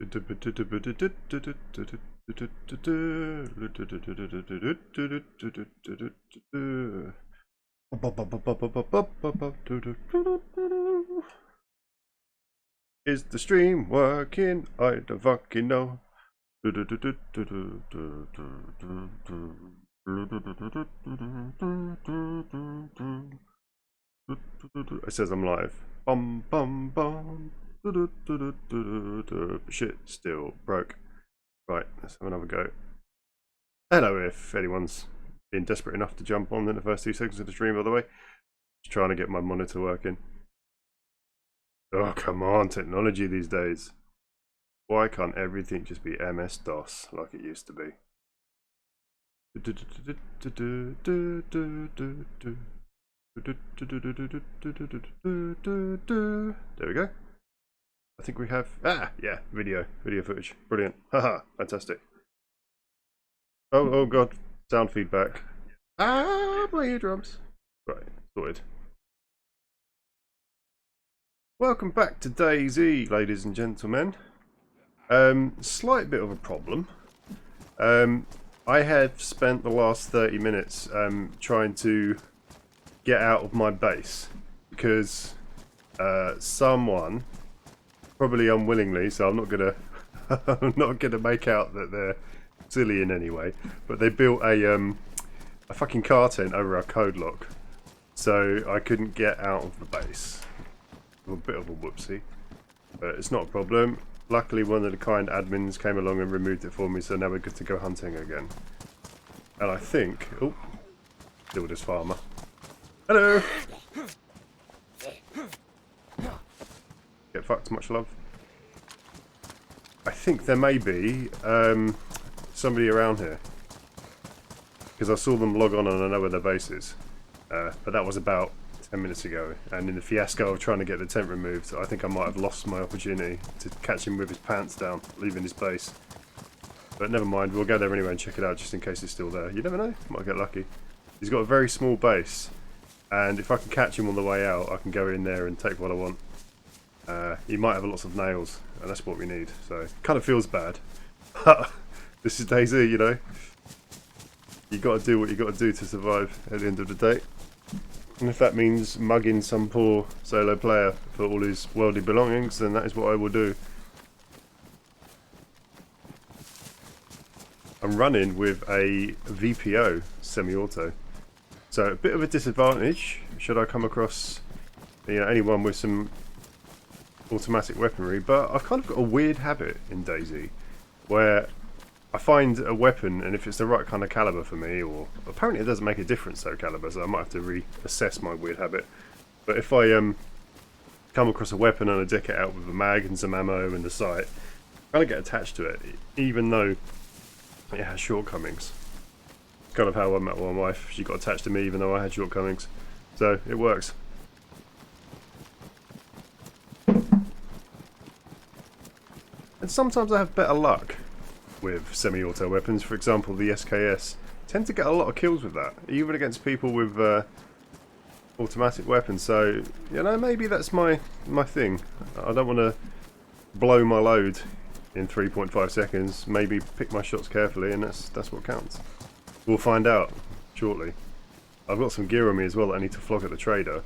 Is the stream working? I don't fucking know. It says I'm live. Bum bum bum. Shit, still broke. Right, let's have another go. Hello, if anyone's been desperate enough to jump on in the first 2 seconds of the stream, by the way. Just trying to get my monitor working. Oh, come on, technology these days. Why can't everything just be MS-DOS like it used to be? There we go. I think we have... yeah, video footage. Brilliant. Haha, fantastic. Oh god, sound feedback. My eardrums. Right, sorted. Welcome back to DayZ, ladies and gentlemen. Slight bit of a problem. I have spent the last 30 minutes trying to get out of my base because someone, probably unwillingly, so I'm not gonna make out that they're silly in any way, but they built a fucking car tent over our code lock, so I couldn't get out of the base. A bit of a whoopsie, but it's not a problem. Luckily, one of the kind admins came along and removed it for me, so now we're good to go hunting again. And I think... oh, still this farmer. Hello! Get fucked, much love. I think there may be somebody around here, because I saw them log on and I know where their base is. But that was about 10 minutes ago, and in the fiasco of trying to get the tent removed, I think I might have lost my opportunity to catch him with his pants down, leaving his base. But never mind, we'll go there anyway and check it out just in case he's still there. You never know, might get lucky. He's got a very small base, and if I can catch him on the way out, I can go in there and take what I want. He might have lots of nails, and that's what we need, so it kind of feels bad. This is DayZ, you know. You gotta do what you gotta do to survive at the end of the day. And if that means mugging some poor solo player for all his worldly belongings, then that is what I will do. I'm running with a VPO semi-auto, so a bit of a disadvantage should I come across, you know, anyone with some automatic weaponry. But I've kind of got a weird habit in DayZ where I find a weapon, and if it's the right kind of caliber for me, or apparently it doesn't make a difference though, caliber, so I might have to reassess my weird habit. But if I come across a weapon and I deck it out with a mag and some ammo and the sight, I kind of get attached to it, even though it has shortcomings. Kind of how I met my wife. She got attached to me even though I had shortcomings, so it works. And sometimes I have better luck with semi-auto weapons. For example, the SKS tend to get a lot of kills with that, even against people with automatic weapons. So, you know, maybe that's my thing. I don't want to blow my load in 3.5 seconds. Maybe pick my shots carefully, and that's what counts. We'll find out shortly. I've got some gear on me as well that I need to flog at the trader.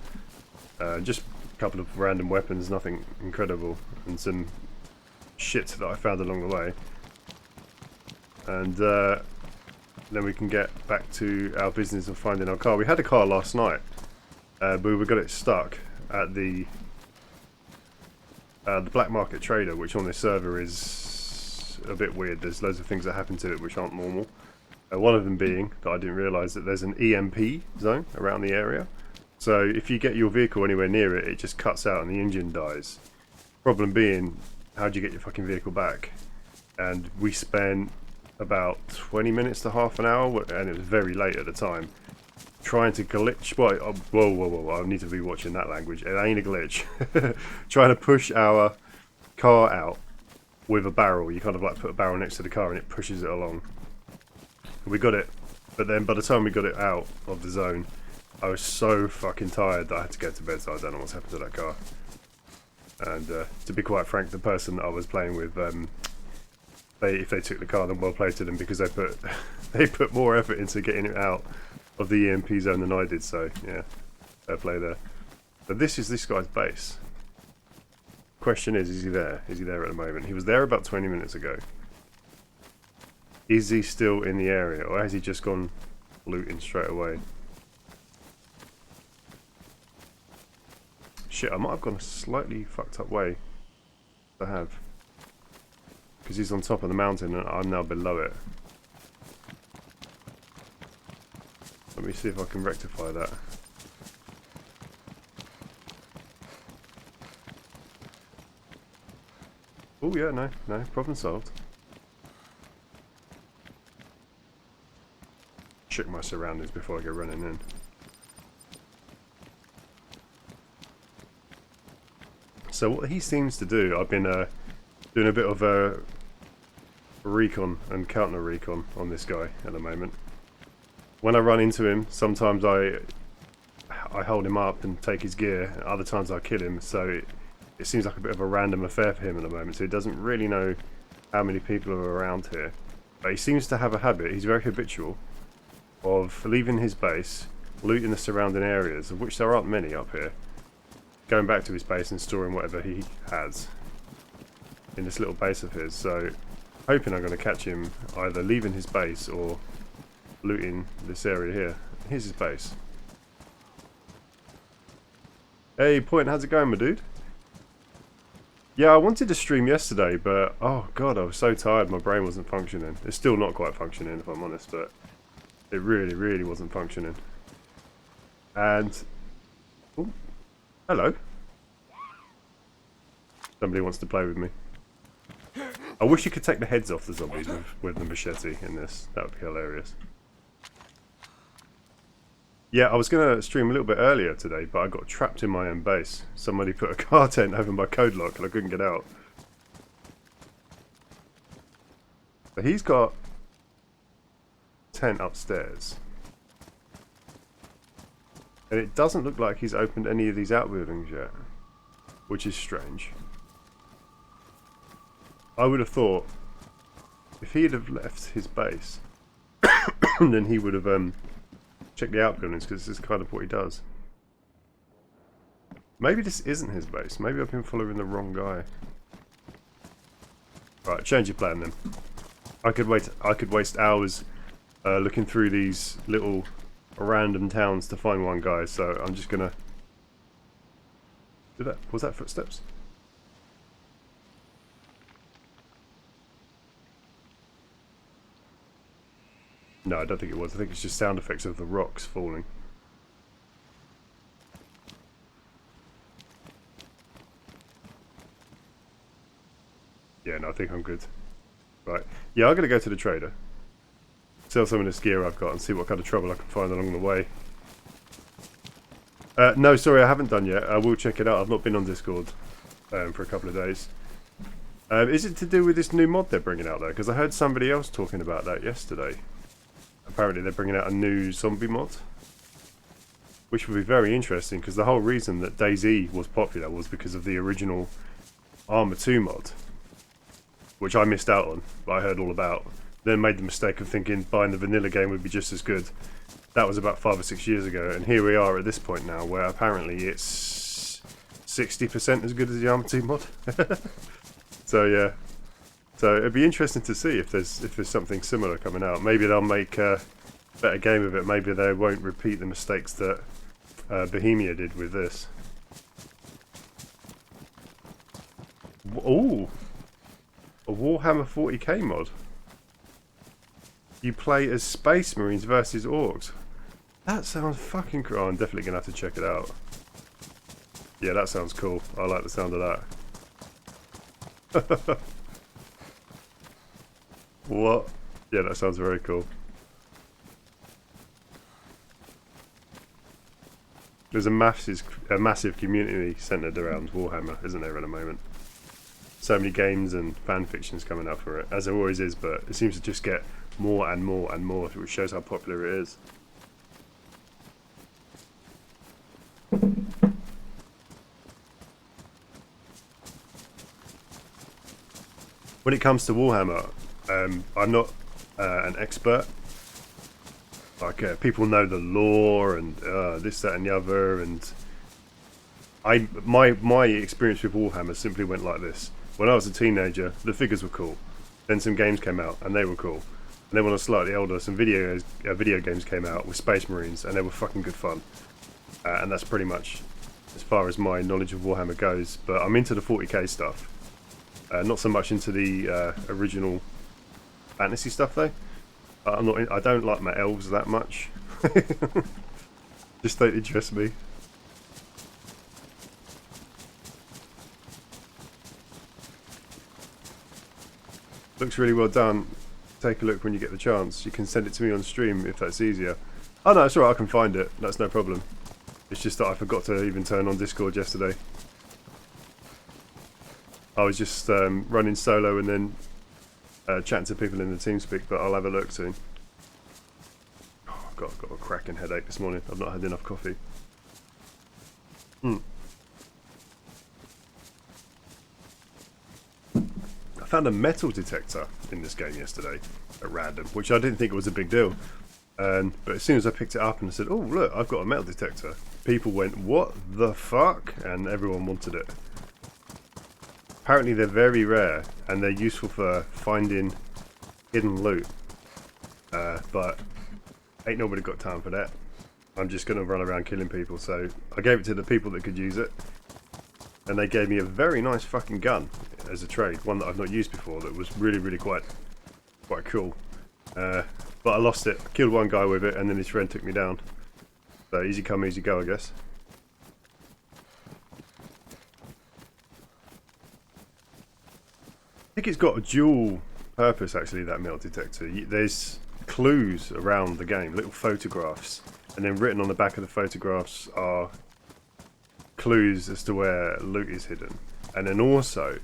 Just a couple of random weapons, nothing incredible, and some shit that I found along the way. And then we can get back to our business of finding our car. We had a car last night, but we got it stuck at the black market trader, which on this server is a bit weird. There's loads of things that happen to it which aren't normal. One of them being that I didn't realise that there's an EMP zone around the area. So if you get your vehicle anywhere near it, it just cuts out and the engine dies. Problem being, how do you get your fucking vehicle back? And we spent about 20 minutes to half an hour, and it was very late at the time, trying to glitch. Whoa, I need to be watching that language. It ain't a glitch. Trying to push our car out with a barrel. You kind of like put a barrel next to the car and it pushes it along. We got it, but then by the time we got it out of the zone, I was so fucking tired that I had to go to bed, so I don't know what's happened to that car. And to be quite frank, the person that I was playing with, if they took the car, then well played to them, because they put more effort into getting it out of the EMP zone than I did. So yeah, fair play there. But this is this guy's base. Question is he there? Is he there at the moment? He was there about 20 minutes ago. Is he still in the area, or has he just gone looting straight away? Shit, I might have gone a slightly fucked up way. I have. Because he's on top of the mountain and I'm now below it. Let me see if I can rectify that. Oh yeah, no, problem solved. Check my surroundings before I go running in. So what he seems to do, I've been doing a bit of a recon and counter recon on this guy at the moment. When I run into him, sometimes I hold him up and take his gear, other times I kill him, so it seems like a bit of a random affair for him at the moment, so he doesn't really know how many people are around here. But he seems to have a habit, he's very habitual, of leaving his base, looting the surrounding areas, of which there aren't many up here, going back to his base and storing whatever he has in this little base of his. So hoping I'm going to catch him either leaving his base or looting this area here. Here's his base. Hey Point, how's it going, my dude? Yeah, I wanted to stream yesterday, but oh god, I was so tired, my brain wasn't functioning. It's still not quite functioning, if I'm honest, but it really wasn't functioning. And ooh, hello. Somebody wants to play with me. I wish you could take the heads off the zombies with the machete in this. That would be hilarious. Yeah, I was going to stream a little bit earlier today, but I got trapped in my own base. Somebody put a car tent over my code lock and I couldn't get out. But he's got a tent upstairs. And it doesn't look like he's opened any of these outbuildings yet, which is strange. I would have thought if he'd have left his base, then he would have checked the outbuildings, because this is kind of what he does. Maybe this isn't his base. Maybe I've been following the wrong guy. Right, change your plan then. I could waste hours looking through these little random towns to find one guy, so I'm just gonna do that. Was that footsteps? No, I don't think it was. I think it's just sound effects of the rocks falling. Yeah, no, I think I'm good. Right. Yeah, I'm going to go to the trader. Sell some of this gear I've got and see what kind of trouble I can find along the way. No, sorry, I haven't done yet. I will check it out. I've not been on Discord for a couple of days. Is it to do with this new mod they're bringing out, though? Because I heard somebody else talking about that yesterday. Apparently they're bringing out a new zombie mod, which would be very interesting, because the whole reason that DayZ was popular was because of the original Arma 2 mod, which I missed out on, but I heard all about. Then made the mistake of thinking buying the vanilla game would be just as good. That was about 5 or 6 years ago, and here we are at this point now, where apparently it's 60% as good as the Arma 2 mod. So yeah. So it'd be interesting to see if there's something similar coming out. Maybe they'll make a better game of it. Maybe they won't repeat the mistakes that Bohemia did with this. Ooh, a Warhammer 40k mod. You play as Space Marines versus Orcs. That sounds fucking cool. Oh, I'm definitely gonna have to check it out. Yeah, that sounds cool. I like the sound of that. What? Yeah, that sounds very cool. There's a massive community centered around Warhammer, isn't there, at the moment? So many games and fan fictions coming out for it, as there always is, but it seems to just get more and more and more, which shows how popular it is. when it comes to Warhammer, I'm not an expert. Like people know the lore and this, that, and the other, and my experience with Warhammer simply went like this. When I was a teenager, the figures were cool. Then some games came out, and they were cool. And then when I was slightly older, some video games came out with Space Marines, and they were fucking good fun. And that's pretty much as far as my knowledge of Warhammer goes. But I'm into the 40k stuff. Not so much into the original fantasy stuff though. I don't like my elves that much. Just don't interest me. Looks really well done. Take a look when you get the chance. You can send it to me on stream if that's easier. Oh no, it's alright, I can find it. That's no problem. It's just that I forgot to even turn on Discord yesterday. I was just running solo and then chatting to people in the TeamSpeak, but I'll have a look soon. Oh, I've got a cracking headache this morning. I've not had enough coffee. I found a metal detector in this game yesterday at random, which I didn't think was a big deal. But as soon as I picked it up and I said, "Oh look, I've got a metal detector," people went, "What the fuck?" and everyone wanted it. Apparently they're very rare and they're useful for finding hidden loot, but ain't nobody got time for that. I'm just going to run around killing people, so I gave it to the people that could use it, and they gave me a very nice fucking gun as a trade, one that I've not used before that was really quite cool. But I lost it. I killed one guy with it and then his friend took me down. So easy come, easy go, I guess. I think it's got a dual purpose actually, that metal detector. There's clues around the game, little photographs, and then written on the back of the photographs are clues as to where loot is hidden. And then also,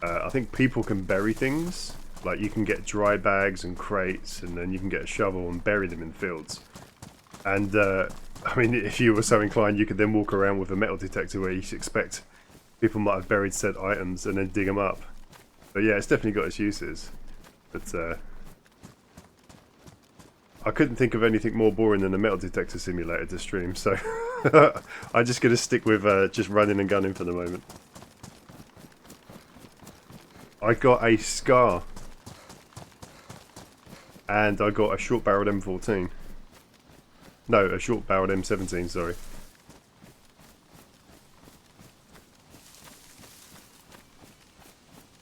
I think people can bury things, like you can get dry bags and crates, and then you can get a shovel and bury them in fields. And I mean, if you were so inclined, you could then walk around with a metal detector where you expect people might have buried said items and then dig them up. But yeah, it's definitely got its uses. But I couldn't think of anything more boring than a metal detector simulator to stream, so I'm just going to stick with just running and gunning for the moment. I got a Scar. And I got a short-barreled M14. No, a short-barreled M17, sorry.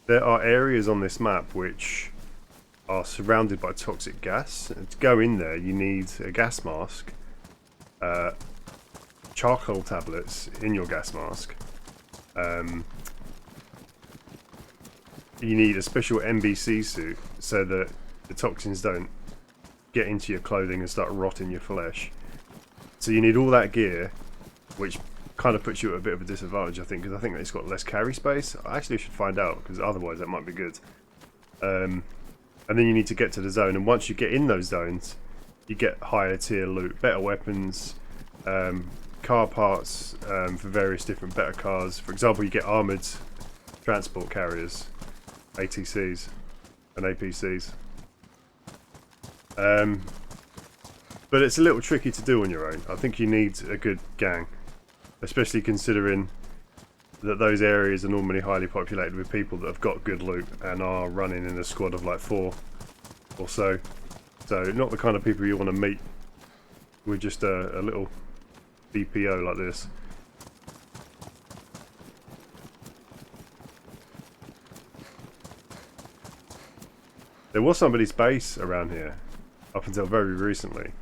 There are areas on this map which are surrounded by toxic gas. And to go in there, you need a gas mask, charcoal tablets in your gas mask. You need a special NBC suit so that the toxins don't get into your clothing and start rotting your flesh. So you need all that gear, which kind of puts you at a bit of a disadvantage, I think, because I think that it's got less carry space. I actually should find out, because otherwise that might be good. And then you need to get to the zone, and once you get in those zones, you get higher tier loot, better weapons, car parts for various different better cars. For example, you get armoured transport carriers, ATCs and APCs. But it's a little tricky to do on your own. I think you need a good gang, especially considering that those areas are normally highly populated with people that have got good loot and are running in a squad of like 4 or so. So not the kind of people you want to meet with just a little BPO like this. There was somebody's base around here up until very recently.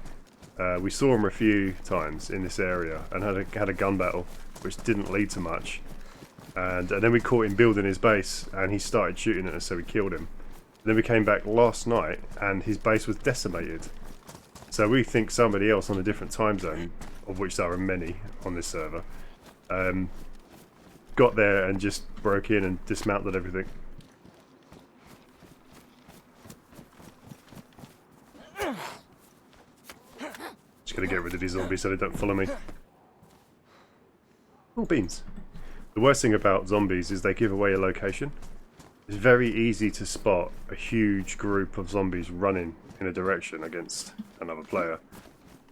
We saw him a few times in this area and had a gun battle, which didn't lead to much. And then we caught him building his base, and he started shooting at us, so we killed him. And then we came back last night, and his base was decimated. So we think somebody else on a different time zone, of which there are many on this server, got there and just broke in and dismantled everything. Just gonna get rid of these zombies so they don't follow me. Oh, beans. The worst thing about zombies is they give away a location. It's very easy to spot a huge group of zombies running in a direction against another player,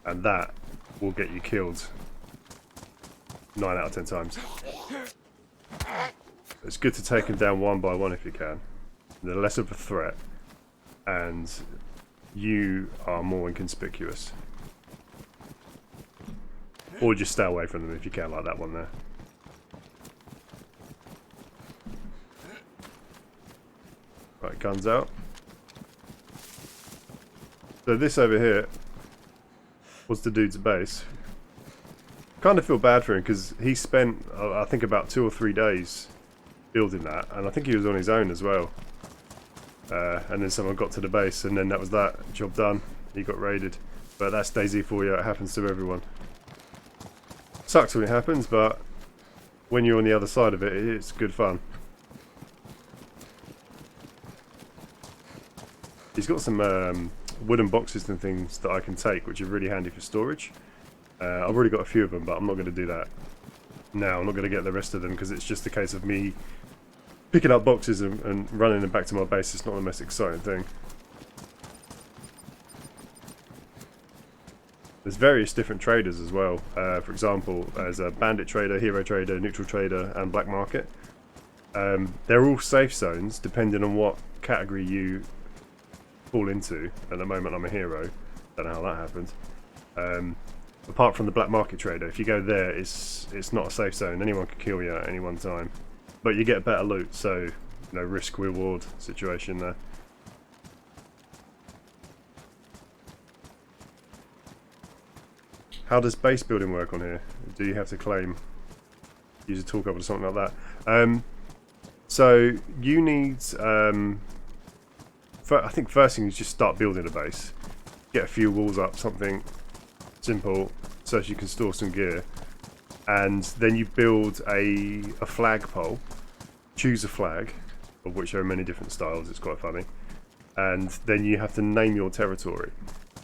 and that will get you killed 9 out of 10 times. It's good to take them down one by one if you can. They're less of a threat, and you are more inconspicuous. Or just stay away from them if you can, like that one there. Right, guns out. So this over here was the dude's base. Kind of feel bad for him because he spent, I think, about 2 or 3 days building that, and I think he was on his own as well. And then someone got to the base, and then that was that. Job done. He got raided. But that's DayZ for you. It happens to everyone. Sucks when it happens, but when you're on the other side of it, it's good fun. He's got some wooden boxes and things that I can take, which are really handy for storage. I've already got a few of them, but I'm not going to do that now. I'm not going to get the rest of them because it's just a case of me picking up boxes and running them back to my base. It's not the most exciting thing. There's various different traders as well. For example, there's a bandit trader, hero trader, neutral trader, and black market. They're all safe zones depending on what category you fall into. At the moment I'm a hero. Don't know how that happened. Apart from the black market trader, if you go there, it's not a safe zone. Anyone can kill you at any one time, but you get better loot, so risk reward situation there. How does base building work on here? Do you have to use a tool cover or something like that? So you need I think first thing is just start building a base. Get a few walls up, something simple, so as you can store some gear. And then you build a flagpole. Choose a flag, of which there are many different styles, it's quite funny. And then you have to name your territory.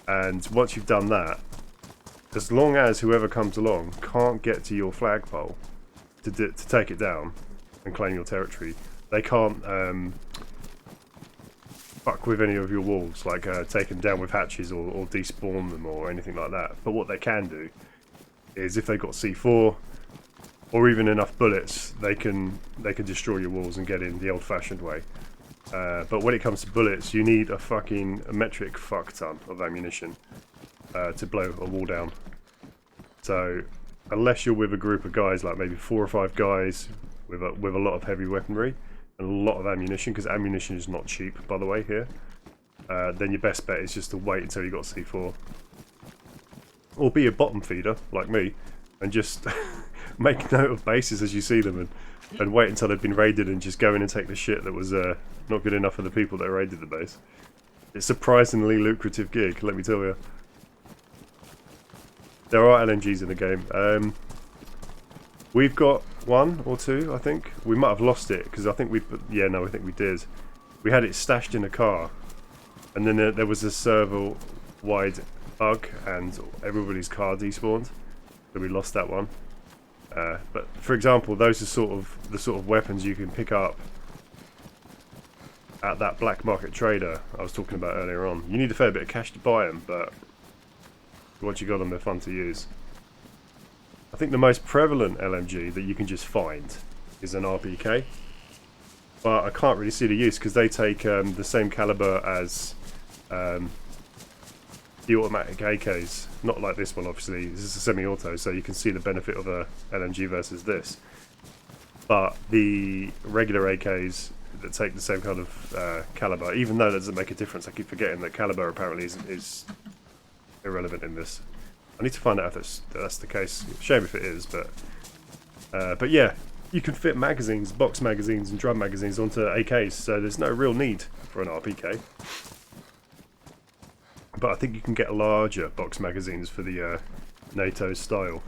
And once you've done that, as long as whoever comes along can't get to your flagpole to take it down and claim your territory, they can't fuck with any of your walls, like take them down with hatches or despawn them or anything like that. But what they can do is, if they got C4 or even enough bullets, they can destroy your walls and get in the old-fashioned way. But when it comes to bullets, you need a metric fuck ton of ammunition to blow a wall down. So unless you're with a group of guys, like maybe 4 or 5 guys with a lot of heavy weaponry and a lot of ammunition, because ammunition is not cheap, by the way, here, then your best bet is just to wait until you got C4. Or be a bottom feeder, like me, and just make note of bases as you see them, and wait until they've been raided and just go in and take the shit that was not good enough for the people that raided the base. It's a surprisingly lucrative gig, let me tell you. There are LMGs in the game. We've got 1 or 2, I think. We might have lost it, because I think I think we did. We had it stashed in a car, and then there was a server-wide bug, and everybody's car despawned, so we lost that one. But for example, those are the sort of weapons you can pick up at that black market trader I was talking about earlier on. You need a fair bit of cash to buy them, but once you got them, they're fun to use. I think the most prevalent LMG that you can just find is an RPK, but I can't really see the use because they take the same caliber as the automatic AKs. Not like this one, obviously. This is a semi-auto, so you can see the benefit of a LMG versus this. But the regular AKs that take the same kind of caliber, even though that doesn't make a difference, I keep forgetting that caliber apparently is irrelevant in this. I need to find out if that's the case. Shame if it is, but yeah, you can fit magazines, box magazines and drum magazines onto AKs, so there's no real need for an RPK. But I think you can get larger box magazines for the NATO style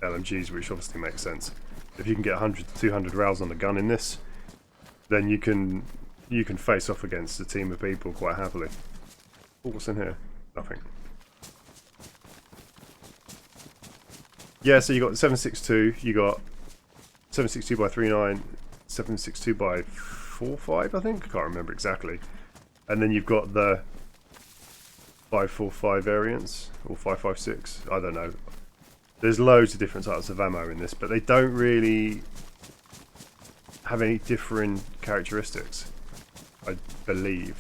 LMGs, which obviously makes sense. If you can get 100 to 200 rounds on the gun in this, then you can face off against a team of people quite happily. Oh, what's in here? Nothing. Yeah, so you got 7.62, you got 7.62 by 3.9, 7.62 by 545, I think. I can't remember exactly. And then you've got the 545 variants, or 556, I don't know. There's loads of different types of ammo in this, but they don't really have any different characteristics, I believe,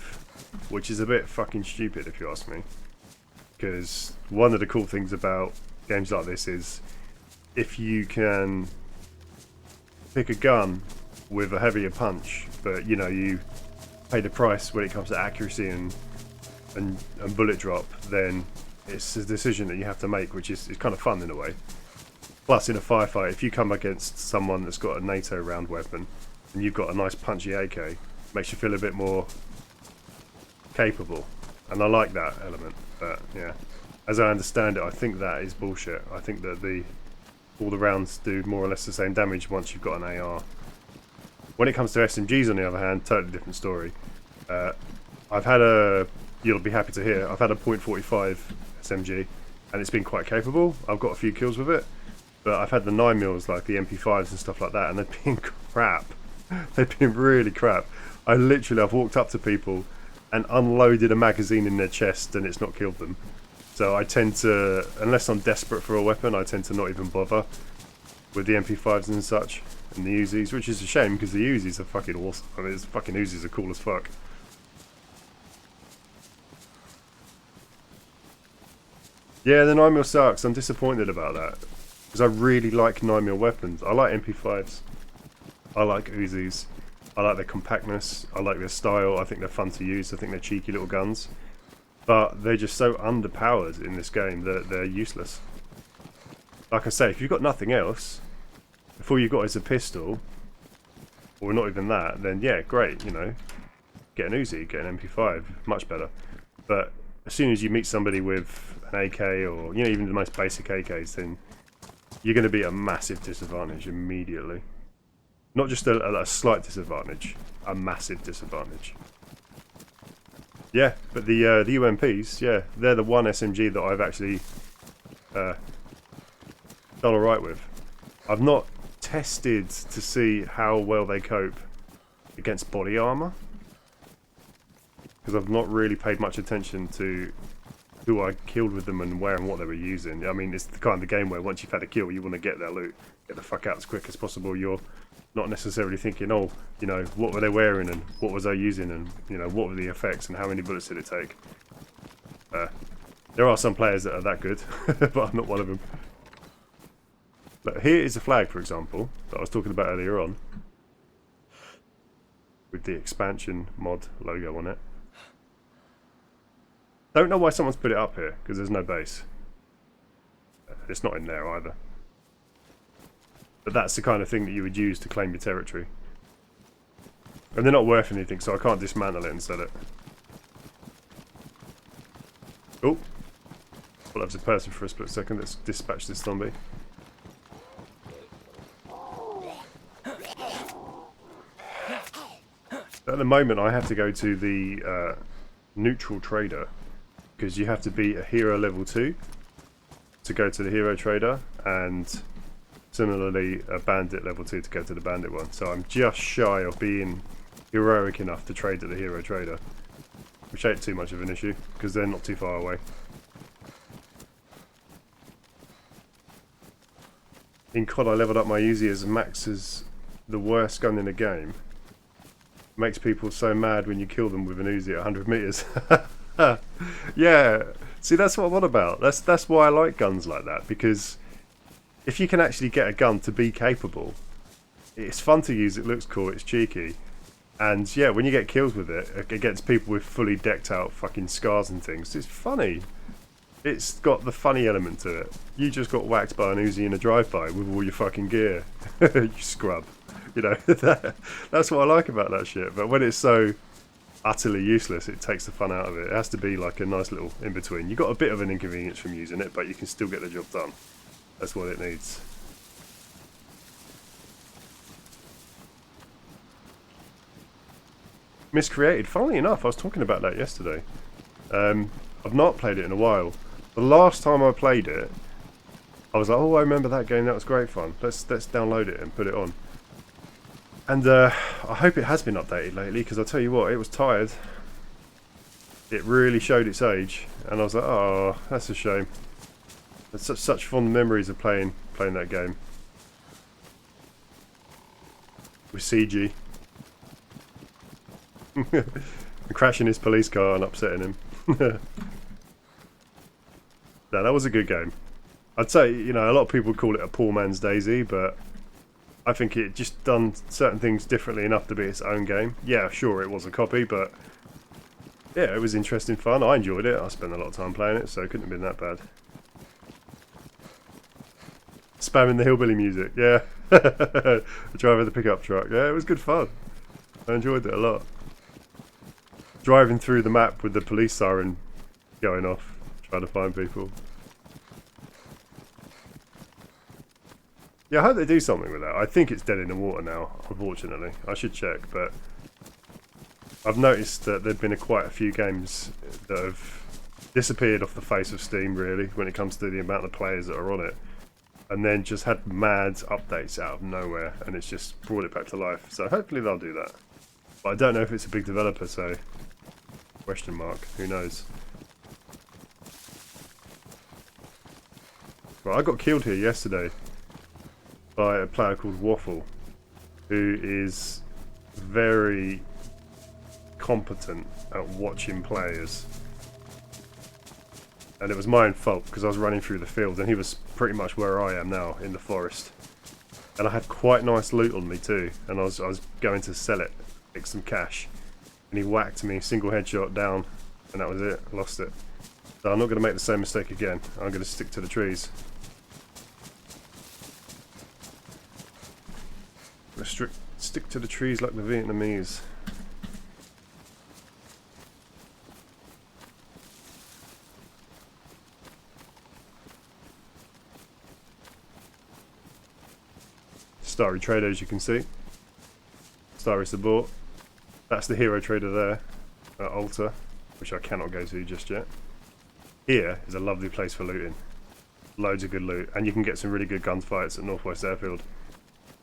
which is a bit fucking stupid if you ask me. Because one of the cool things about games like this is if you can pick a gun with a heavier punch, but you know, you pay the price when it comes to accuracy and bullet drop, then it's a decision that you have to make, which is kind of fun in a way. Plus, in a firefight, if you come against someone that's got a NATO round weapon and you've got a nice punchy AK, makes you feel a bit more capable, and I like that element. But yeah, as I understand it, I think that is bullshit. I think that all the rounds do more or less the same damage once you've got an AR. When it comes to SMGs, on the other hand, totally different story. I've had you'll be happy to hear, I've had a .45 SMG, and it's been quite capable. I've got a few kills with it, but I've had the 9mm, like the MP5s and stuff like that, and they've been crap. They've been really crap. I've walked up to people and unloaded a magazine in their chest, and it's not killed them. So I tend to, unless I'm desperate for a weapon, I tend to not even bother with the MP5s and such, and the Uzis, which is a shame because the Uzis are fucking awesome. I mean, the fucking Uzis are cool as fuck. Yeah, the 9mm sucks. I'm disappointed about that because I really like 9mm weapons. I like MP5s. I like Uzis. I like their compactness. I like their style. I think they're fun to use. I think they're cheeky little guns. But they're just so underpowered in this game that they're useless. Like I say, if you've got nothing else, if all you've got is a pistol, or not even that, then yeah, great, you know. Get an Uzi, get an MP5, much better. But as soon as you meet somebody with an AK, or you know, even the most basic AKs, then you're going to be at a massive disadvantage immediately. Not just a slight disadvantage, a massive disadvantage. Yeah, but the UMPs, yeah, they're the one SMG that I've actually done alright with. I've not tested to see how well they cope against body armour, because I've not really paid much attention to who I killed with them and where and what they were using. I mean, it's the kind of game where once you've had a kill, you want to get their loot, get the fuck out as quick as possible. You're not necessarily thinking, oh, you know, what were they wearing and what was I using and, you know, what were the effects and how many bullets did it take. There are some players that are that good, but I'm not one of them. But here is a flag, for example, that I was talking about earlier on, with the expansion mod logo on it. Don't know why someone's put it up here, because there's no base. It's not in there either. But that's the kind of thing that you would use to claim your territory. And they're not worth anything, so I can't dismantle it and sell it. Oh! Well, that was a person for a split second. Let's dispatch this zombie. At the moment, I have to go to the neutral trader, because you have to be a hero level 2 to go to the hero trader, and similarly a bandit level 2 to go to the bandit one. So I'm just shy of being heroic enough to trade at the hero trader, which ain't too much of an issue because they're not too far away. In COD I leveled up my Uzi as max as the worst gun in the game. Makes people so mad when you kill them with an Uzi at 100 meters. Yeah, see, that's what I'm on about. That's why I like guns like that, because if you can actually get a gun to be capable, it's fun to use, it looks cool, it's cheeky, and yeah, when you get kills with it against people with fully decked out fucking scars and things, it's funny. It's got the funny element to it. You just got whacked by an Uzi in a drive-by with all your fucking gear. You scrub. You know, that's what I like about that shit. But when it's so utterly useless, it takes the fun out of it. It has to be like a nice little in-between. You got a bit of an inconvenience from using it, but you can still get the job done. That's what it needs. Miscreated. Funnily enough, I was talking about that yesterday. I've not played it in a while. The last time I played it, I was like, oh, I remember that game. That was great fun. Let's download it and put it on. And I hope it has been updated lately, because I'll tell you what, it was tired. It really showed its age, and I was like, oh, that's a shame. There's such fond memories of playing that game. With CG. Crashing his police car and upsetting him. No, that was a good game. I'd say, you know, a lot of people call it a poor man's DayZ, but I think it just done certain things differently enough to be its own game. Yeah, sure, it was a copy, but yeah, it was interesting fun. I enjoyed it. I spent a lot of time playing it, so it couldn't have been that bad. Spamming the hillbilly music, yeah. Driving the pickup truck, yeah, it was good fun. I enjoyed it a lot. Driving through the map with the police siren going off, trying to find people. Yeah, I hope they do something with that. I think it's dead in the water now, unfortunately. I should check, but I've noticed that there've been quite a few games that have disappeared off the face of Steam, really, when it comes to the amount of players that are on it. And then just had mad updates out of nowhere, and it's just brought it back to life. So hopefully they'll do that. But I don't know if it's a big developer, so question mark, who knows. Right, I got killed here yesterday by a player called Waffle, who is very competent at watching players. And it was my own fault because I was running through the field and he was pretty much where I am now, in the forest. And I had quite nice loot on me too, and I was going to sell it, make some cash. And he whacked me, single headshot down, and that was it, I lost it. So I'm not going to make the same mistake again. I'm going to stick to the trees. Stick to the trees like the Vietnamese. Starry Trader, as you can see. Starry support. That's the hero trader there at Alta, which I cannot go to just yet. Here is a lovely place for looting. Loads of good loot, and you can get some really good gunfights at Northwest Airfield,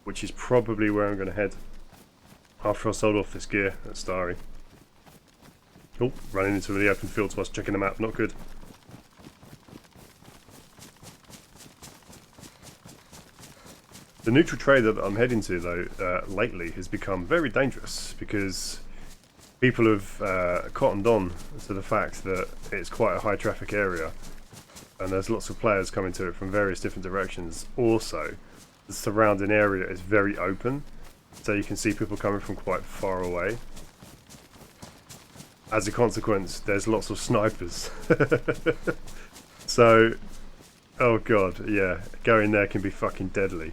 which is probably where I'm going to head after I sold off this gear at Starry. Oh, running into the open fields whilst checking the map, not good. The neutral trader that I'm heading to, though, lately has become very dangerous because people have cottoned on to the fact that it's quite a high traffic area and there's lots of players coming to it from various different directions. Also, the surrounding area is very open, so you can see people coming from quite far away. As a consequence, there's lots of snipers. So, oh god, yeah, going there can be fucking deadly.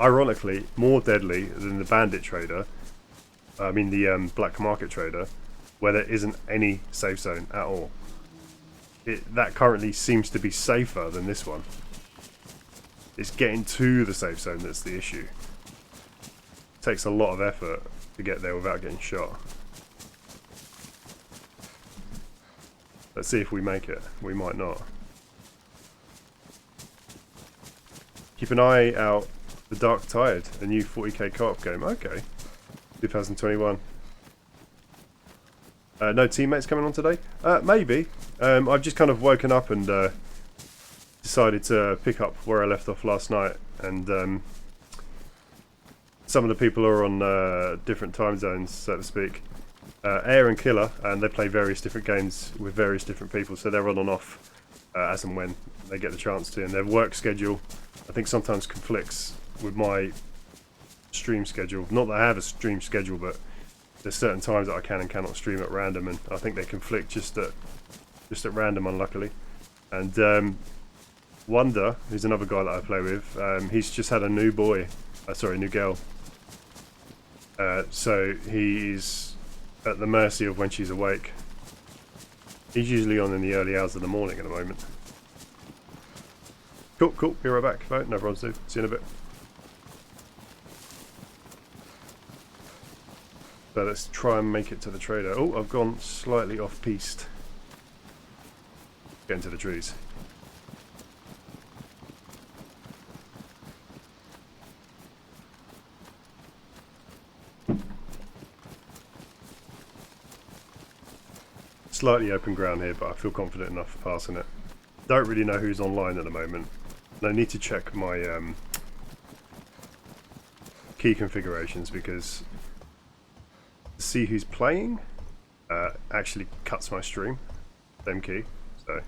Ironically, more deadly than the bandit trader, I mean the black market trader, where there isn't any safe zone at all. That currently seems to be safer than this one. It's getting to the safe zone that's the issue. It takes a lot of effort to get there without getting shot. Let's see if we make it. We might not. Keep an eye out for The Dark Tide, a new 40k co-op game. Okay. 2021. No teammates coming on today? Maybe. I've just kind of woken up and decided to pick up where I left off last night, and some of the people are on different time zones, so to speak. Air and Killer, and they play various different games with various different people, so they're on and off as and when they get the chance to, and their work schedule I think sometimes conflicts with my stream schedule. Not that I have a stream schedule, but there's certain times that I can and cannot stream at random, and I think they conflict just at random, unluckily. And Wonder, who's another guy that I play with, he's just had a new new girl. So he's at the mercy of when she's awake. He's usually on in the early hours of the morning at the moment. Cool, be right back. No problems, dude. See you in a bit. So let's try and make it to the trader. Oh, I've gone slightly off-piste. Get into the trees. Slightly open ground here, but I feel confident enough for passing it. Don't really know who's online at the moment. And I need to check my key configurations because to see who's playing actually cuts my stream. Same key, so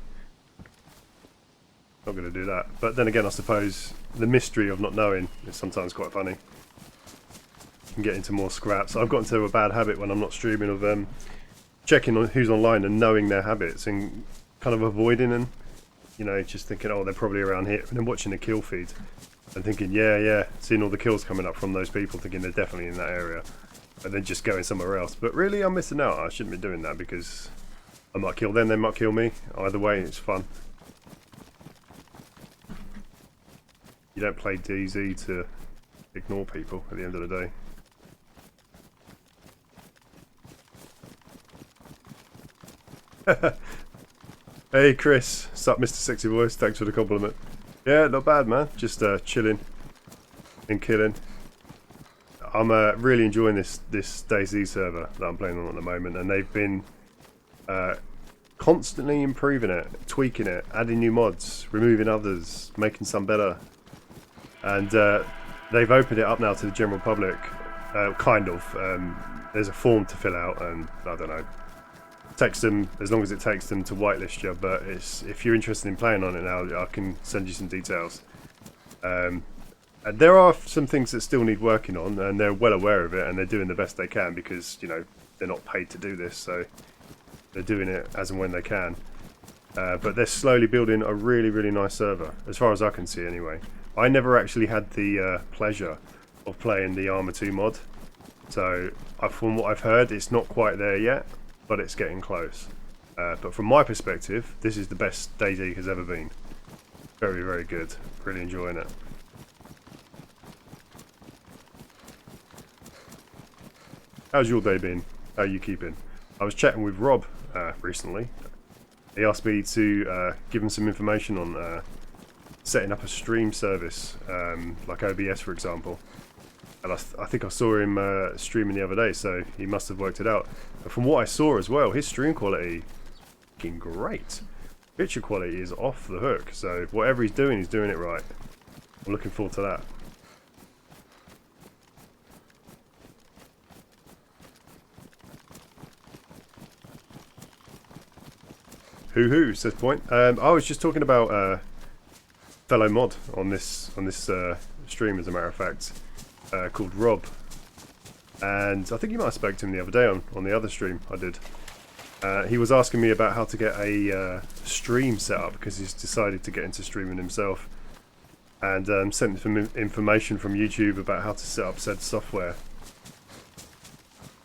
not going to do that. But then again, I suppose the mystery of not knowing is sometimes quite funny. You can get into more scraps. I've got into a bad habit when I'm not streaming of checking on who's online and knowing their habits and kind of avoiding them. You know, just thinking, oh, they're probably around here, and then watching the kill feed and thinking, yeah, seeing all the kills coming up from those people, thinking they're definitely in that area, and then just going somewhere else. But really, I'm missing out. I shouldn't be doing that because I might kill them, they might kill me. Either way, it's fun. You don't play DayZ to ignore people at the end of the day. Hey Chris, sup Mr. Sexy Voice, thanks for the compliment. Yeah, not bad man, just chilling and killing. I'm really enjoying this DayZ server that I'm playing on at the moment, and they've been constantly improving it, tweaking it, adding new mods, removing others, making some better. And they've opened it up now to the general public, kind of. There's a form to fill out, and I don't know, text them as long as it takes them to whitelist you, but if you're interested in playing on it now, I can send you some details. And there are some things that still need working on, and they're well aware of it, and they're doing the best they can because, you know, they're not paid to do this, so they're doing it as and when they can. But they're slowly building a really, really nice server, as far as I can see anyway. I never actually had the pleasure of playing the Arma 2 mod, so from what I've heard, it's not quite there yet, but it's getting close. But from my perspective, this is the best DayZ has ever been. Very, very good. Really enjoying it. How's your day been? How are you keeping? I was chatting with Rob recently. He asked me to give him some information on setting up a stream service, like OBS for example. And I think I saw him streaming the other day, so he must have worked it out. And from what I saw as well, his stream quality fucking great. Picture quality is off the hook, so whatever he's doing it right. I'm looking forward to that. Hoo says Point. I was just talking about fellow mod on this stream, as a matter of fact, called Rob, and I think you might have spoken to him the other day on the other stream I did. He was asking me about how to get a stream set up because he's decided to get into streaming himself, and sent some information from YouTube about how to set up said software.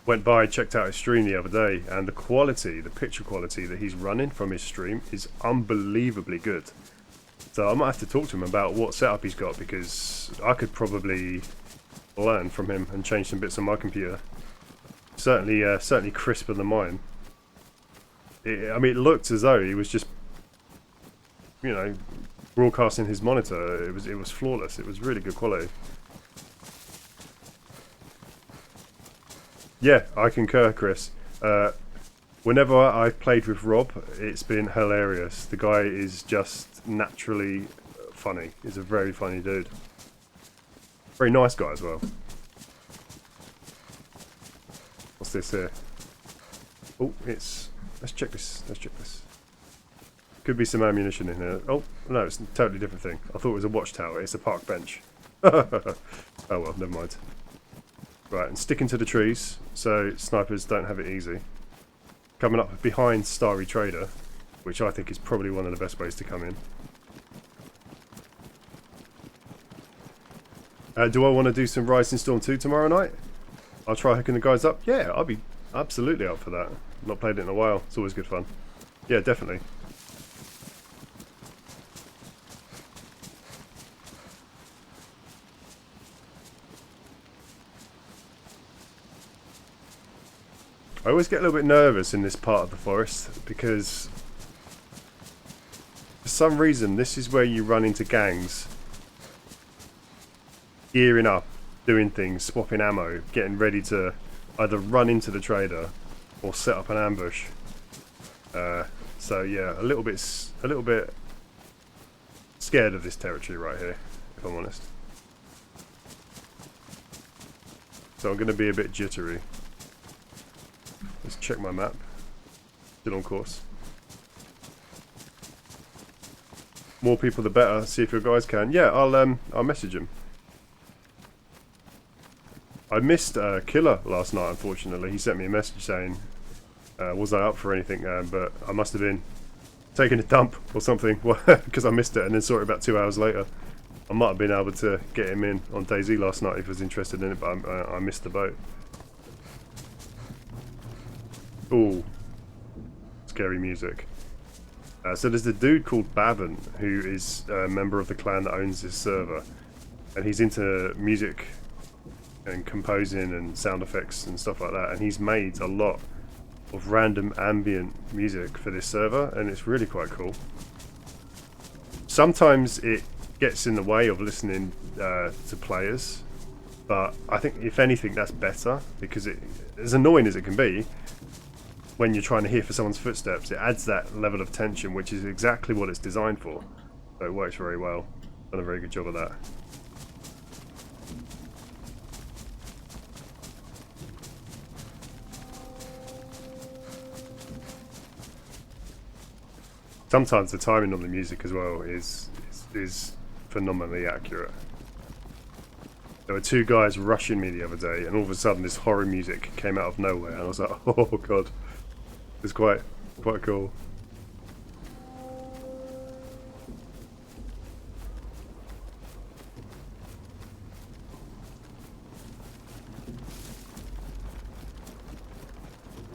Went by, checked out his stream the other day, and the quality, the picture quality that he's running from his stream is unbelievably good. So I might have to talk to him about what setup he's got, because I could probably learn from him and change some bits on my computer. Certainly crisper than mine. I mean, it looked as though he was just, you know, broadcasting his monitor. It was flawless. It was really good quality. Yeah, I concur, Chris. Whenever I've played with Rob, it's been hilarious. The guy is just naturally funny. He's a very funny dude. Very nice guy as well. What's this here? Oh, it's... Let's check this. Let's check this. Could be some ammunition in here. Oh, no, it's a totally different thing. I thought it was a watchtower. It's a park bench. Oh well, never mind. Right, and sticking to the trees, so snipers don't have it easy. Coming up behind Starry Trader, which I think is probably one of the best ways to come in. Do I want to do some Rising Storm 2 tomorrow night? I'll try hooking the guys up. Yeah, I'll be absolutely up for that. Not played it in a while. It's always good fun. Yeah, definitely. I always get a little bit nervous in this part of the forest because for some reason this is where you run into gangs gearing up, doing things, swapping ammo, getting ready to either run into the trader or set up an ambush. So yeah, a little bit scared of this territory right here, if I'm honest. So I'm going to be a bit jittery. Let's check my map. Still on course. More people the better. See if your guys can. Yeah, I'll message him. I missed Killer last night, unfortunately. He sent me a message saying, was I up for anything? But I must have been taking a dump or something because I missed it and then saw it about 2 hours later. I might have been able to get him in on DayZ last night if he was interested in it, but I missed the boat. Ooh, scary music. So there's a dude called Bavin who is a member of the clan that owns this server, and he's into music and composing and sound effects and stuff like that, and he's made a lot of random ambient music for this server, and it's really quite cool. Sometimes it gets in the way of listening to players, but I think if anything that's better, because as annoying as it can be when you're trying to hear for someone's footsteps, it adds that level of tension, which is exactly what it's designed for. So it works very well. Done a very good job of that. Sometimes the timing on the music as well is phenomenally accurate. There were two guys rushing me the other day, and all of a sudden this horror music came out of nowhere, and I was like, oh god, it's quite cool.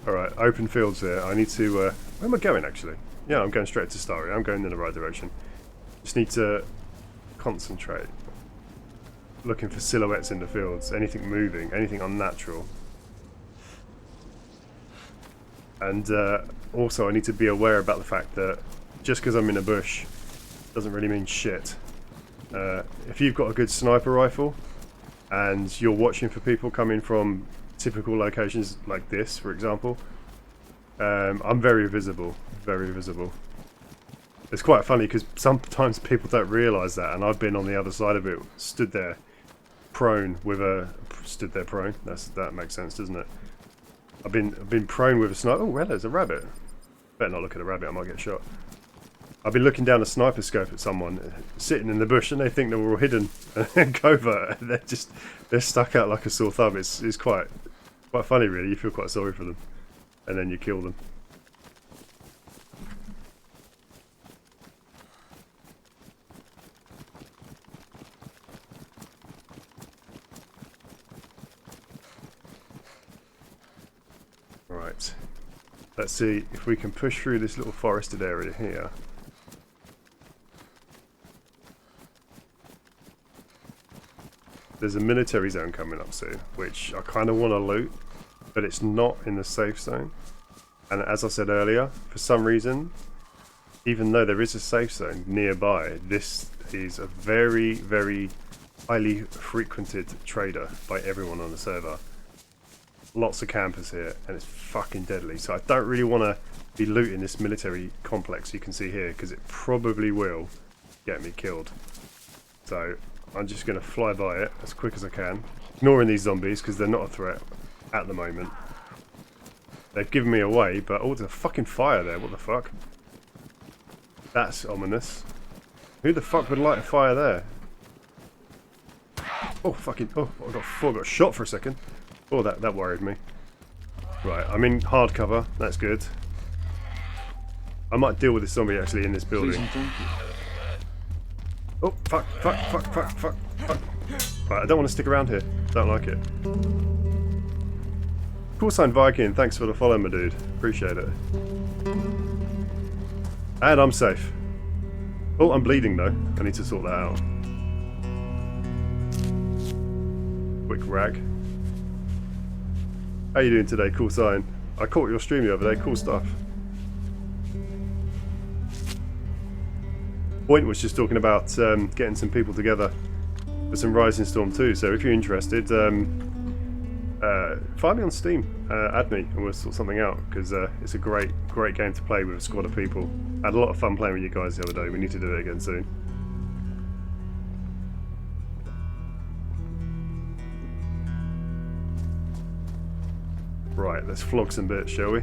Alright, open fields here. I need to... where am I going actually? Yeah, I'm going straight to Starry. I'm going in the right direction. Just need to concentrate. Looking for silhouettes in the fields, anything moving, anything unnatural. And also I need to be aware about the fact that just because I'm in a bush doesn't really mean shit. If you've got a good sniper rifle and you're watching for people coming from typical locations like this, for example, I'm very visible, very visible. It's quite funny because sometimes people don't realise that, and I've been on the other side of it, stood there prone with a... stood there prone, that makes sense, doesn't it? I've been prone with a sniper... oh, well, there's a rabbit. Better not look at a rabbit, I might get shot. I've been looking down a sniper scope at someone sitting in the bush, and they think they're all hidden and covert, and they're stuck out like a sore thumb. It's quite funny, really. You feel quite sorry for them, and then you kill them. Right, let's see if we can push through this little forested area here. There's a military zone coming up soon, which I kind of want to loot, but it's not in the safe zone. And as I said earlier, for some reason, even though there is a safe zone nearby, this is a very, very highly frequented trader by everyone on the server. Lots of campers here, and it's fucking deadly. So I don't really want to be looting this military complex you can see here, because it probably will get me killed. So I'm just going to fly by it as quick as I can, ignoring these zombies because they're not a threat at the moment. They've given me away, but oh, there's a fucking fire there. What the fuck? That's ominous. Who the fuck would light a fire there? Oh fucking! Oh, I got shot for a second. Oh, that worried me. Right, I'm in hard cover. That's good. I might deal with this zombie actually in this building. Oh, fuck. Right, I don't want to stick around here. Don't like it. Cool sign Viking, thanks for the follow, my dude. Appreciate it. And I'm safe. Oh, I'm bleeding though. I need to sort that out. Quick rag. How you doing today, cool sign? I caught your stream the other day, cool stuff. Point was just talking about getting some people together for some Rising Storm 2, so if you're interested, Find me on Steam, add me, and we'll sort something out, because it's a great game to play with a squad of people. I had a lot of fun playing with you guys the other day. We need to do it again soon. Right, let's flog some bits, shall we?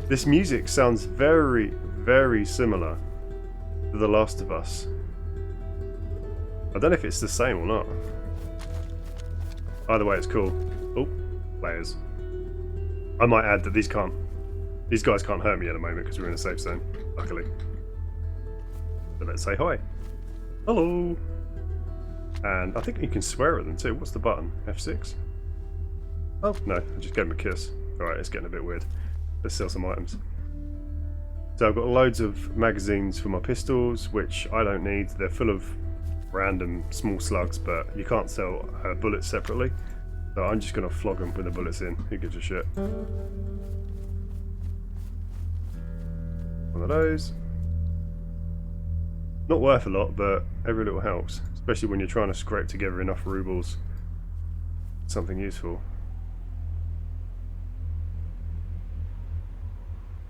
This music sounds very, very similar to The Last of Us. I don't know if it's the same or not. Either way, it's cool. Oh, players. I might add that these guys can't hurt me at the moment because we're in a safe zone, luckily. So let's say hi. Hello. And I think you can swear at them too. What's the button? F6? Oh, no, I just gave him a kiss. Alright, it's getting a bit weird. Let's sell some items. So I've got loads of magazines for my pistols, which I don't need. They're full of random small slugs, but you can't sell bullets separately. So I'm just going to flog them with the bullets in. Who gives a shit? One of those. Not worth a lot, but every little helps. Especially when you're trying to scrape together enough rubles. Something useful.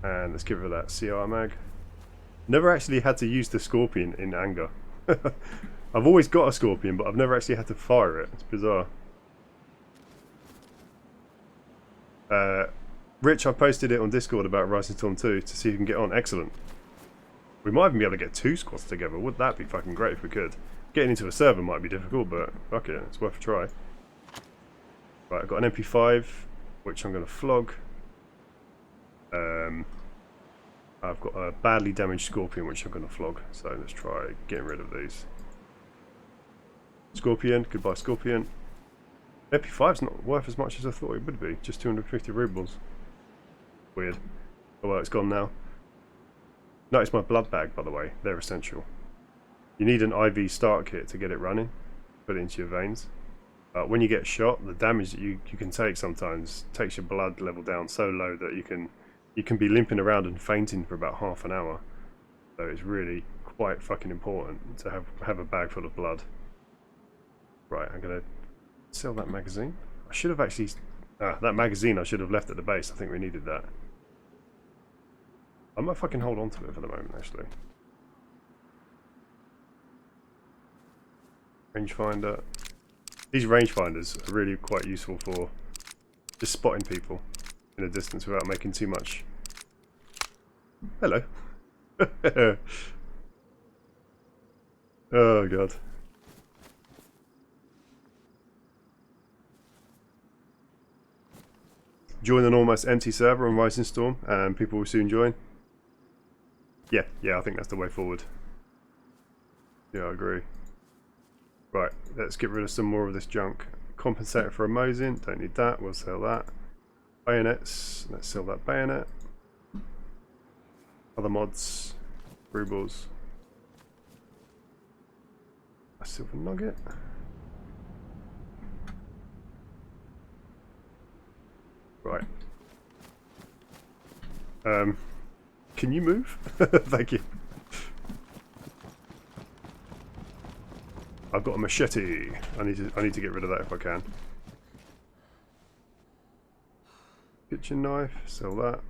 And let's give her that CR mag. Never actually had to use the Scorpion in anger. I've always got a Scorpion, but I've never actually had to fire it. It's bizarre. Rich, I posted it on Discord about Rising Storm 2 to see if you can get on. Excellent. We might even be able to get 2 squads together. Wouldn't that be fucking great if we could? Getting into a server might be difficult, but fuck it, it's worth a try. Right, I've got an MP5, which I'm going to flog. I've got a badly damaged Scorpion which I'm going to flog, so let's try getting rid of these. Scorpion, goodbye Scorpion. MP5's not worth as much as I thought it would be, just 250 rubles. Weird. Oh well, it's gone now. Notice my blood bag, by the way, they're essential. You need an IV start kit to get it running, put it into your veins. When you get shot, the damage that you can take sometimes takes your blood level down so low that you can be limping around and fainting for about half an hour. So it's really quite fucking important to have a bag full of blood. Right, I'm gonna sell that magazine. I should have actually that magazine I should have left at the base. I think we needed that. I might fucking hold on to it for the moment actually. Rangefinder. These rangefinders are really quite useful for just spotting people in a distance without making too much. Hello. Oh god. Join an almost empty server on Rising Storm and people will soon join. Yeah, I think that's the way forward. Yeah, I agree. Right, let's get rid of some more of this junk. Compensator for a Mosin, don't need that, we'll sell that. Bayonets, let's sell that bayonet. Other mods, rubles. A silver nugget. Right. Can you move? Thank you. I've got a machete. I need to get rid of that if I can. Kitchen knife, sell that.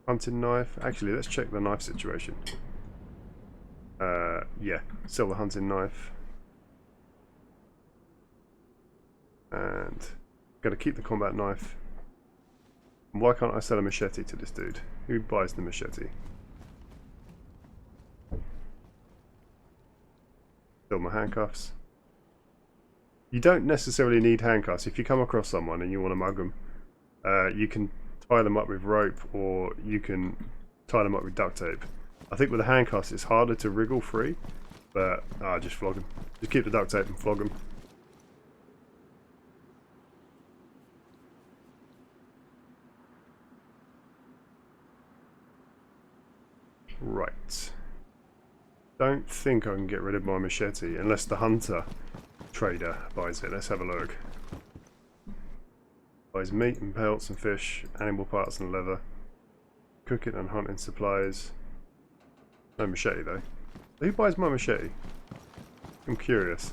Hunting knife. Actually, let's check the knife situation. Yeah, sell the hunting knife. And gotta keep the combat knife. And why can't I sell a machete to this dude? Who buys the machete? Sell my handcuffs. You don't necessarily need handcuffs. If you come across someone and you want to mug them, you can tie them up with rope or you can tie them up with duct tape. I think with the handcuffs it's harder to wriggle free, but just flog them. Just keep the duct tape and flog them. Right. Don't think I can get rid of my machete unless the hunter trader buys it. Let's have a look. Buys meat and pelts and fish, animal parts and leather, cooking and hunting supplies. No machete though. Who buys my machete? I'm curious.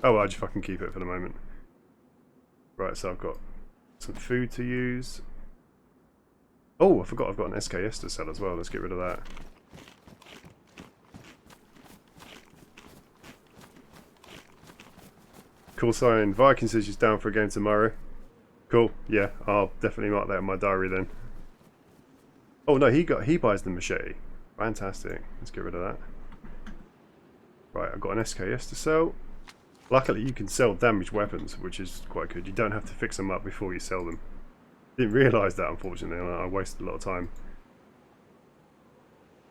Oh, I'll just fucking keep it for the moment. Right, so I've got some food to use. Oh, I forgot I've got an SKS to sell as well. Let's get rid of that. Cool sign. Viking says she's down for a game tomorrow. Cool. Yeah, I'll definitely mark that in my diary then. Oh no, he buys the machete. Fantastic. Let's get rid of that. Right, I've got an SKS to sell. Luckily, you can sell damaged weapons, which is quite good. You don't have to fix them up before you sell them. Didn't realise that, unfortunately, and I wasted a lot of time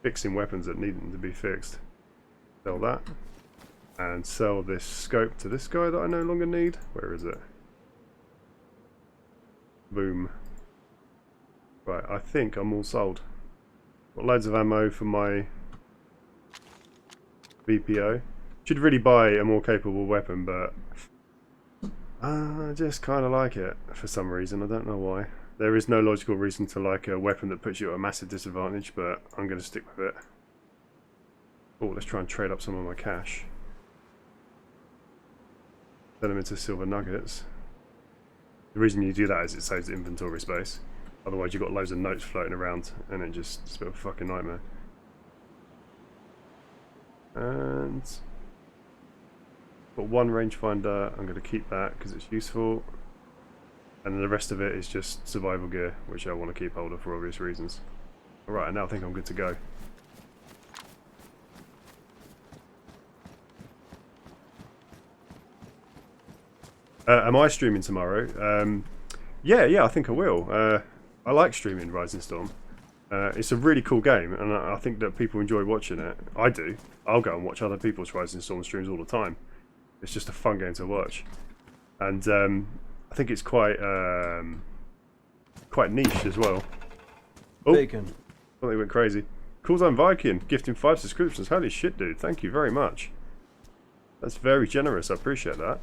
fixing weapons that needed to be fixed. Sell that. And sell this scope to this guy that I no longer need. Where is it? Boom. Right, I think I'm all sold. Got loads of ammo for my VPO. Should really buy a more capable weapon, but I just kind of like it for some reason. I don't know why. There is no logical reason to like a weapon that puts you at a massive disadvantage, but I'm going to stick with it. Oh, let's try and trade up some of my cash. Turn them into silver nuggets. The reason you do that is it saves inventory space. Otherwise you've got loads of notes floating around and it's a bit of a fucking nightmare. And got one rangefinder. I'm going to keep that because it's useful. And then the rest of it is just survival gear, which I want to keep hold of for obvious reasons. Alright, I now think I'm good to go. Am I streaming tomorrow? Yeah, I think I will. I like streaming Rising Storm. It's a really cool game, and I think that people enjoy watching it. I do. I'll go and watch other people's Rising Storm streams all the time. It's just a fun game to watch, and I think it's quite niche as well. Oh, Bacon. I thought they went crazy. Cool Zone Viking gifting 5 subscriptions. Holy shit, dude! Thank you very much. That's very generous. I appreciate that.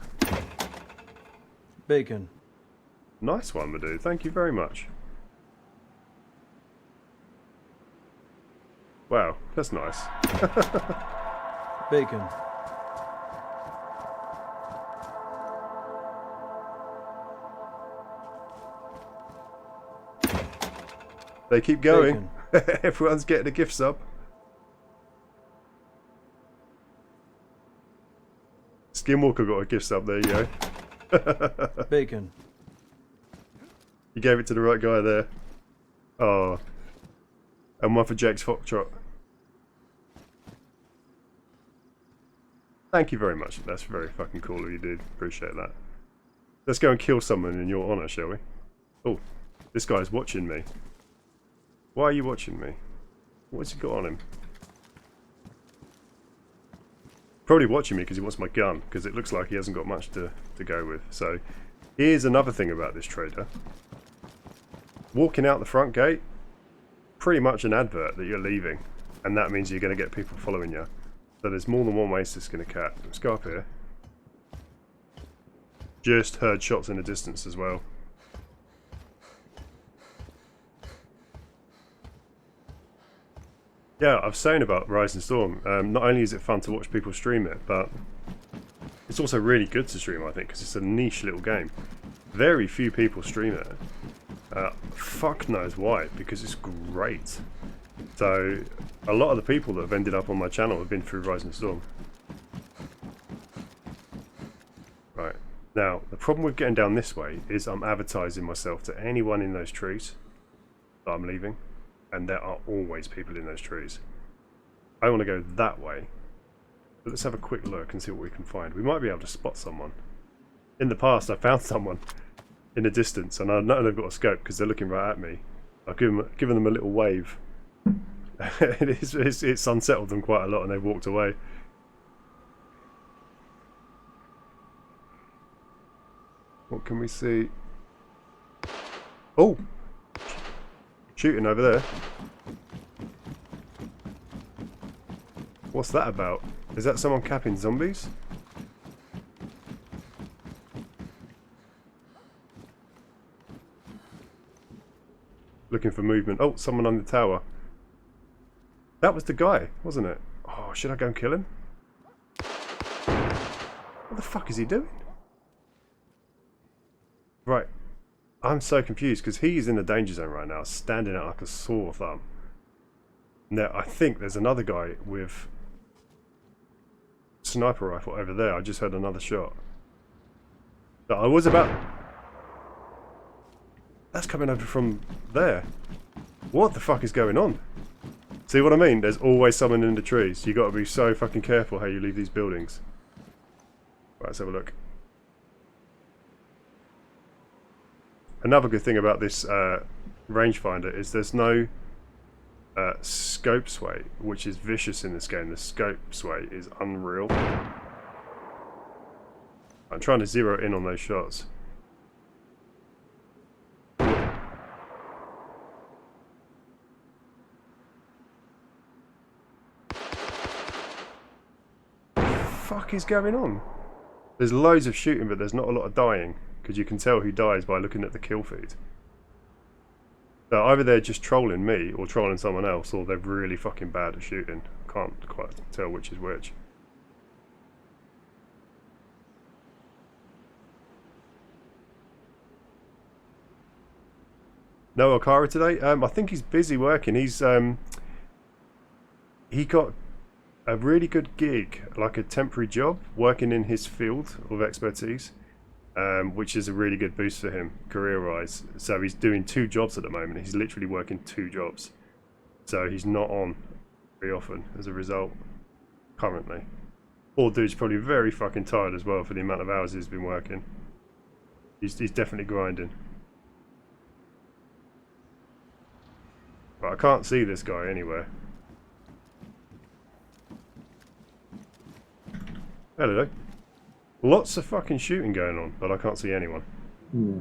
Bacon. Nice one, my dude. Thank you very much. Wow, that's nice. Bacon. They keep going. Everyone's getting a gift sub. Skinwalker got a gift sub, there you go. Bacon. You gave it to the right guy there. Oh. And one for Jake's Foxtrot. Thank you very much. That's very fucking cool of you, dude. Appreciate that. Let's go and kill someone in your honour, shall we? Oh, this guy's watching me. Why are you watching me? What's he got on him? Probably watching me because he wants my gun, because it looks like he hasn't got much to go with. So, here's another thing about this trader. Walking out the front gate, pretty much an advert that you're leaving, and that means you're going to get people following you. So there's more than one way to skin a cat. Let's go up here. Just heard shots in the distance as well. Yeah, I was saying about Rising Storm, not only is it fun to watch people stream it, but it's also really good to stream, I think, because it's a niche little game. Very few people stream it. Fuck knows why, because it's great. So, a lot of the people that have ended up on my channel have been through Rising Storm. Right, now, the problem with getting down this way is I'm advertising myself to anyone in those trees that I'm leaving. And there are always people in those trees. I want to go that way. But let's have a quick look and see what we can find. We might be able to spot someone. In the past, I found someone in the distance, and I know they've got a scope because they're looking right at me. I've given them a little wave. It's unsettled them quite a lot, and they've walked away. What can we see? Oh! Shooting over there. What's that about? Is that someone capping zombies? Looking for movement. Oh, someone on the tower. That was the guy, wasn't it? Oh, should I go and kill him? What the fuck is he doing? Right. I'm so confused because he's in the danger zone right now, standing out like a sore thumb. Now, I think there's another guy with sniper rifle over there. I just heard another shot. So I was about... That's coming over from there. What the fuck is going on? See what I mean? There's always someone in the trees. You got to be so fucking careful how you leave these buildings. Right, let's have a look. Another good thing about this rangefinder is there's no scope sway, which is vicious in this game. The scope sway is unreal. I'm trying to zero in on those shots. Fuck is going on? There's loads of shooting, but there's not a lot of dying, because you can tell who dies by looking at the kill feed. So either they're just trolling me or trolling someone else, or they're really fucking bad at shooting. Can't quite tell which is which. No Okara today? I think he's busy working. He's he got a really good gig, like a temporary job, working in his field of expertise, which is a really good boost for him career-wise. So he's doing 2 jobs at the moment. He's literally working 2 jobs. So he's not on very often as a result, currently. Poor dude's probably very fucking tired as well for the amount of hours he's been working. He's definitely grinding. But I can't see this guy anywhere. Hello. Lots of fucking shooting going on, but I can't see anyone. Yeah,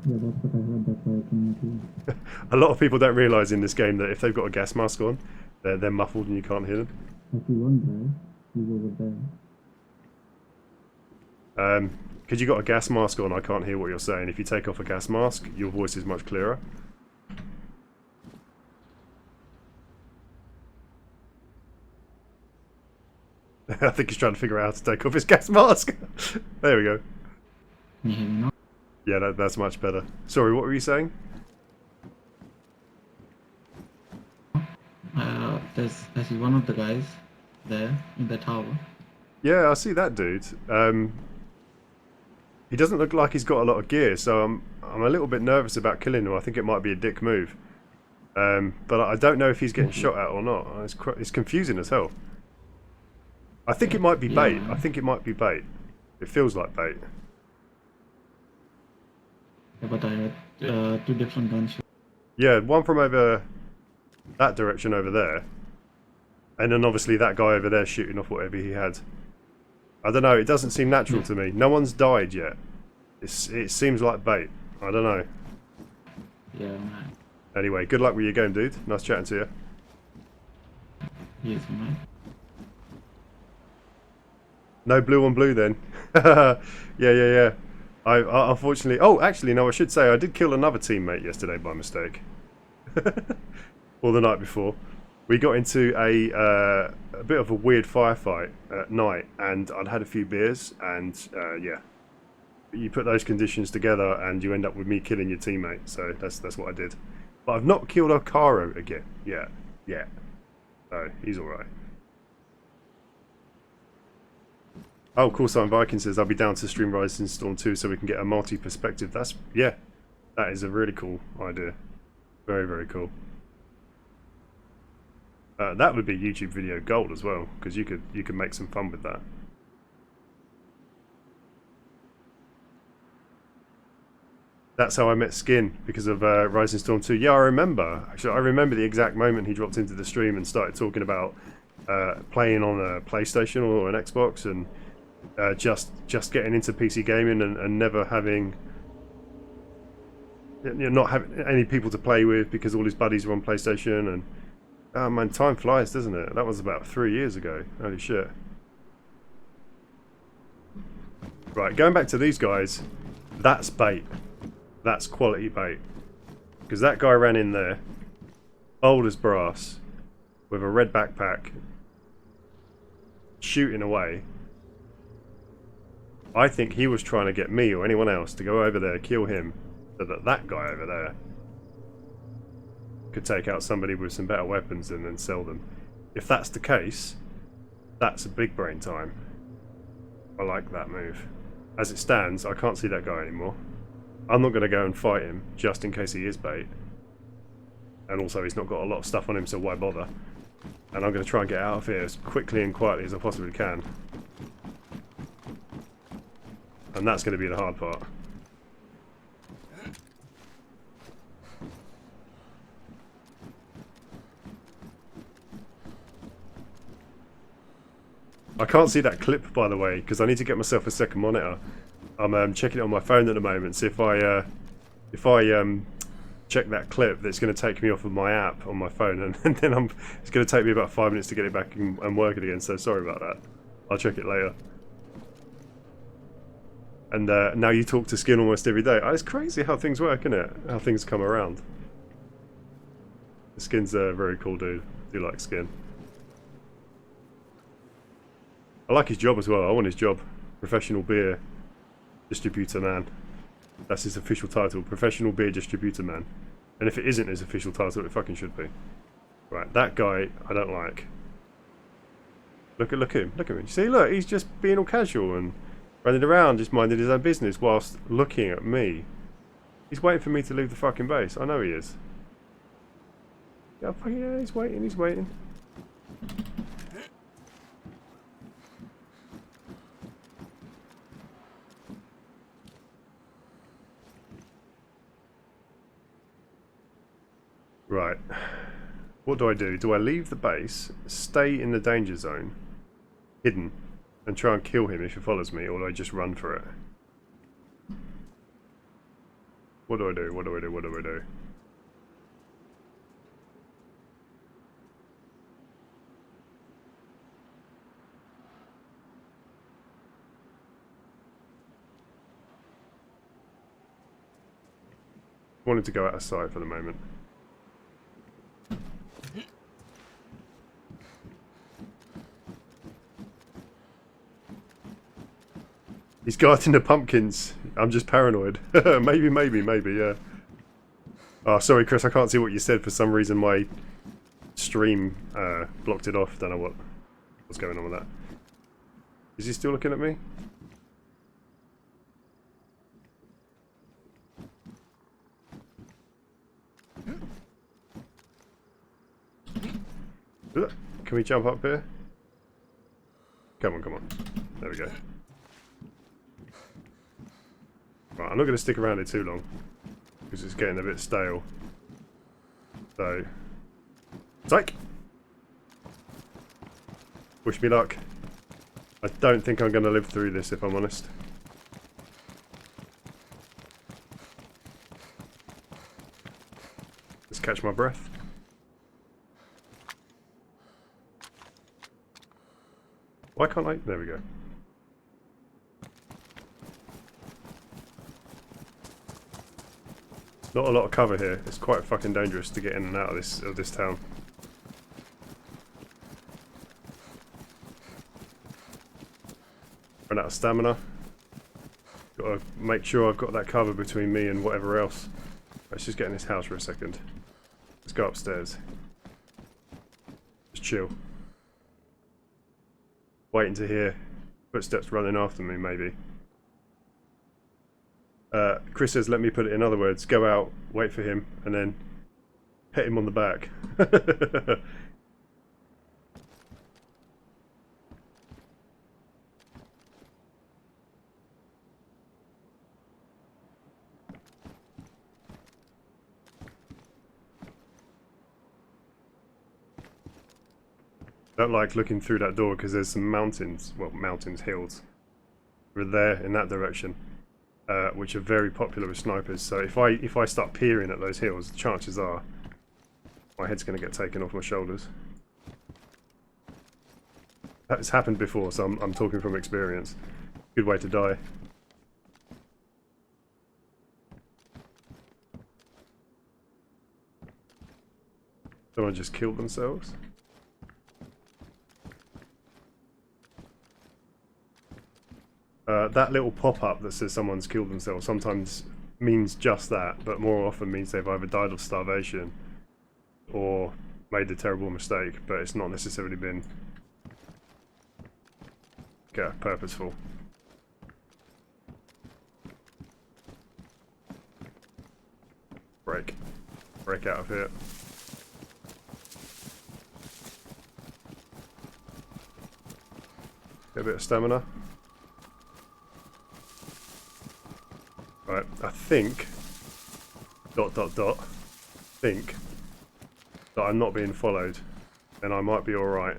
that's what I heard, that's why I came here. A lot of people don't realise in this game that if they've got a gas mask on, they're muffled and you can't hear them. I see one guy, he's over there. Because you got a gas mask on, I can't hear what you're saying. If you take off a gas mask, your voice is much clearer. I think he's trying to figure out how to take off his gas mask. There we go. Can you hear me now? Yeah, that's much better. Sorry, what were you saying? I see one of the guys there in the tower. Yeah, I see that dude. He doesn't look like he's got a lot of gear, so I'm a little bit nervous about killing him. I think it might be a dick move. But I don't know if he's getting shot at or not. It's confusing as hell. I think it might be bait. Yeah. I think it might be bait. It feels like bait. Yeah, but I had 2 different gunshots. Yeah, one from over that direction over there. And then obviously that guy over there shooting off whatever he had. I don't know, it doesn't seem natural to me. No one's died yet. It seems like bait. I don't know. Yeah, man. Anyway, good luck with your game, dude. Nice chatting to you. Yes, man. No blue on blue then. Yeah. I unfortunately... Oh, actually, no, I should say I did kill another teammate yesterday by mistake. Or the night before. We got into a bit of a weird firefight at night, and I'd had a few beers, and yeah. You put those conditions together, and you end up with me killing your teammate, so that's what I did. But I've not killed Okaro again. Yeah. So, he's alright. Oh, Cool Sign Viking says, I'll be down to stream Rising Storm 2 so we can get a multi-perspective. Yeah, that is a really cool idea. Very, very cool. That would be YouTube video gold as well, because you could make some fun with that. That's how I met Skin, because of Rising Storm 2. Yeah, I remember. Actually, I remember the exact moment he dropped into the stream and started talking about playing on a PlayStation or an Xbox, and just getting into PC gaming and never having, not having any people to play with because all his buddies were on PlayStation. And oh man, time flies, doesn't it? That was about 3 years ago. Holy shit. Right, going back to these guys, that's bait. That's quality bait. Because that guy ran in there, bold as brass, with a red backpack, shooting away. I think he was trying to get me or anyone else to go over there, kill him, so that that guy over there could take out somebody with some better weapons and then sell them. If that's the case, that's a big brain time. I like that move. As it stands, I can't see that guy anymore. I'm not going to go and fight him, just in case he is bait. And also, he's not got a lot of stuff on him, so why bother? And I'm going to try and get out of here as quickly and quietly as I possibly can. And that's going to be the hard part. I can't see that clip, by the way, because I need to get myself a second monitor. I'm checking it on my phone at the moment. So if I check that clip, that's going to take me off of my app on my phone, and then it's going to take me about 5 minutes to get it back and work it again. So sorry about that. I'll check it later. And now you talk to Skin almost every day. It's crazy how things work, isn't it? How things come around. Skin's a very cool dude. I do like Skin. I like his job as well. I want his job. Professional beer distributor man. That's his official title. Professional beer distributor man. And if it isn't his official title, it fucking should be. Right, that guy I don't like. Look at him. Look at him. You see, look, he's just being all casual and running around, just minding his own business whilst looking at me. He's waiting for me to leave the fucking base. I know he is. Yeah, he's waiting. He's waiting. Right, what do I do? Do I leave the base, stay in the danger zone, hidden, and try and kill him if he follows me, or do I just run for it? What do I do? What do I do? What do I do? I wanted to go out of sight for the moment. He's guarding the pumpkins. I'm just paranoid. maybe, yeah. Oh, sorry, Chris, I can't see what you said. For some reason, my stream blocked it off. Don't know what's going on with that. Is he still looking at me? Can we jump up here? Come on. There we go. Right, I'm not going to stick around here too long because it's getting a bit stale. So, psych! Wish me luck. I don't think I'm going to live through this, if I'm honest. Let's catch my breath. Why can't I? There we go. Not a lot of cover here. It's quite fucking dangerous to get in and out of this town. Run out of stamina. Got to make sure I've got that cover between me and whatever else. Let's just get in this house for a second. Let's go upstairs. Just chill. Waiting to hear footsteps running after me, maybe. Chris says, let me put it in other words. Go out, wait for him, and then hit him on the back. Don't like looking through that door because there's some mountains, well, hills. We're there in that direction. Which are very popular with snipers. So if I start peering at those hills, chances are my head's going to get taken off my shoulders. That's happened before, so I'm talking from experience. Good way to die. Someone just killed themselves. that little pop-up that says someone's killed themselves sometimes means just that, but more often means they've either died of starvation or made a terrible mistake, but it's not necessarily been purposeful. Break out of here. Get a bit of stamina. Right, I think think that I'm not being followed, and I might be alright.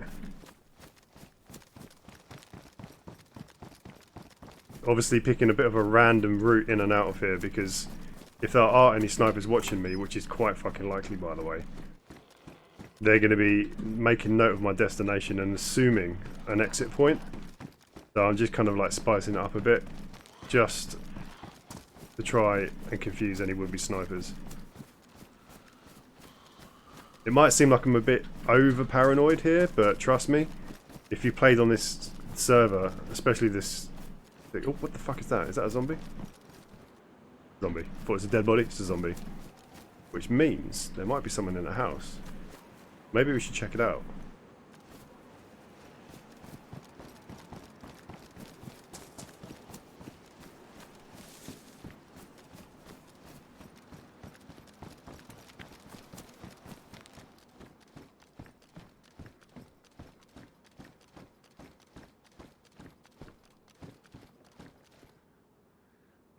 Obviously picking a bit of a random route in and out of here, because if there are any snipers watching me, which is quite fucking likely by the way, they're going to be making note of my destination and assuming an exit point. So I'm just kind of like spicing it up a bit, just to try and confuse any would-be snipers. It might seem like I'm a bit over paranoid here, but trust me, if you played on this server, especially this... Oh, what the fuck is that? Is that a zombie? Zombie. Thought it was a dead body. It's a zombie. Which means there might be someone in the house. Maybe we should check it out.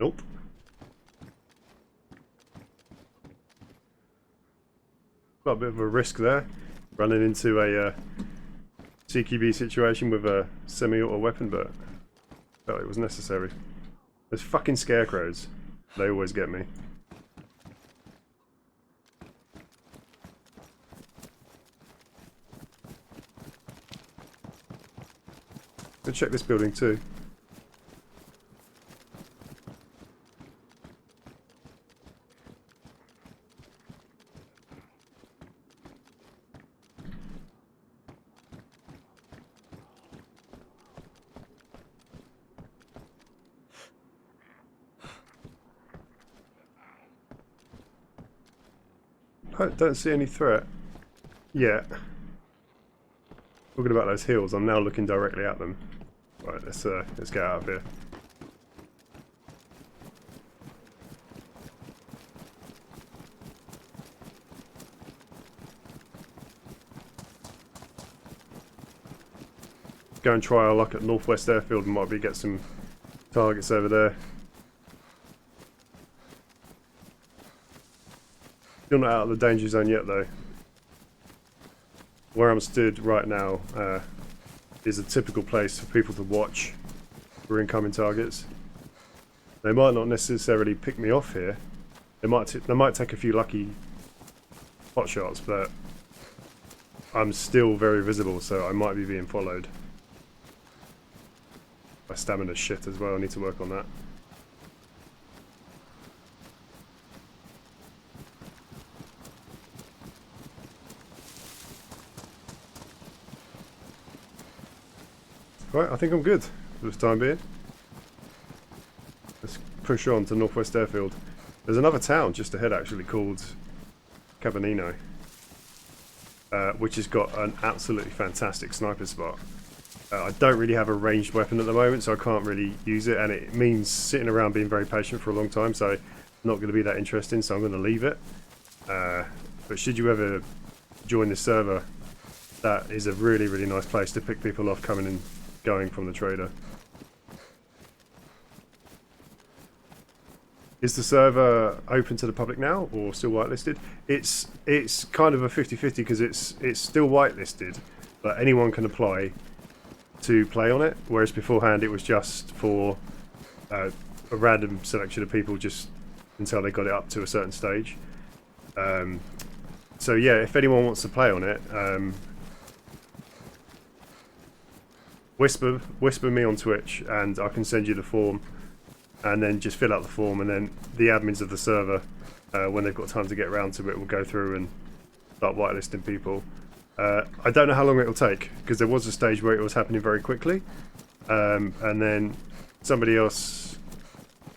Nope. Got a bit of a risk there, running into a CQB situation with a semi-auto weapon, but I felt it was necessary. Those fucking scarecrows, they always get me. Let's check this building too. I don't see any threat yet. Talking about those hills, I'm now looking directly at them. Right, let's get out of here. Go and try our luck at Northwest Airfield and might be get some targets over there. Still not out of the danger zone yet though. Where I'm stood right now is a typical place for people to watch for incoming targets. They might not necessarily pick me off here. They might take a few lucky pot shots, but I'm still very visible, so I might be being followed. My stamina's shit as well, I need to work on that. Right, I think I'm good for the time being. Let's push on to Northwest Airfield. There's another town just ahead actually called Cabanino, which has got an absolutely fantastic sniper spot. I don't really have a ranged weapon at the moment, so I can't really use it, and it means sitting around being very patient for a long time, so not going to be that interesting, so I'm going to leave it. But should you ever join this server, that is a really, really nice place to pick people off coming and going from the trader. Is the server open to the public now or still whitelisted? It's kind of a 50-50 because it's still whitelisted, but anyone can apply to play on it, whereas beforehand it was just for a random selection of people just until they got it up to a certain stage. So yeah, if anyone wants to play on it, whisper me on Twitch and I can send you the form, and then just fill out the form, and then the admins of the server, when they've got time to get around to it, will go through and start whitelisting people. I don't know how long it'll take, because there was a stage where it was happening very quickly, and then somebody else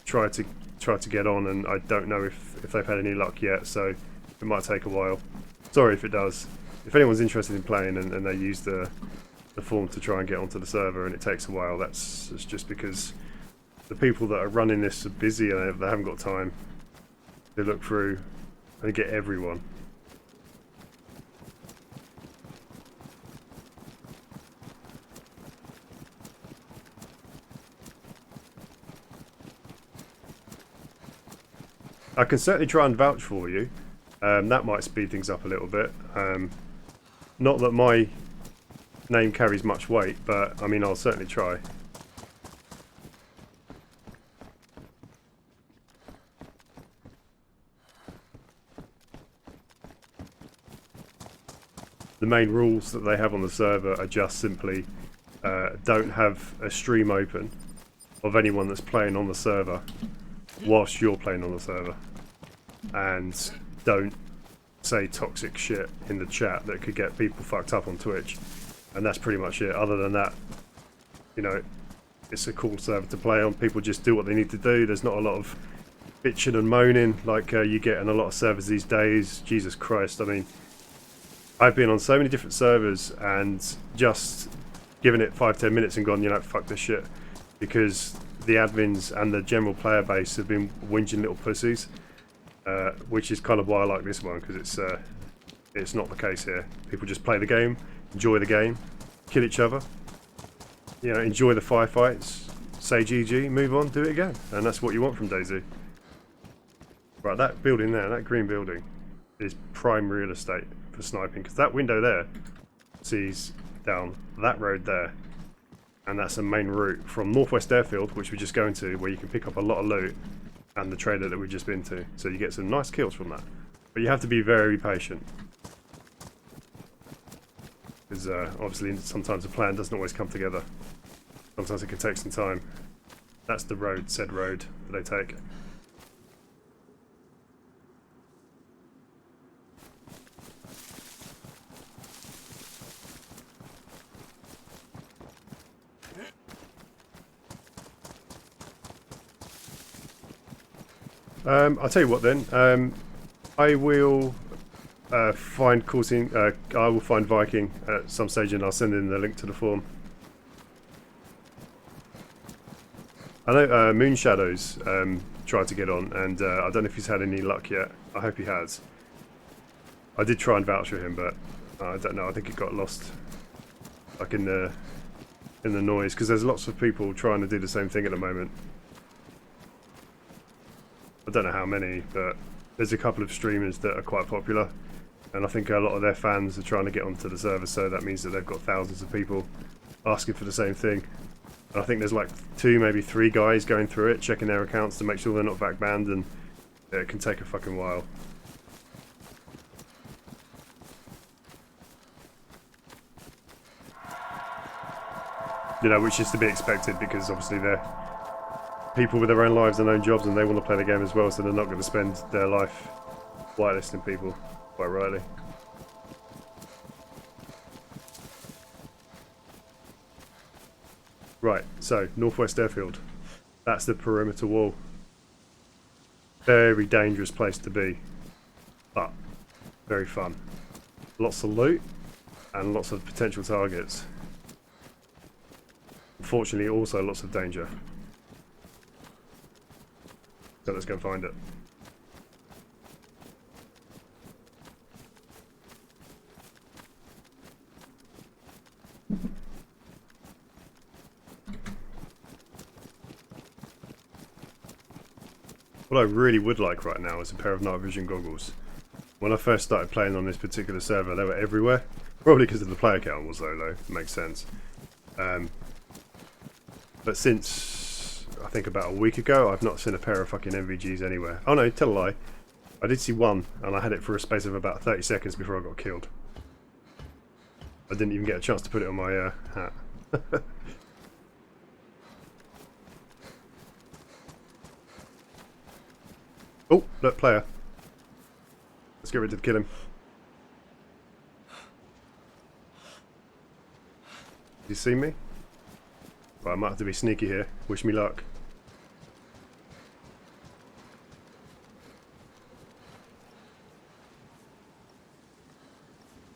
tried to get on, and I don't know if they've had any luck yet, so it might take a while. Sorry if it does. If anyone's interested in playing and they use the form to try and get onto the server and it takes a while, it's just because the people that are running this are busy and they haven't got time to look through and get everyone. I can certainly try and vouch for you. That might speed things up a little bit. Not that my name carries much weight, but I mean, I'll certainly try. The main rules that they have on the server are just simply don't have a stream open of anyone that's playing on the server whilst you're playing on the server, and don't say toxic shit in the chat that could get people fucked up on Twitch, and that's pretty much it. Other than that, you know, it's a cool server to play on. People just do what they need to do. There's not a lot of bitching and moaning like you get in a lot of servers these days. Jesus Christ, I mean, I've been on so many different servers and just given it 5-10 minutes and gone, you know, fuck this shit, because the admins and the general player base have been whinging little pussies, which is kind of why I like this one, because it's not the case here. People just play the game, enjoy the game, kill each other, you know, enjoy the firefights, say GG, move on, do it again, and that's what you want from DayZ. Right, that building there, that green building, is prime real estate for sniping, because that window there sees down that road there. And that's a main route from Northwest Airfield, which we're just going to, where you can pick up a lot of loot, and the trailer that we've just been to. So you get some nice kills from that. But you have to be very patient. Because obviously sometimes a plan doesn't always come together. Sometimes it can take some time. That's the road, said road, that they take. I'll tell you what then. I will find I will find Viking at some stage, and I'll send in the link to the form. I know Moon Shadows tried to get on, and I don't know if he's had any luck yet. I hope he has. I did try and vouch for him, but I don't know. I think it got lost, like in the noise, because there's lots of people trying to do the same thing at the moment. I don't know how many, but there's a couple of streamers that are quite popular, and I think a lot of their fans are trying to get onto the server, so that means that they've got thousands of people asking for the same thing. And I think there's like 2, maybe 3 guys going through it, checking their accounts to make sure they're not back banned, and it can take a fucking while. You know, which is to be expected, because obviously they're people with their own lives and own jobs, and they want to play the game as well, so they're not going to spend their life whitelisting people, quite rightly. Right, so Northwest Airfield, that's the perimeter wall. Very dangerous place to be, but very fun. Lots of loot and lots of potential targets. Unfortunately, also lots of danger. So let's go find it. What I really would like right now is a pair of night vision goggles. When I first started playing on this particular server, they were everywhere. Probably because of the player count was so low. Makes sense. But since I think about a week ago, I've not seen a pair of fucking NVGs anywhere. Oh no, tell a lie. I did see one, and I had it for a space of about 30 seconds before I got killed. I didn't even get a chance to put it on my hat. Oh, look, player. Let's get ready to kill him. You see me? Right, I might have to be sneaky here. Wish me luck.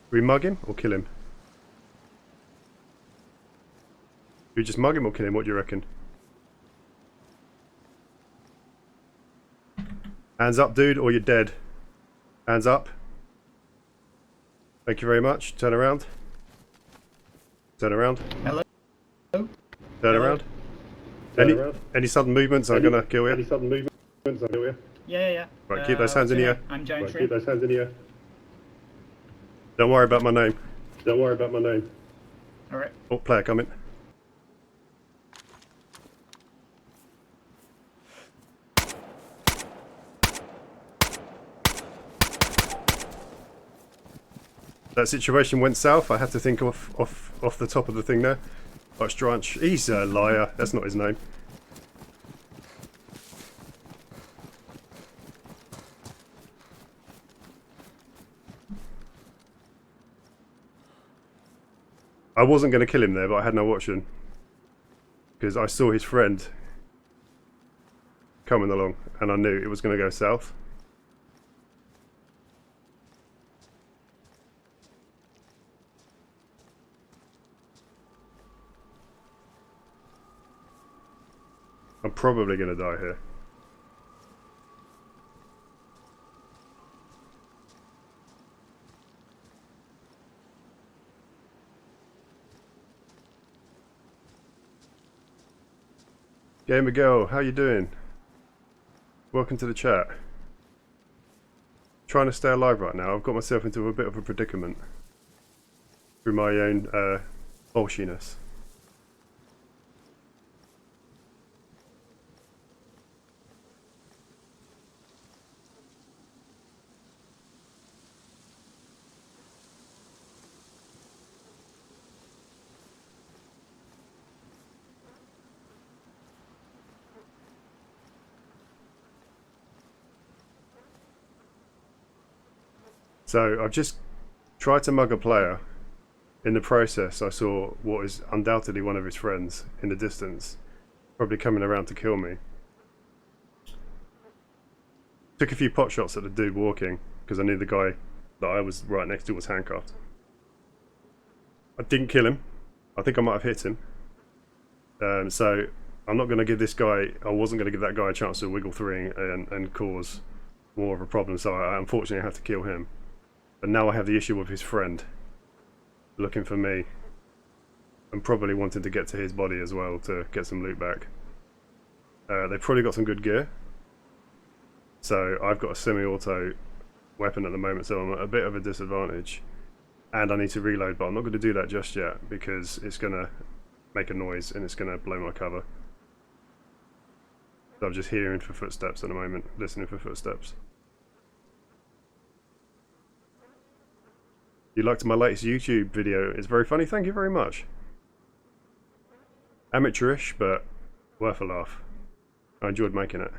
Do we mug him or kill him? Do we just mug him or kill him? What do you reckon? Hands up, dude, or you're dead. Hands up. Thank you very much. Turn around. Turn around. Hello? Turn around. Any sudden movements, I'm gonna kill you. Any sudden movements, I'll kill you. Yeah. Right, keep those hands in the air. I'm Giant Right, Shrimp. keep those hands in the air. Don't worry about my name. Don't worry about my name. Alright. Oh, player coming. That situation went south. I had to think off the top of the thing there. Oh, Stranch. He's a liar. That's not his name. I wasn't going to kill him there, but I had no option. Because I saw his friend coming along, and I knew it was going to go south. I'm probably going to die here. Gamer girl, how you doing? Welcome to the chat. Trying to stay alive right now. I've got myself into a bit of a predicament through my own bullshiness. So I've just tried to mug a player. In the process, I saw what is undoubtedly one of his friends in the distance, probably coming around to kill me. Took a few pot shots at the dude walking, because I knew the guy that I was right next to was handcuffed. I didn't kill him. I think I might have hit him. So I'm not going to give this guy, I wasn't going to give that guy a chance to wiggle through and cause more of a problem, so I unfortunately had to kill him. But now I have the issue with his friend looking for me and probably wanting to get to his body as well to get some loot back. They've probably got some good gear, so I've got a semi-auto weapon at the moment, so I'm at a bit of a disadvantage and I need to reload, but I'm not going to do that just yet because it's going to make a noise and it's going to blow my cover. So I'm just hearing for footsteps at the moment, listening for footsteps. You liked my latest YouTube video. It's very funny. Thank you very much. Amateurish, but worth a laugh. I enjoyed making it.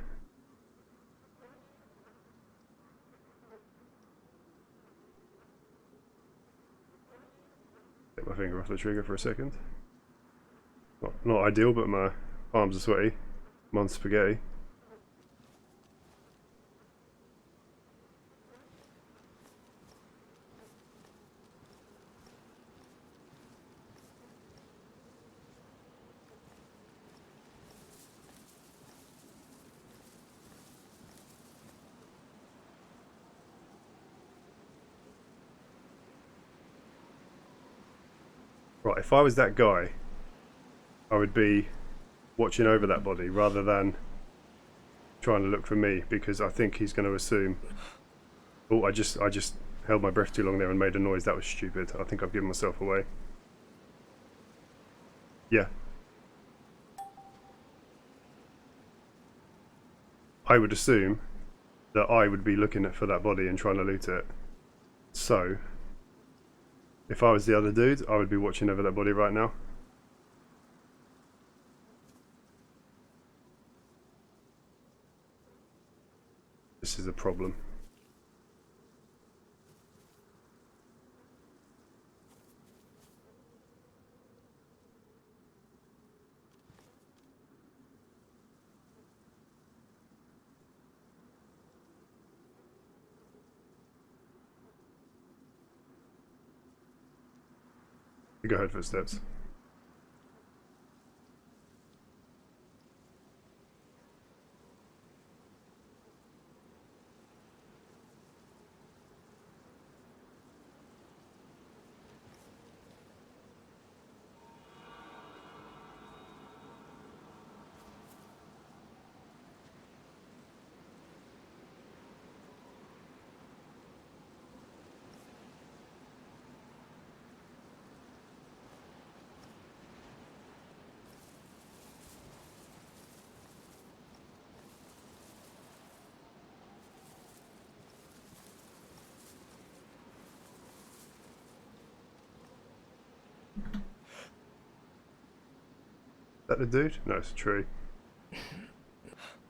Take my finger off the trigger for a second. Not ideal, but my arms are sweaty. I'm on spaghetti. Right, if I was that guy, I would be watching over that body rather than trying to look for me, because I think he's going to assume. Oh, I just held my breath too long there and made a noise. That was stupid. I think I've given myself away. Yeah. I would assume that I would be looking for that body and trying to loot it. So if I was the other dude, I would be watching over that body right now. This is a problem. You go heard footsteps. Is that the dude? No, it's a tree.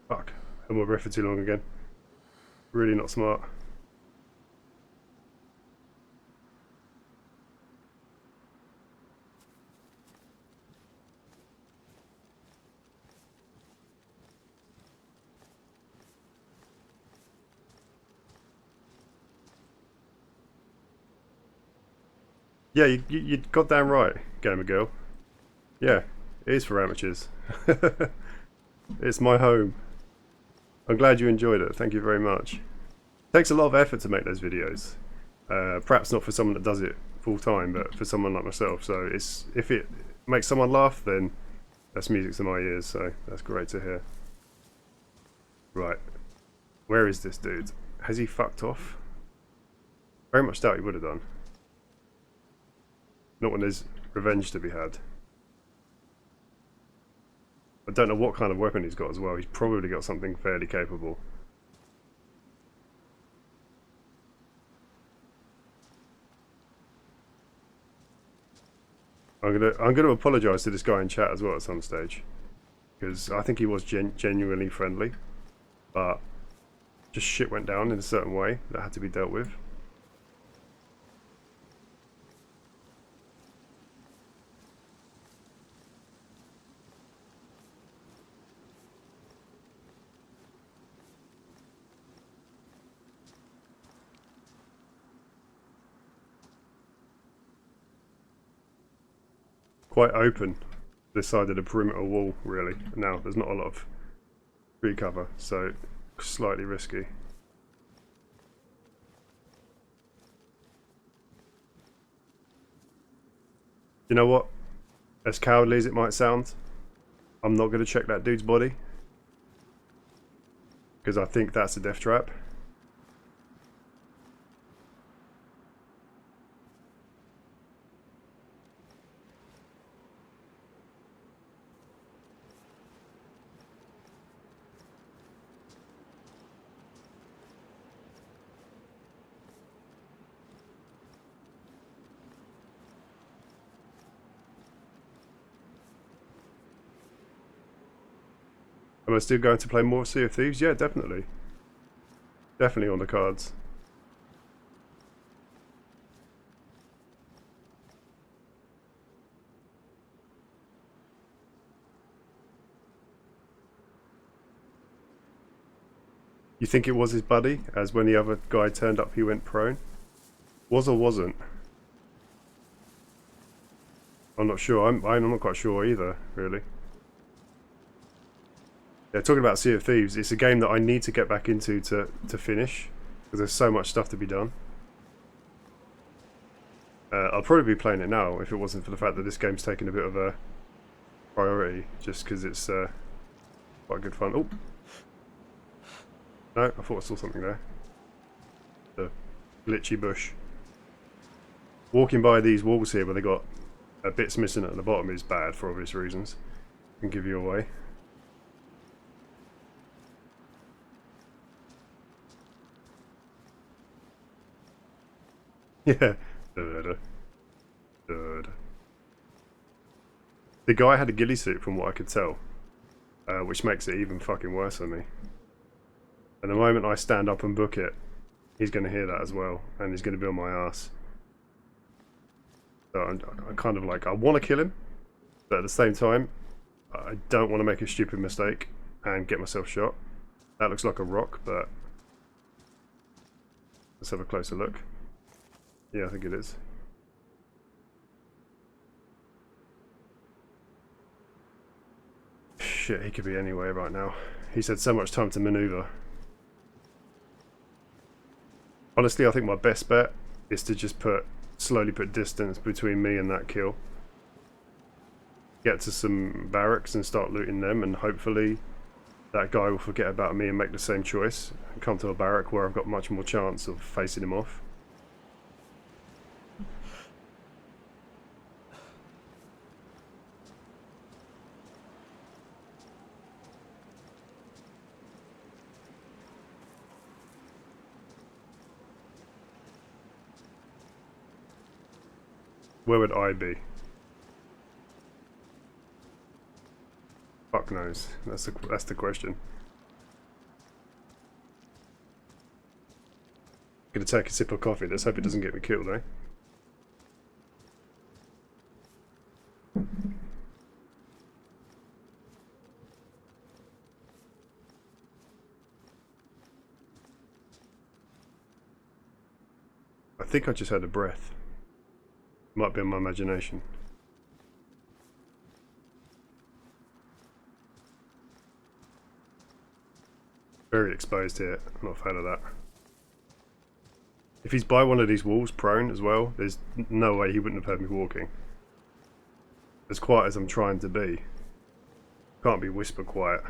Fuck. And we're for too long again. Really not smart. Yeah, you goddamn right, gamer girl. Yeah, it is for amateurs. It's my home. I'm glad you enjoyed it. Thank you very much. Takes a lot of effort to make those videos. Perhaps not for someone that does it full time, but for someone like myself. So if it makes someone laugh, then that's music to my ears. So that's great to hear. Right, where is this dude? Has he fucked off? Very much doubt he would have done. Not when there's revenge to be had. I don't know what kind of weapon he's got as well. He's probably got something fairly capable. I'm gonna apologise to this guy in chat as well at some stage, because I think he was genuinely friendly, but just shit went down in a certain way that had to be dealt with. Quite open this side of the perimeter wall, really. Now there's not a lot of tree cover, so slightly risky. You know what? As cowardly as it might sound, I'm not going to check that dude's body, because I think that's a death trap. Am I still going to play more Sea of Thieves? Yeah, definitely. Definitely on the cards. You think it was his buddy, as when the other guy turned up he went prone? Was or wasn't? I'm not sure. I'm not quite sure either, really. Yeah, talking about Sea of Thieves, it's a game that I need to get back into to finish, because there's so much stuff to be done. I'll probably be playing it now if it wasn't for the fact that this game's taken a bit of a priority, just because it's quite good fun. Oh! No, I thought I saw something there. The glitchy bush. Walking by these walls here where they got bits missing at the bottom is bad for obvious reasons. Can give you away. Yeah. The guy had a ghillie suit from what I could tell, which makes it even fucking worse for me. And the moment I stand up and book it, he's going to hear that as well, and he's going to be on my ass. So I'm kind of like, I want to kill him, but at the same time, I don't want to make a stupid mistake and get myself shot. That looks like a rock, but let's have a closer look. Yeah, I think it is. shit, he could be anywhere right now. He's had so much time to maneuver. Honestly, I think my best bet is to just slowly put distance between me and that kill. Get to some barracks and start looting them, and hopefully that guy will forget about me and make the same choice and come to a barrack where I've got much more chance of facing him off. Where would I be? Fuck knows. That's the question. Gonna take a sip of coffee. Let's hope it doesn't get me killed, eh? I think I just heard a breath. Might be on my imagination. Very exposed here. I'm not a fan of that. If he's by one of these walls, prone as well, there's no way he wouldn't have heard me walking. As quiet as I'm trying to be. Can't be whisper quiet.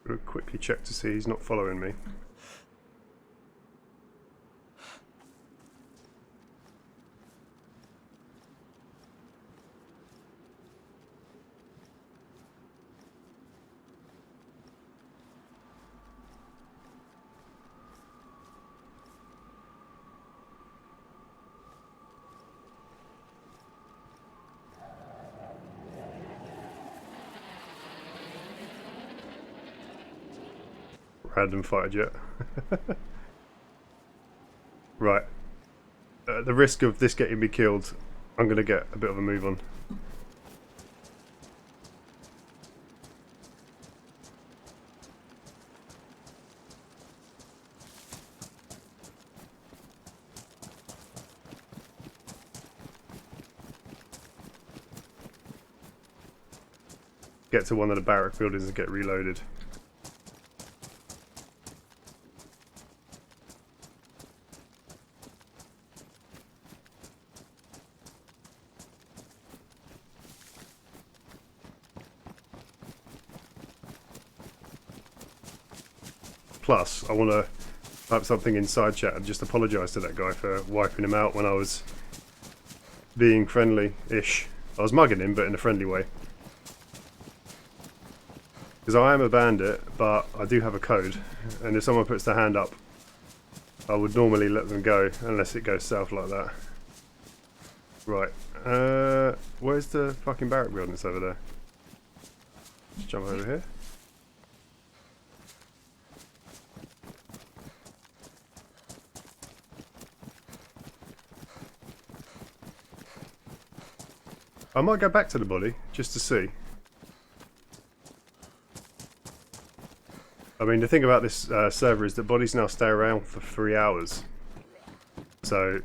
We'll quickly check to see he's not following me. Random fighter jet. Right. At the risk of this getting me killed, I'm going to get a bit of a move on. Get to one of the barrack buildings and get reloaded. Plus, I want to type something inside chat and just apologise to that guy for wiping him out when I was being friendly-ish. I was mugging him, but in a friendly way. Because I am a bandit, but I do have a code, and if someone puts their hand up, I would normally let them go, unless it goes south like that. Right, where's the fucking barrack building that's over there? Just jump over here. I might go back to the body, just to see. I mean, the thing about this server is that bodies now stay around for 3 hours. So,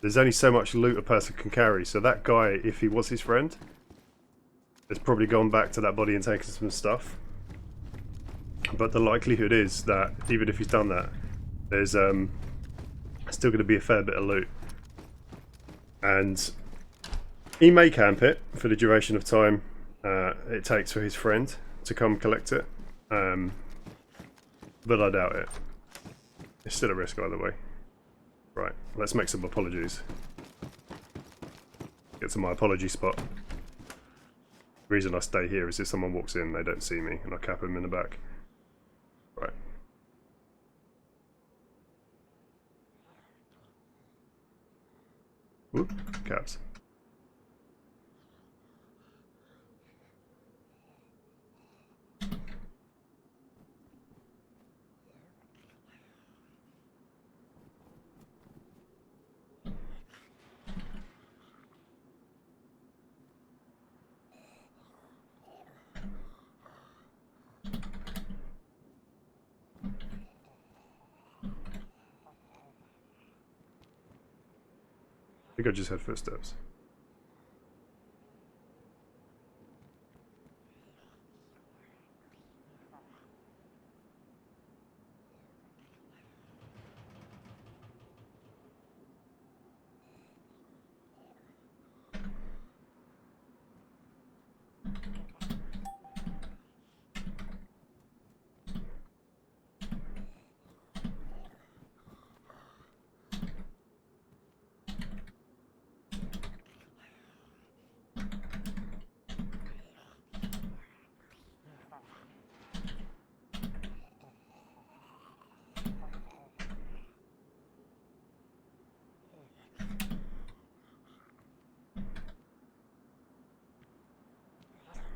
there's only so much loot a person can carry. So that guy, if he was his friend, has probably gone back to that body and taken some stuff. But the likelihood is that, even if he's done that, there's still going to be a fair bit of loot. And he may camp it for the duration of time it takes for his friend to come collect it, but I doubt it. It's still a risk either way. Right, let's make some apologies. Get to my apology spot. The reason I stay here is if someone walks in, they don't see me, and I cap them in the back. Right. Whoop, caps. think I just heard footsteps.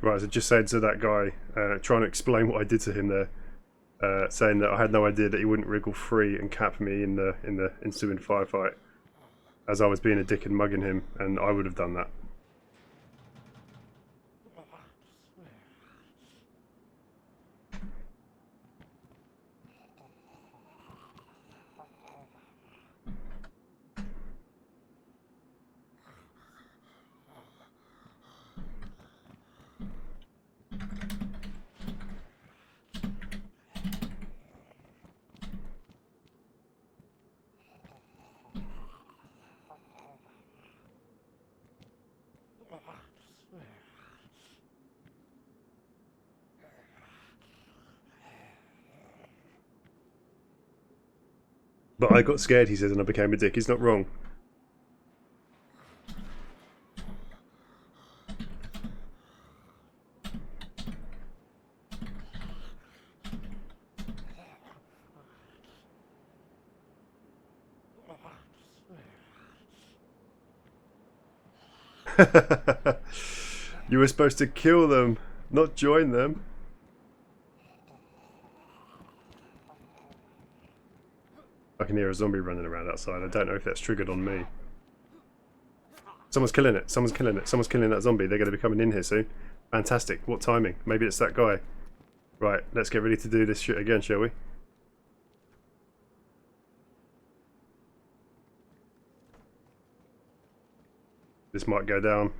Right, so just said to that guy, trying to explain what I did to him there, saying that I had no idea that he wouldn't wriggle free and cap me in the ensuing firefight, as I was being a dick and mugging him, and I would have done that. But I got scared, he says, and I became a dick. He's not wrong. You were supposed to kill them, not join them. I can hear a zombie running around outside. I don't know if that's triggered on me. Someone's killing it. Someone's killing it. Someone's killing that zombie. They're going to be coming in here soon. Fantastic. What timing? Maybe it's that guy. Right, let's get ready to do this shit again, shall we? This might go down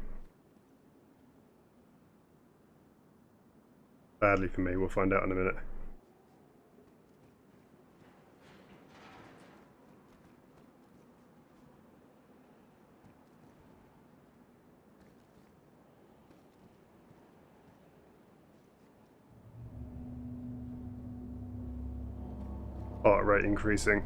badly for me. We'll find out in a minute. Heart rate increasing.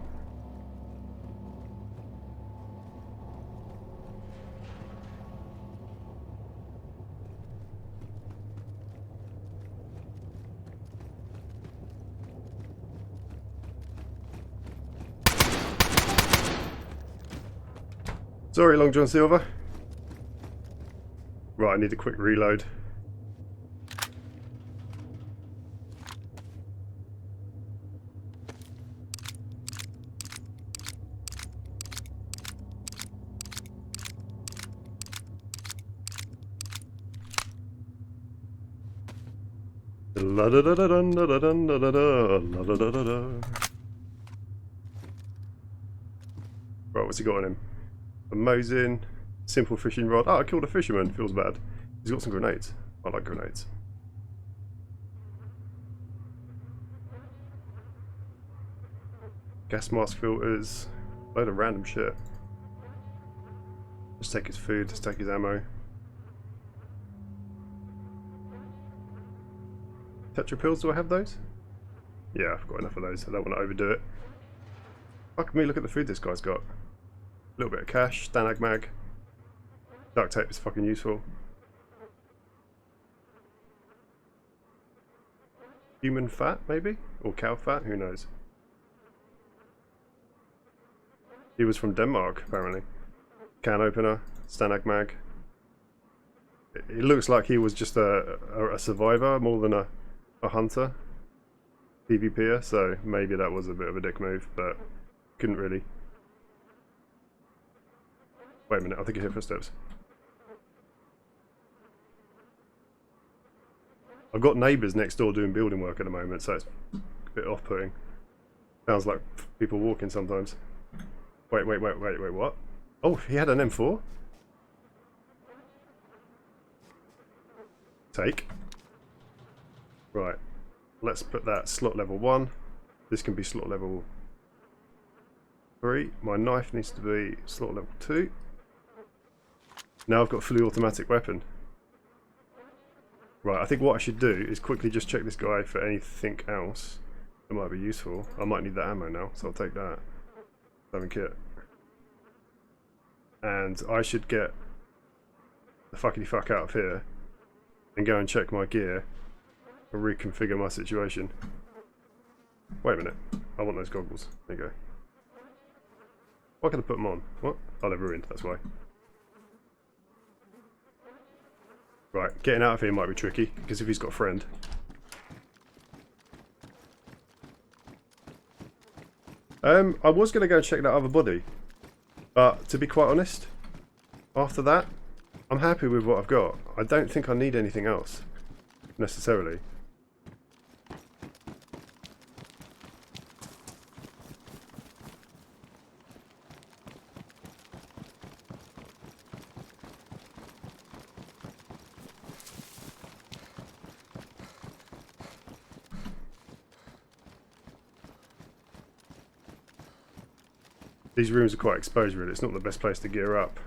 Sorry, Long John Silver. Right, I need a quick reload. La da da da da da da da da da da da. Right, what's he got on him? A Mosin, simple fishing rod. Oh, I killed a fisherman. Feels bad. He's got some grenades. I like grenades. Gas mask filters. Load of random shit. Let's take his food. Let's take his ammo. Tetra pills, do I have those? Yeah, I've got enough of those. I don't want to overdo it. Fuck me, look at the food this guy's got. A little bit of cash, Stanag mag. Duct tape is fucking useful. Human fat, maybe? Or cow fat, who knows? He was from Denmark, apparently. Can opener, Stanag mag. It looks like he was just a survivor more than a hunter. PvPer, so maybe that was a bit of a dick move, but couldn't really. Wait a minute, I think I hear footsteps. I've got neighbours next door doing building work at the moment, so it's a bit off-putting. Sounds like people walking sometimes. Wait, what? Oh, he had an M4. Take. Right. Let's put that slot level 1. This can be slot level 3. My knife needs to be slot level 2. Now I've got a fully automatic weapon. Right, I think what I should do is quickly just check this guy for anything else that might be useful. I might need that ammo now, so I'll take that. 7 kit. And I should get the fuckity fuck out of here and go and check my gear and reconfigure my situation. Wait a minute. I want those goggles. There you go. Why can I put them on? What? Oh, they're ruined, that's why. Right, getting out of here might be tricky, because if he's got a friend. I was going to go and check that other body, but to be quite honest, after that, I'm happy with what I've got. I don't think I need anything else, necessarily. These rooms are quite exposed really, it's not the best place to gear up,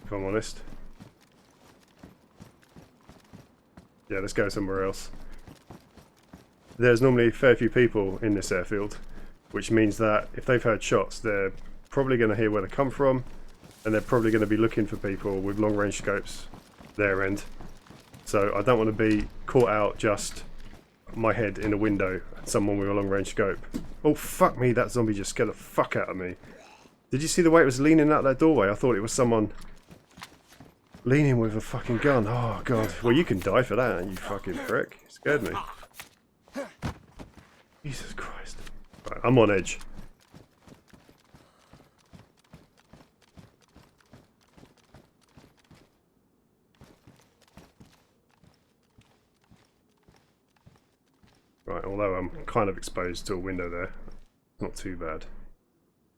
if I'm honest. Yeah, let's go somewhere else. There's normally a fair few people in this airfield, which means that if they've heard shots, they're probably going to hear where they come from, and they're probably going to be looking for people with long range scopes their end. So I don't want to be caught out just my head in a window at someone with a long range scope. Oh fuck me, that zombie just scared the fuck out of me. Did you see the way it was leaning out that doorway? I thought it was someone leaning with a fucking gun. Oh god. Well, you can die for that, you fucking prick. You scared me. Jesus Christ. Right, I'm on edge. Right, although I'm kind of exposed to a window there, not too bad.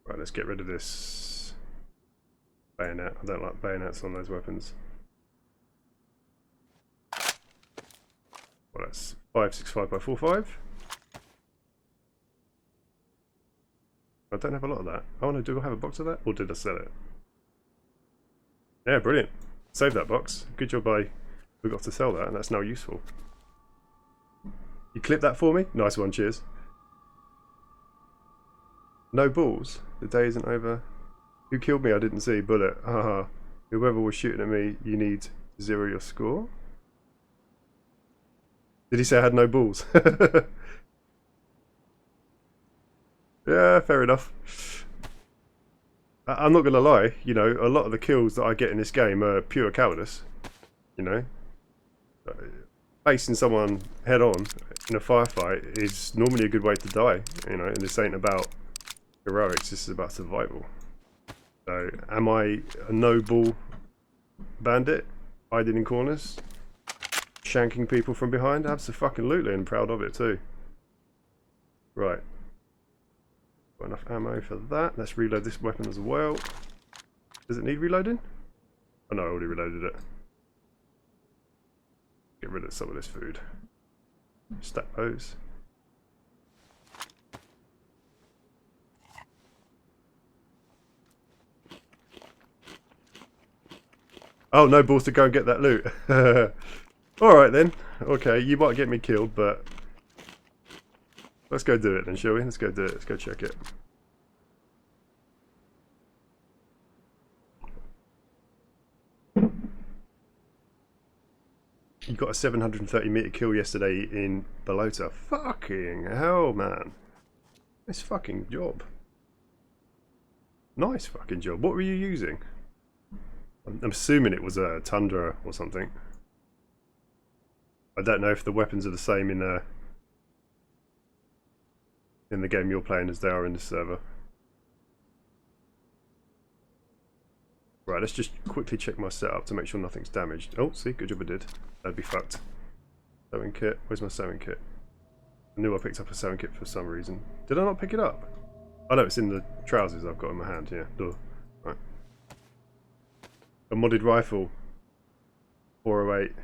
Right, let's get rid of this bayonet. I don't like bayonets on those weapons. Well, that's 5.65 by 4.5. I don't have a lot of that. Do I have a box of that, or did I sell it? Yeah, brilliant. Save that box. Good job we got to sell that, and that's now useful. You clip that for me? Nice one, cheers. No balls? The day isn't over. Who killed me? I didn't see. Bullet. Haha. Whoever was shooting at me, you need to 0 your score? Did he say I had no balls? Yeah, fair enough. I'm not gonna lie, you know, a lot of the kills that I get in this game are pure cowardice. You know? Facing someone head on in a firefight is normally a good way to die, you know, and this ain't about heroics, this is about survival. So, am I a no-ball bandit, hiding in corners, shanking people from behind? Absolutely, and proud of it too. Right. Got enough ammo for that. Let's reload this weapon as well. Does it need reloading? Oh no, I already reloaded it. Get rid of some of this food. Stack those. Oh, no balls to go and get that loot. Alright then. Okay, you might get me killed, but let's go do it then, shall we? Let's go do it. Let's go check it. You got a 730 meter kill yesterday in Balota. Fucking hell, man. Nice fucking job. Nice fucking job. What were you using? I'm assuming it was a Tundra or something. I don't know if the weapons are the same in the game you're playing as they are in this server. Right, let's just quickly check my setup to make sure nothing's damaged. Oh, see, good job I did. That'd be fucked. Sewing kit. Where's my sewing kit? I knew I picked up a sewing kit for some reason. Did I not pick it up? Oh no, it's in the trousers I've got in my hand, yeah. Duh. Right. A modded rifle. 408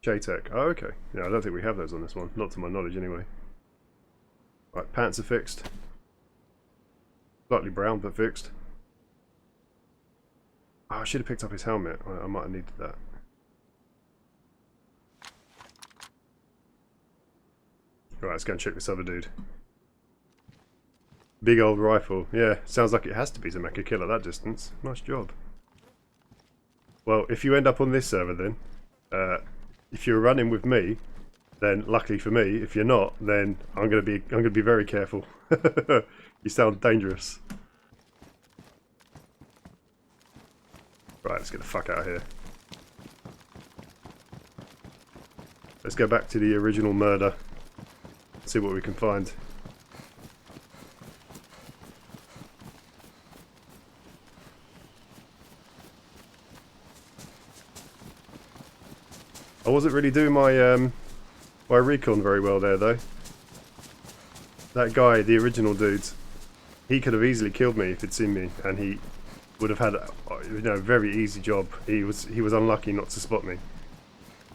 J-Tech. Oh, okay. Yeah, I don't think we have those on this one. Not to my knowledge, anyway. Right, pants are fixed. Slightly brown, but fixed. Oh, I should have picked up his helmet. I might have needed that. Right, let's go and check this other dude. Big old rifle. Yeah, sounds like it has to be to make a kill at that distance. Nice job. Well, if you end up on this server then, if you're running with me, then luckily for me, if you're not, then I'm gonna be very careful. You sound dangerous. Right, let's get the fuck out of here. Let's go back to the original murder. See what we can find. I wasn't really doing my my recon very well there though. That guy, the original dude, he could have easily killed me if he'd seen me, and he would have had a very easy job. He was unlucky not to spot me,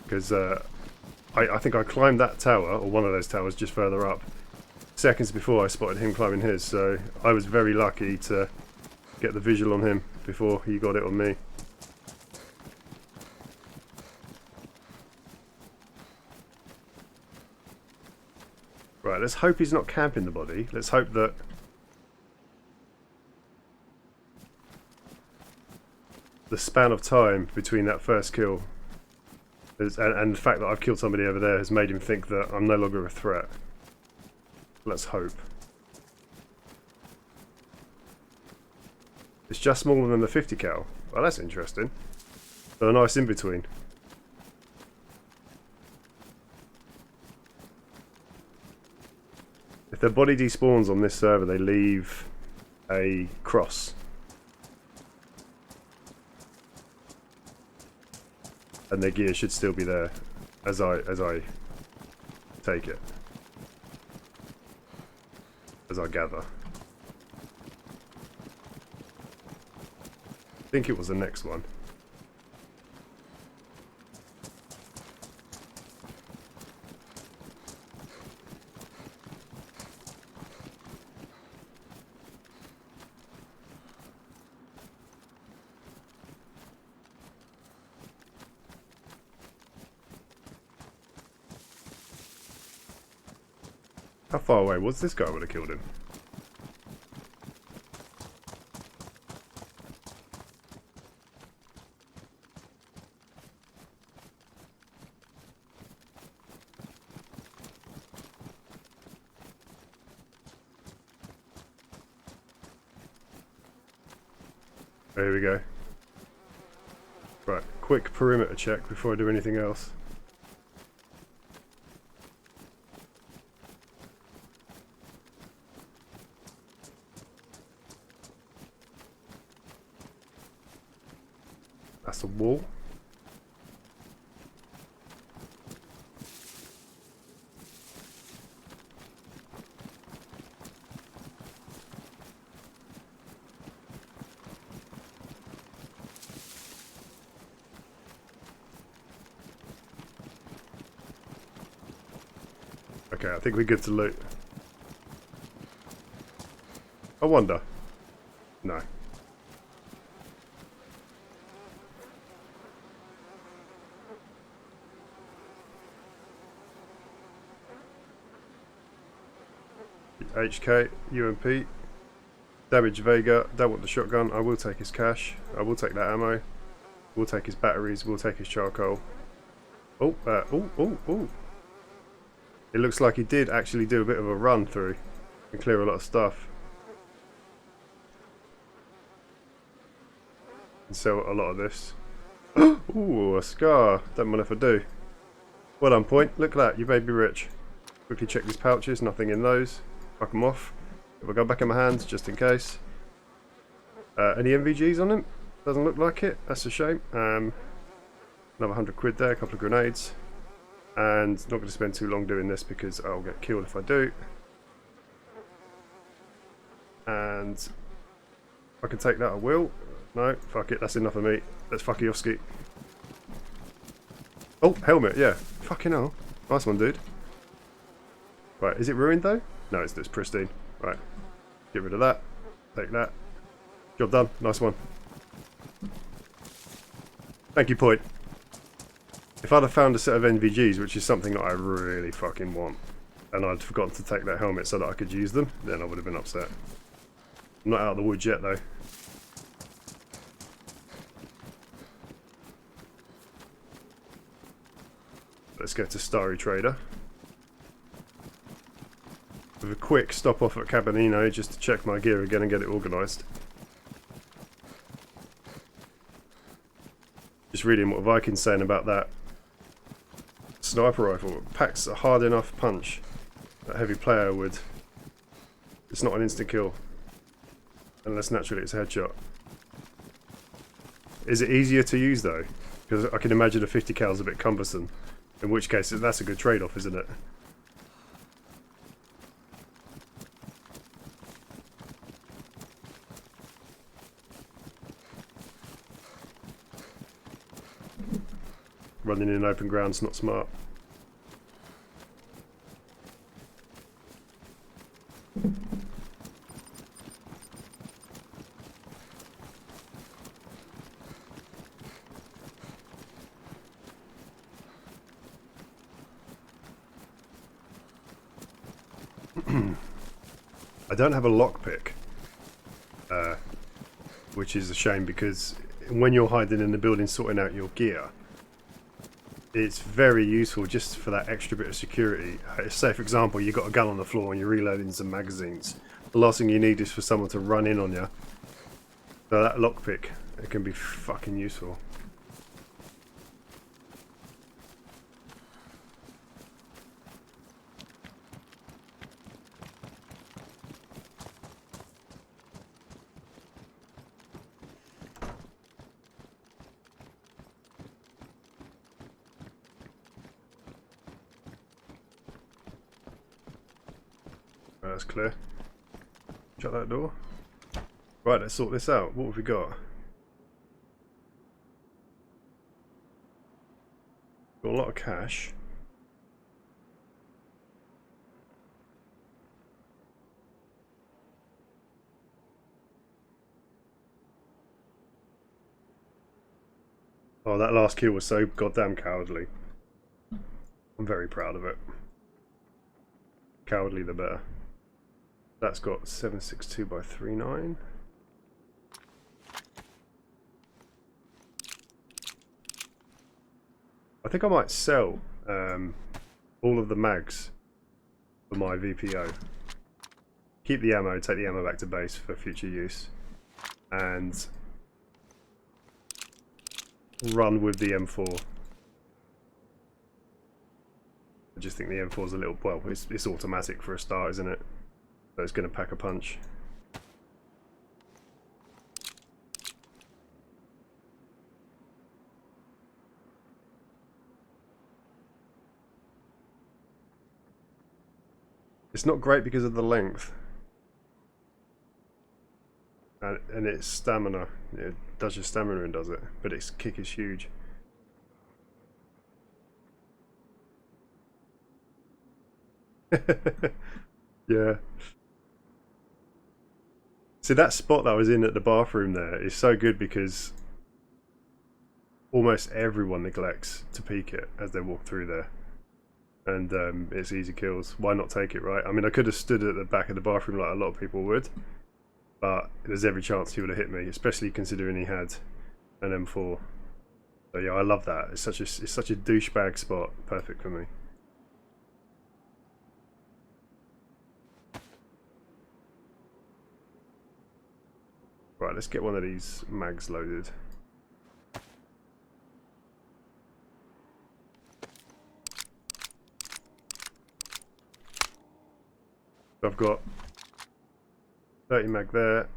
because I think I climbed that tower, or one of those towers just further up, seconds before I spotted him climbing his, so I was very lucky to get the visual on him before he got it on me. Right, let's hope he's not camping the body. Let's hope that the span of time between that first kill and the fact that I've killed somebody over there has made him think that I'm no longer a threat. Let's hope. It's just smaller than the 50 cal. Well, that's interesting. So a nice in between. If their body despawns on this server, they leave a cross. And their gear should still be there, as I take it. As I gather. I think it was the next one. How far away was this guy would have killed him? There we go. Right, quick perimeter check before I do anything else. That's a wall. Okay, I think we're good to loot. I wonder. No. HK, UMP, damage Vega, don't want the shotgun, I will take his cash, I will take that ammo, we'll take his batteries, we'll take his charcoal. Oh, oh. It looks like he did actually do a bit of a run through and clear a lot of stuff. And sell a lot of this. Ooh, a scar, don't mind if I do. Well done, Point, look at that, you made me rich. Quickly check these pouches, nothing in those. Fuck them off. If I go back in my hands, just in case. Any MVGs on him? Doesn't look like it. That's a shame. Another 100 quid there, a couple of grenades. And not going to spend too long doing this because I'll get killed if I do. And if I can take that, I will. No, fuck it, that's enough of me. Let's fuck Yoski. Oh, helmet, yeah. Fucking hell. Nice one, dude. Right, is it ruined though? No, it's pristine. Right, get rid of that. Take that. Job done. Nice one. Thank you, Point. If I'd have found a set of NVGs, which is something that I really fucking want, and I'd forgotten to take that helmet so that I could use them, then I would have been upset. I'm not out of the woods yet though. Let's go to Starry Trader. With a quick stop off at Cabanino just to check my gear again and get it organised. Just reading what Viking's saying about that sniper rifle. It packs a hard enough punch that a heavy player would. It's not an instant kill. Unless naturally it's a headshot. Is it easier to use though? Because I can imagine a 50 cal is a bit cumbersome. In which case that's a good trade-off, isn't it? Running in open ground's not smart. I don't have a lockpick, which is a shame because when you're hiding in the building sorting out your gear, it's very useful just for that extra bit of security. Say for example you've got a gun on the floor and you're reloading some magazines. The last thing you need is for someone to run in on you. So that lockpick, it can be fucking useful. That's clear. Shut that door. Right, let's sort this out. What have we got? Got a lot of cash. Oh, that last kill was so goddamn cowardly. I'm very proud of it. Cowardly the better. That's got 762 by 39. I think I might sell all of the mags for my VPO. Keep the ammo, take the ammo back to base for future use, and run with the M4. I just think the M4 is a little, well, it's automatic for a start, isn't it? So it's going to pack a punch. It's not great because of the length. And its stamina. It does your stamina and does it. But its kick is huge. Yeah. See, that spot that I was in at the bathroom there is so good because almost everyone neglects to peek it as they walk through there. And it's easy kills. Why not take it, right? I mean, I could have stood at the back of the bathroom like a lot of people would, but there's every chance he would have hit me, especially considering he had an M4. So yeah, I love that. It's such a douchebag spot. Perfect for me. Right, let's get one of these mags loaded. I've got 30 mag there.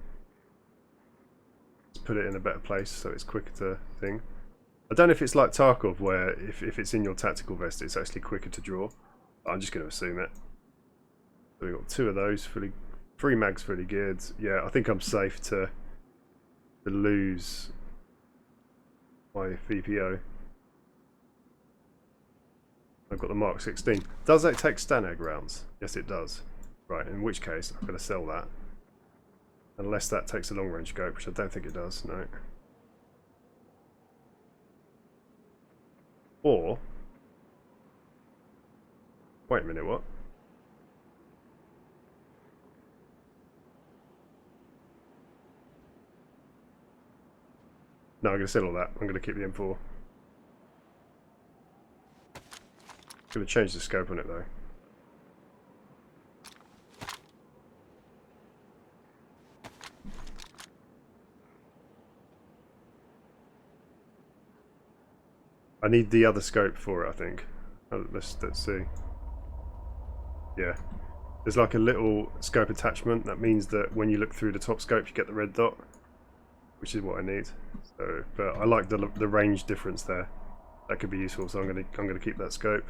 Let's put it in a better place so it's quicker to thing. I don't know if it's like Tarkov where if it's in your tactical vest it's actually quicker to draw. I'm just going to assume it. So we've got two of those 3 mags fully geared. Yeah, I think I'm safe to lose my VPO. I've got the Mark 16. Does that take Stanag rounds? Yes, it does. Right, in which case I'm going to sell that. Unless that takes a long range scope, which I don't think it does, no. Or... Wait a minute, what? No, I'm going to sell all that. I'm going to keep the M4. I'm going to change the scope on it though. I need the other scope for it, I think. Let's see. Yeah. There's like a little scope attachment that means that when you look through the top scope you get the red dot, which is what I need. So, but I like the range difference there. That could be useful, so I'm gonna keep that scope.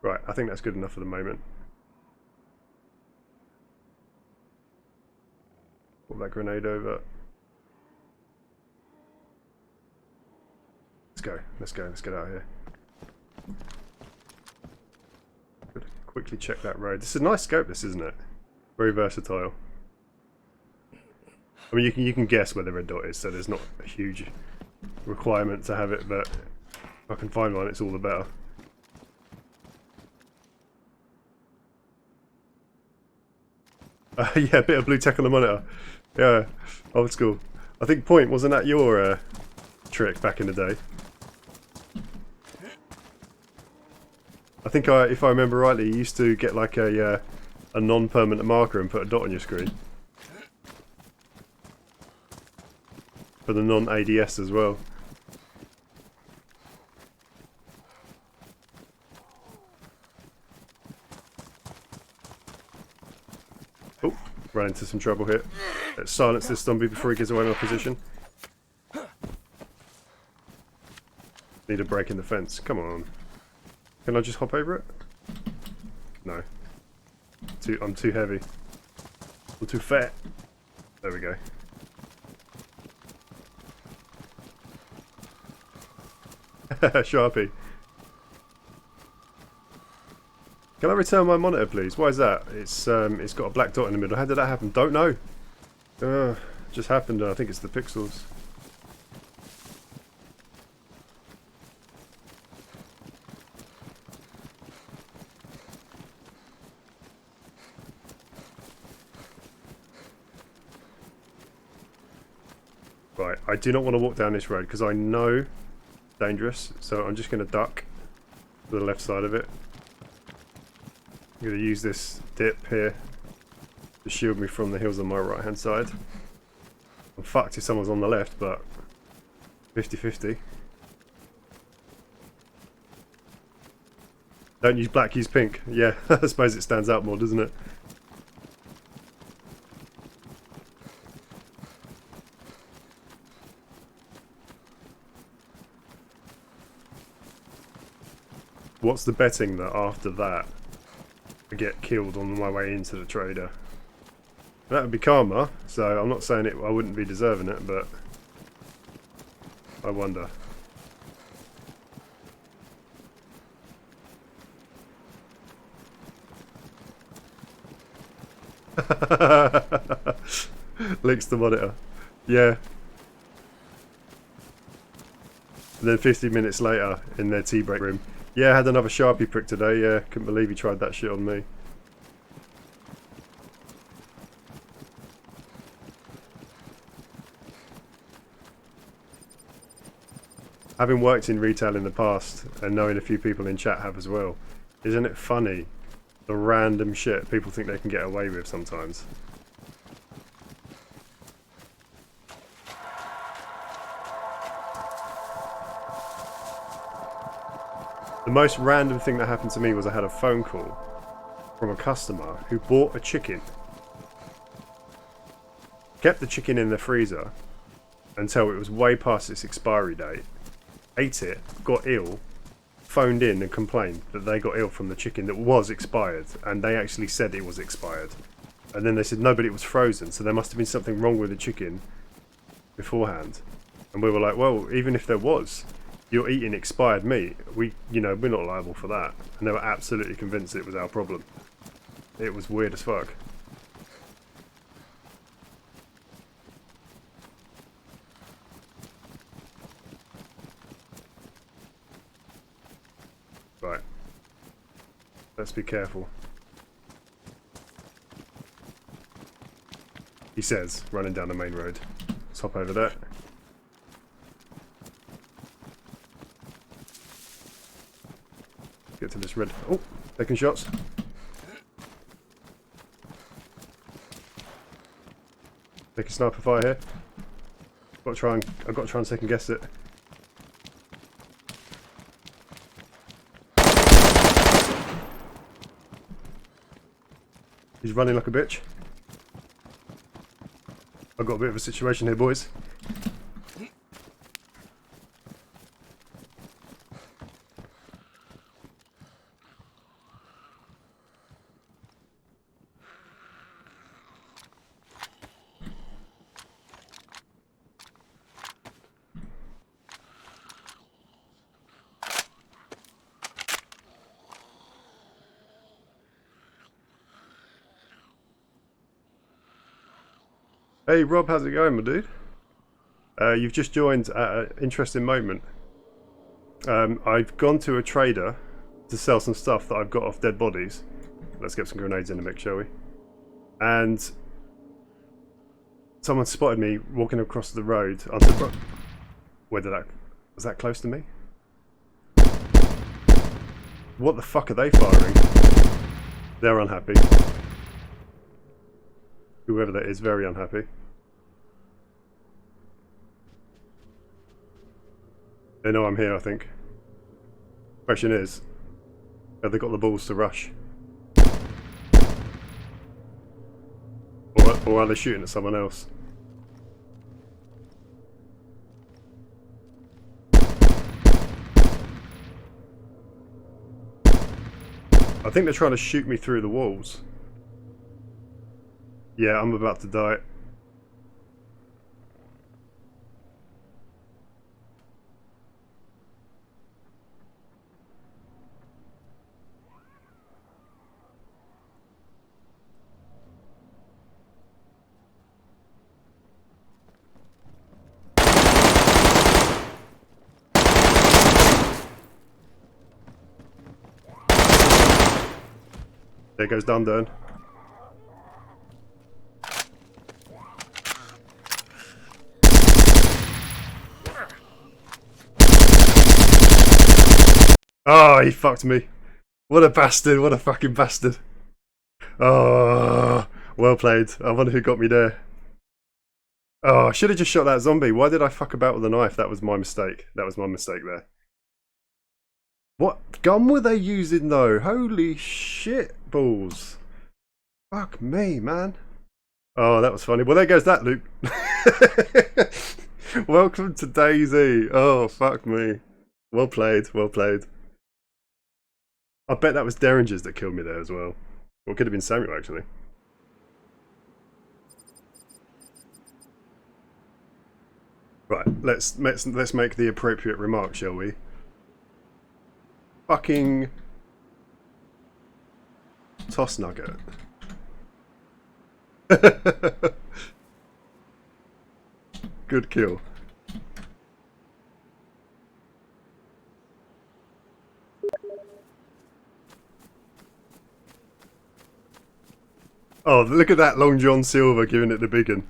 Right, I think that's good enough for the moment. Put that grenade over. Let's go, let's get out of here. Quickly check that road. This is a nice scope, this, isn't it? Very versatile. I mean, you can guess where the red dot is, so there's not a huge requirement to have it, but if I can find one, it's all the better. Yeah, a bit of blue tech on the monitor. Yeah, old school. I think Point, wasn't that your trick back in the day? I think if I remember rightly, you used to get like a non-permanent marker and put a dot on your screen. For the non-ADS as well. Oh, ran into some trouble here. Let's silence this zombie before he gives away my position. Need a break in the fence. Come on. Can I just hop over it? No. I'm too heavy. I'm too fat. There we go. Sharpie. Can I return my monitor, please? Why is that? It's got a black dot in the middle. How did that happen? Don't know. Just happened. I think it's the pixels. Right, I do not want to walk down this road because I know it's dangerous, so I'm just going to duck to the left side of it. I'm going to use this dip here to shield me from the hills on my right hand side. I'm fucked if someone's on the left, but 50-50. Don't use black, use pink. Yeah, I suppose it stands out more, doesn't it? What's the betting that after that I get killed on my way into the trader? That would be karma, so I'm not saying I wouldn't be deserving it, but I wonder. Links to monitor. Yeah. And then 50 minutes later in their tea break room. Yeah, I had another Sharpie prick today. Yeah, couldn't believe he tried that shit on me. Having worked in retail in the past and knowing a few people in chat have as well, isn't it funny the random shit people think they can get away with sometimes? The most random thing that happened to me was I had a phone call from a customer who bought a chicken, kept the chicken in the freezer until it was way past its expiry date, ate it, got ill, phoned in and complained that they got ill from the chicken that was expired, and they actually said it was expired. And then they said no, but it was frozen, so there must have been something wrong with the chicken beforehand. And we were like, well, even if there was, you're eating expired meat. We're not liable for that. And they were absolutely convinced it was our problem. It was weird as fuck. Right. Let's be careful. He says, running down the main road. Let's hop over there. Get to this red. Oh, taking shots. Taking sniper fire here. I've got to try and second guess it. He's running like a bitch. I've got a bit of a situation here, boys. Hey Rob, how's it going, my dude? You've just joined at an interesting moment. I've gone to a trader to sell some stuff that I've got off dead bodies. Let's get some grenades in the mix, shall we? And someone spotted me walking across the road onto the... Was that close to me? What the fuck are they firing? They're unhappy. Whoever that is, very unhappy. They know I'm here, I think. Question is, have they got the balls to rush? Or are they shooting at someone else? I think they're trying to shoot me through the walls. Yeah, I'm about to die. There goes Dundern. Oh, he fucked me. What a bastard, what a fucking bastard. Oh, well played. I wonder who got me there. Oh, I should have just shot that zombie. Why did I fuck about with a knife? That was my mistake. That was my mistake there. What gun were they using though? Holy shit balls. Fuck me, man. Oh, that was funny. Well, there goes that loop. Welcome to DayZ. Oh, fuck me. Well played, well played. I bet that was Derringers that killed me there as well. Or it could have been Samuel, actually. Right, let's make the appropriate remark, shall we? Fucking toss nugget. Good kill. Oh, look at that Long John Silver giving it the big one.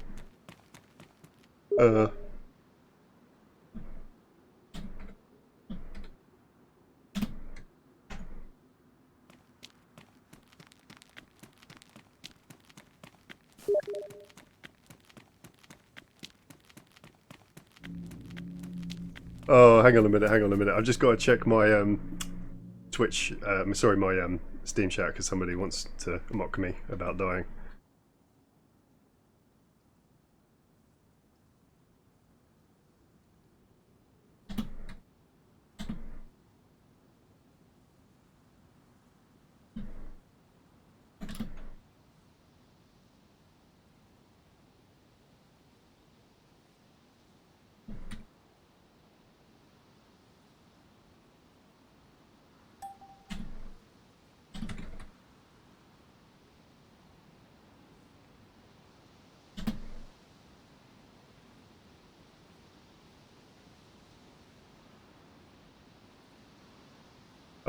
Oh, hang on a minute, hang on a minute. I've just got to check my Twitch, sorry, my Steam chat, because somebody wants to mock me about dying.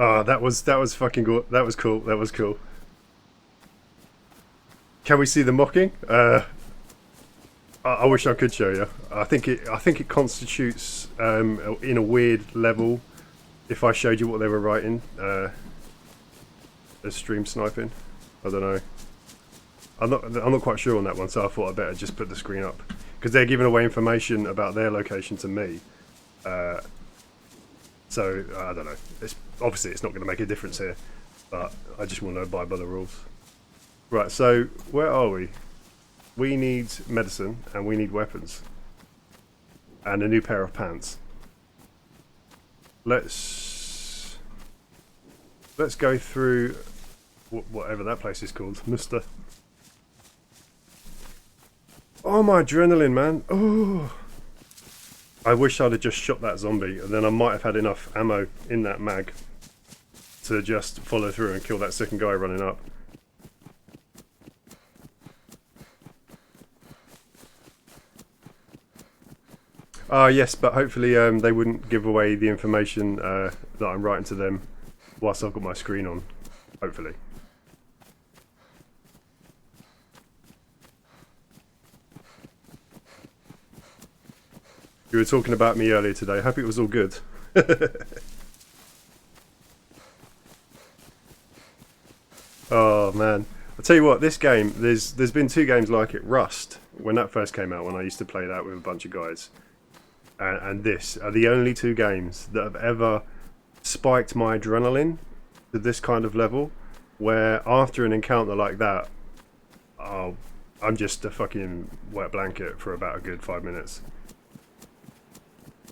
Oh, that was fucking cool. That was cool. That was cool. Can we see the mocking? I wish I could show you. I think it constitutes in a weird level. If I showed you what they were writing, as stream sniping, I don't know. I'm not quite sure on that one, so I thought I better just put the screen up because they're giving away information about their location to me. So I don't know. Obviously it's not going to make a difference here, but I just want to abide by the rules. Right. So where are we? We need medicine and we need weapons and a new pair of pants. Let's go through whatever that place is called, Musty. Oh, my adrenaline, man. Oh, I wish I'd have just shot that zombie, and then I might have had enough ammo in that mag to just follow through and kill that second guy running up. Yes, but hopefully they wouldn't give away the information that I'm writing to them whilst I've got my screen on. Hopefully. You were talking about me earlier today. Hope it was all good. Oh man, I'll tell you what. This game, there's been 2 games like it. Rust, when that first came out, when I used to play that with a bunch of guys, and this are the only 2 games that have ever spiked my adrenaline to this kind of level, where after an encounter like that, oh, I'm just a fucking wet blanket for about a good 5 minutes.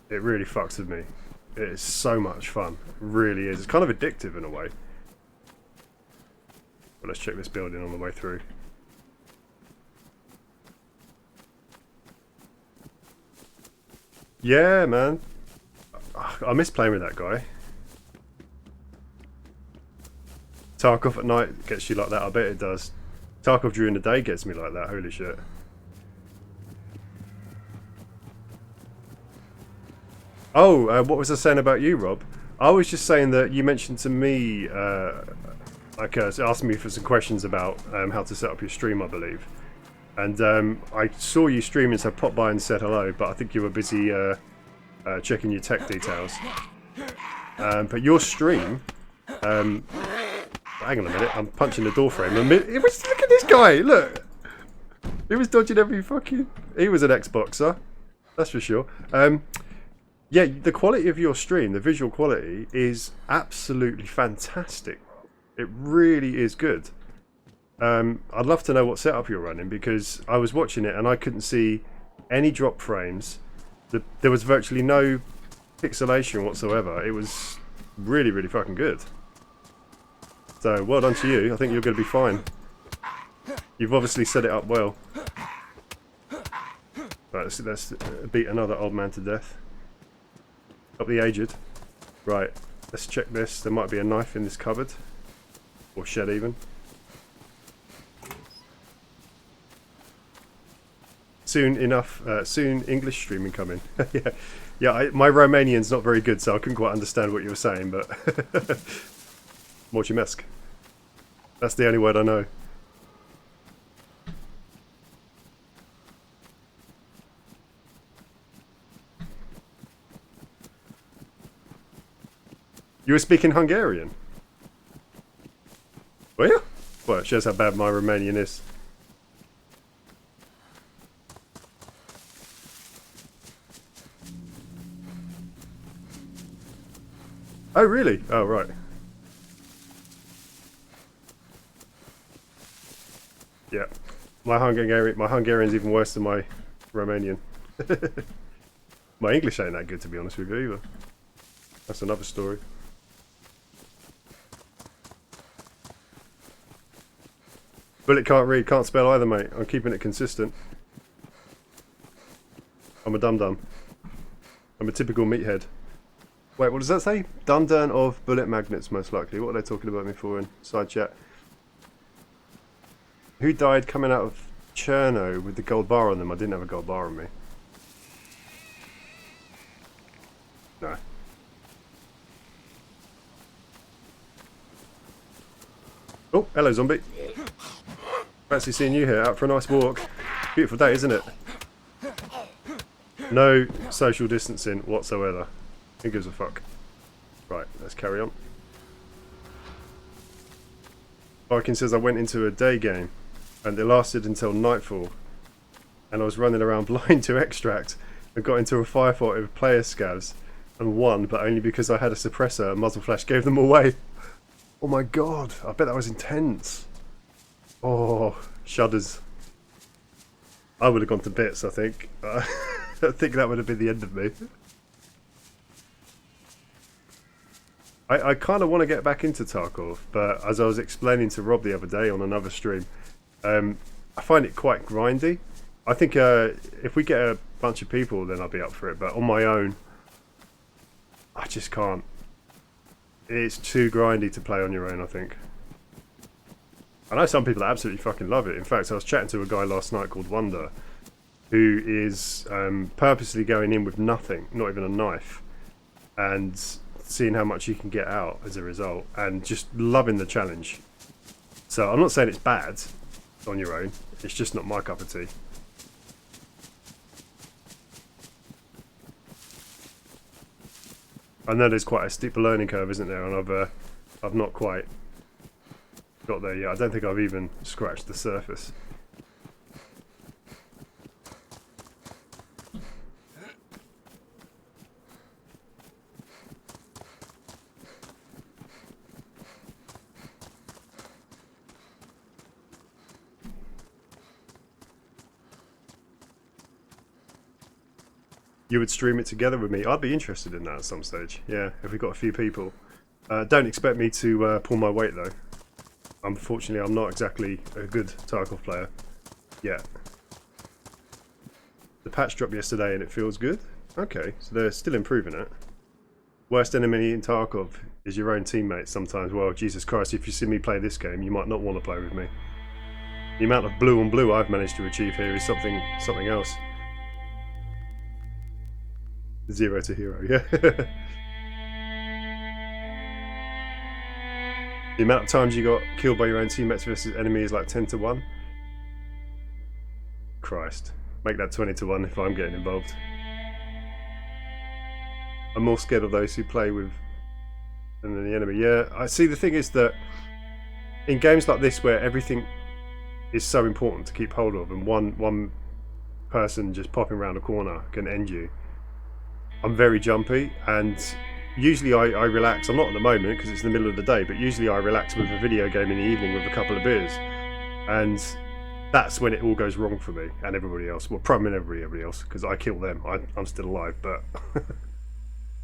It really fucks with me. It is so much fun. It really is. It's kind of addictive in a way. But let's check this building on the way through. Yeah, man. I miss playing with that guy. Tarkov at night gets you like that. I bet it does. Tarkov during the day gets me like that. Holy shit. Oh, what was I saying about you, Rob? I was just saying that you mentioned to me, asking me for some questions about how to set up your stream, I believe. And I saw you streaming, so I popped by and said hello, but I think you were busy checking your tech details. But your stream, hang on a minute, I'm punching the door frame. Look at this guy, look! He was dodging every fucking... He was an Xboxer, that's for sure. Yeah, the quality of your stream, the visual quality, is absolutely fantastic. It really is good. I'd love to know what setup you're running, because I was watching it and I couldn't see any drop frames. There was virtually no pixelation whatsoever. It was really, really fucking good. So, well done to you. I think you're going to be fine. You've obviously set it up well. Right, let's beat another old man to death. Up the aged. Right, let's check this. There might be a knife in this cupboard. Or shed even. Soon English streaming coming. yeah. My Romanian's not very good, so I couldn't quite understand what you were saying, but... Mulțumesc. That's the only word I know. You were speaking Hungarian? Were you? Well, it shows how bad my Romanian is. Oh, really? Oh, right. Yeah. My Hungarian's even worse than my Romanian. My English ain't that good, to be honest with you, either. That's another story. Bullet can't read, can't spell either, mate. I'm keeping it consistent. I'm a dum-dum. I'm a typical meathead. Wait, what does that say? Dundurn of bullet magnets, most likely. What are they talking about me for in side chat? Who died coming out of Cherno with the gold bar on them? I didn't have a gold bar on me. No. Oh, hello, zombie. Fancy seeing you here, out for a nice walk. Beautiful day, isn't it? No social distancing whatsoever. Who gives a fuck? Right, let's carry on. Viking says I went into a day game and it lasted until nightfall and I was running around blind to extract and got into a firefight with player scavs and won, but only because I had a suppressor and muzzle flash gave them away. Oh my god, I bet that was intense. Oh, shudders. I would have gone to bits, I think. I think that would have been the end of me. I kind of want to get back into Tarkov, but as I was explaining to Rob the other day on another stream, I find it quite grindy. I think if we get a bunch of people, then I'll be up for it, but on my own, I just can't. It's too grindy to play on your own, I think. I know some people that absolutely fucking love it. In fact, I was chatting to a guy last night called Wonder, who is purposely going in with nothing, not even a knife, and seeing how much you can get out as a result, and just loving the challenge. So I'm not saying it's bad on your own, it's just not my cup of tea. I know there's quite a steep learning curve, isn't there, and I've not quite got there yet. I don't think I've even scratched the surface. You would stream it together with me? I'd be interested in that at some stage. Yeah, if we got a few people. Don't expect me to pull my weight though. Unfortunately, I'm not exactly a good Tarkov player yet. The patch dropped yesterday and it feels good. Okay, so they're still improving it. Worst enemy in Tarkov is your own teammates sometimes. Well, Jesus Christ, if you see me play this game, you might not want to play with me. The amount of blue on blue I've managed to achieve here is something else. 0 to hero, yeah. The amount of times you got killed by your own teammates versus enemy is like 10 to 1. Christ. Make that 20 to 1 if I'm getting involved. I'm more scared of those who play with than the enemy. Yeah, I see. The thing is that in games like this where everything is so important to keep hold of and one person just popping around a corner can end you, I'm very jumpy, and usually I relax. I'm not at the moment because it's the middle of the day, but usually I relax with a video game in the evening with a couple of beers, and that's when it all goes wrong for me and everybody else. Well, primarily everybody else, because I kill them. I'm still alive, but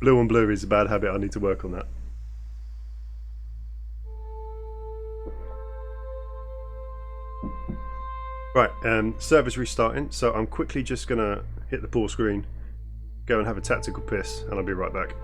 blue on blue is a bad habit. I need to work on that. Right, server's restarting, so I'm quickly just gonna hit the pause screen, go and have a tactical piss, and I'll be right back.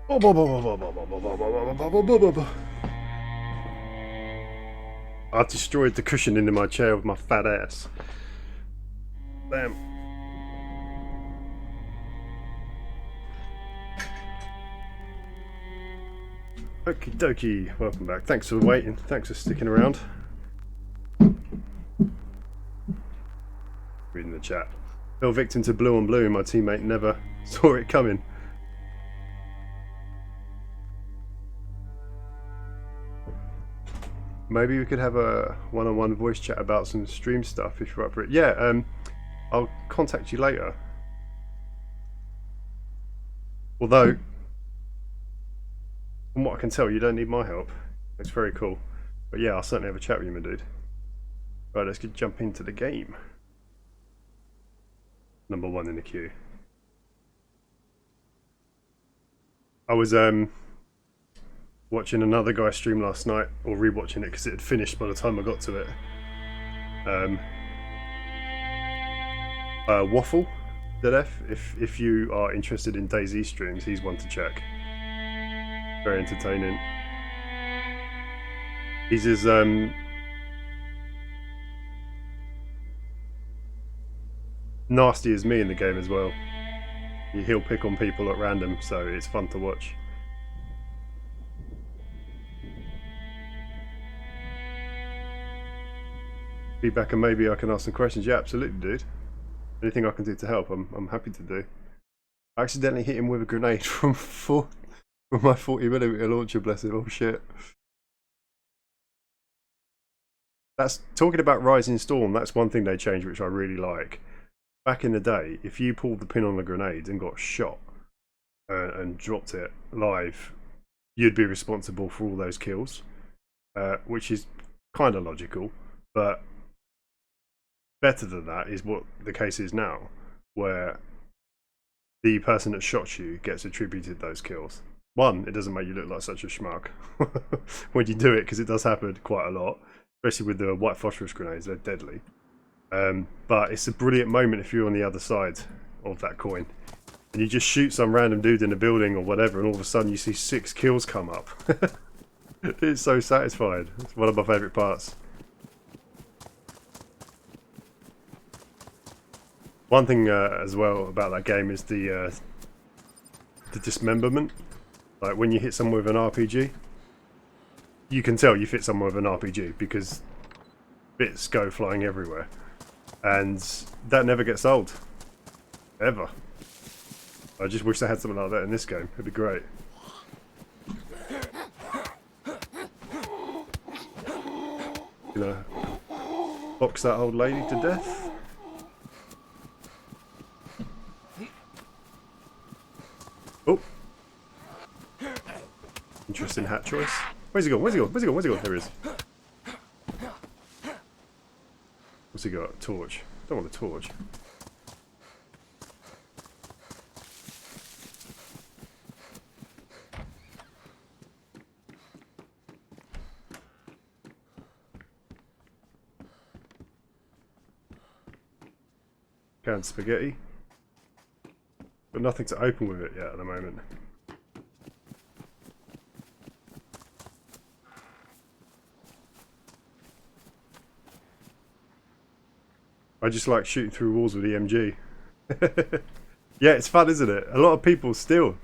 I destroyed the cushioning in my chair with my fat ass. Damn. Okie dokie, welcome back. Thanks for waiting, thanks for sticking around. Reading the chat. Fell victim to blue on blue, my teammate never saw it coming. Maybe we could have a one-on-one voice chat about some stream stuff if you're up for it. Yeah, I'll contact you later. Although, from what I can tell, you don't need my help. It's very cool. But yeah, I'll certainly have a chat with you, my dude. Right, let's jump into the game. Number 1 in the queue. I was watching another guy stream last night, or rewatching it because it had finished by the time I got to it. Waffle, ZF, if you are interested in DayZ streams, he's one to check. Very entertaining. He's as nasty as me in the game as well. He'll pick on people at random, so it's fun to watch. Feedback and maybe I can ask some questions. Yeah, absolutely, dude. Anything I can do to help, I'm happy to do. I accidentally hit him with a grenade from my 40mm launcher, bless him. Oh shit. That's talking about Rising Storm. That's one thing they changed, which I really like. Back in the day, if you pulled the pin on the grenade and got shot and dropped it live, you'd be responsible for all those kills, which is kind of logical, but better than that is what the case is now, where the person that shot you gets attributed those kills. One, it doesn't make you look like such a schmuck when you do it, because it does happen quite a lot, especially with the white phosphorus grenades. They're deadly. But it's a brilliant moment if you're on the other side of that coin and you just shoot some random dude in a building or whatever, and all of a sudden you see 6 kills come up. It's so satisfying. It's one of my favourite parts. One thing as well about that game is the dismemberment. Like when you hit someone with an RPG, you can tell you've hit someone with an RPG because bits go flying everywhere. And that never gets old. Ever. I just wish they had something like that in this game. It'd be great. You know, box that old lady to death. Oh. Interesting hat choice. Where's he gone? Where's he gone? Where's he gone? Where's he gone? There he is. What's he got? A torch. Don't want a torch. Canned spaghetti. But nothing to open with it yet at the moment. I just like shooting through walls with the MG. Yeah, it's fun, isn't it? A lot of people still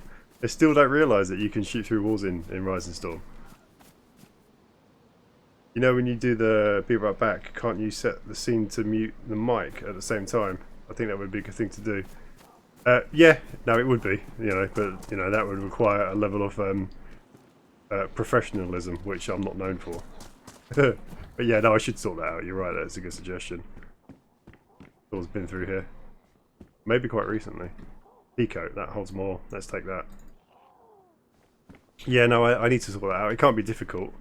don't realise that you can shoot through walls in Rising Storm. You know when you do the Be Right Back, can't you set the scene to mute the mic at the same time? I think that would be a good thing to do. Yeah, no, it would be, you know, but you know that would require a level of professionalism, which I'm not known for. But yeah, no, I should sort that out. You're right, that's a good suggestion. It's been through here. Maybe quite recently. Peacoat, that holds more. Let's take that. Yeah, no, I need to sort that out. It can't be difficult.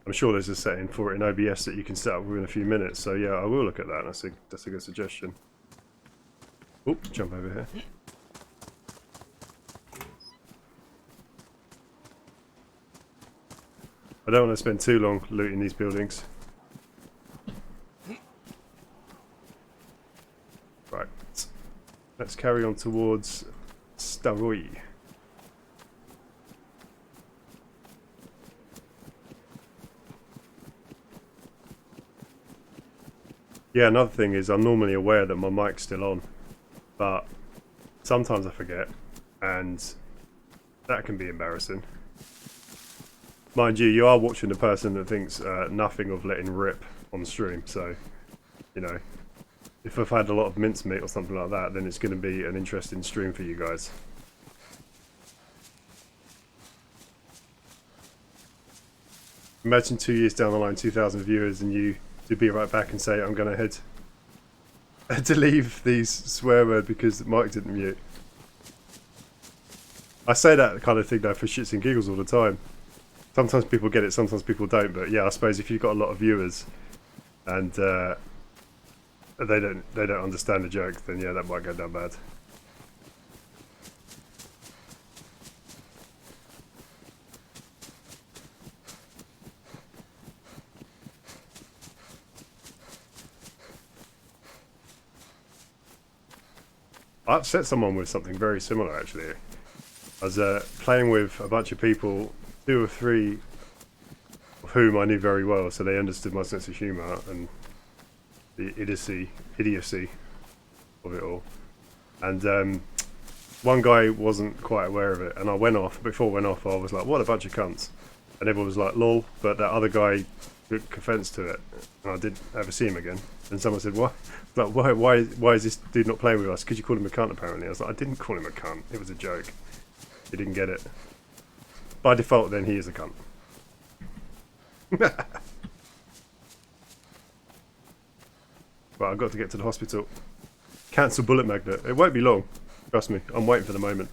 I'm sure there's a setting for it in OBS that you can set up within a few minutes. So yeah, I will look at that. That's a good suggestion. Oop, jump over here. I don't want to spend too long looting these buildings. Right, let's carry on towards Staroy. Yeah, another thing is I'm normally aware that my mic's still on, but sometimes I forget, and that can be embarrassing. Mind you, you are watching the person that thinks nothing of letting rip on stream, so, you know, if I've had a lot of mincemeat or something like that, then it's going to be an interesting stream for you guys. Imagine 2 years down the line, 2,000 viewers, and you to be right back and say, I'm going to head to leave these swear word because Mike didn't mute. I say that kind of thing though for shits and giggles all the time. Sometimes people get it, sometimes people don't, but yeah, I suppose if you've got a lot of viewers and they don't understand the joke, then yeah, that might go down bad. I upset someone with something very similar actually. I was playing with a bunch of people, 2 or 3 of whom I knew very well, so they understood my sense of humour and the idiocy of it all. And one guy wasn't quite aware of it, and I went off. Before I went off, I was like, "What a bunch of cunts!" And everyone was like, "Lol." But that other guy took offence to it, and I didn't ever see him again. And someone said, "What? Like, why is this dude not playing with us? Because you called him a cunt, apparently." I was like, "I didn't call him a cunt. It was a joke. He didn't get it." By default, then he is a cunt. Right, I've got to get to the hospital. Cancel bullet magnet. It won't be long. Trust me. I'm waiting for the moment.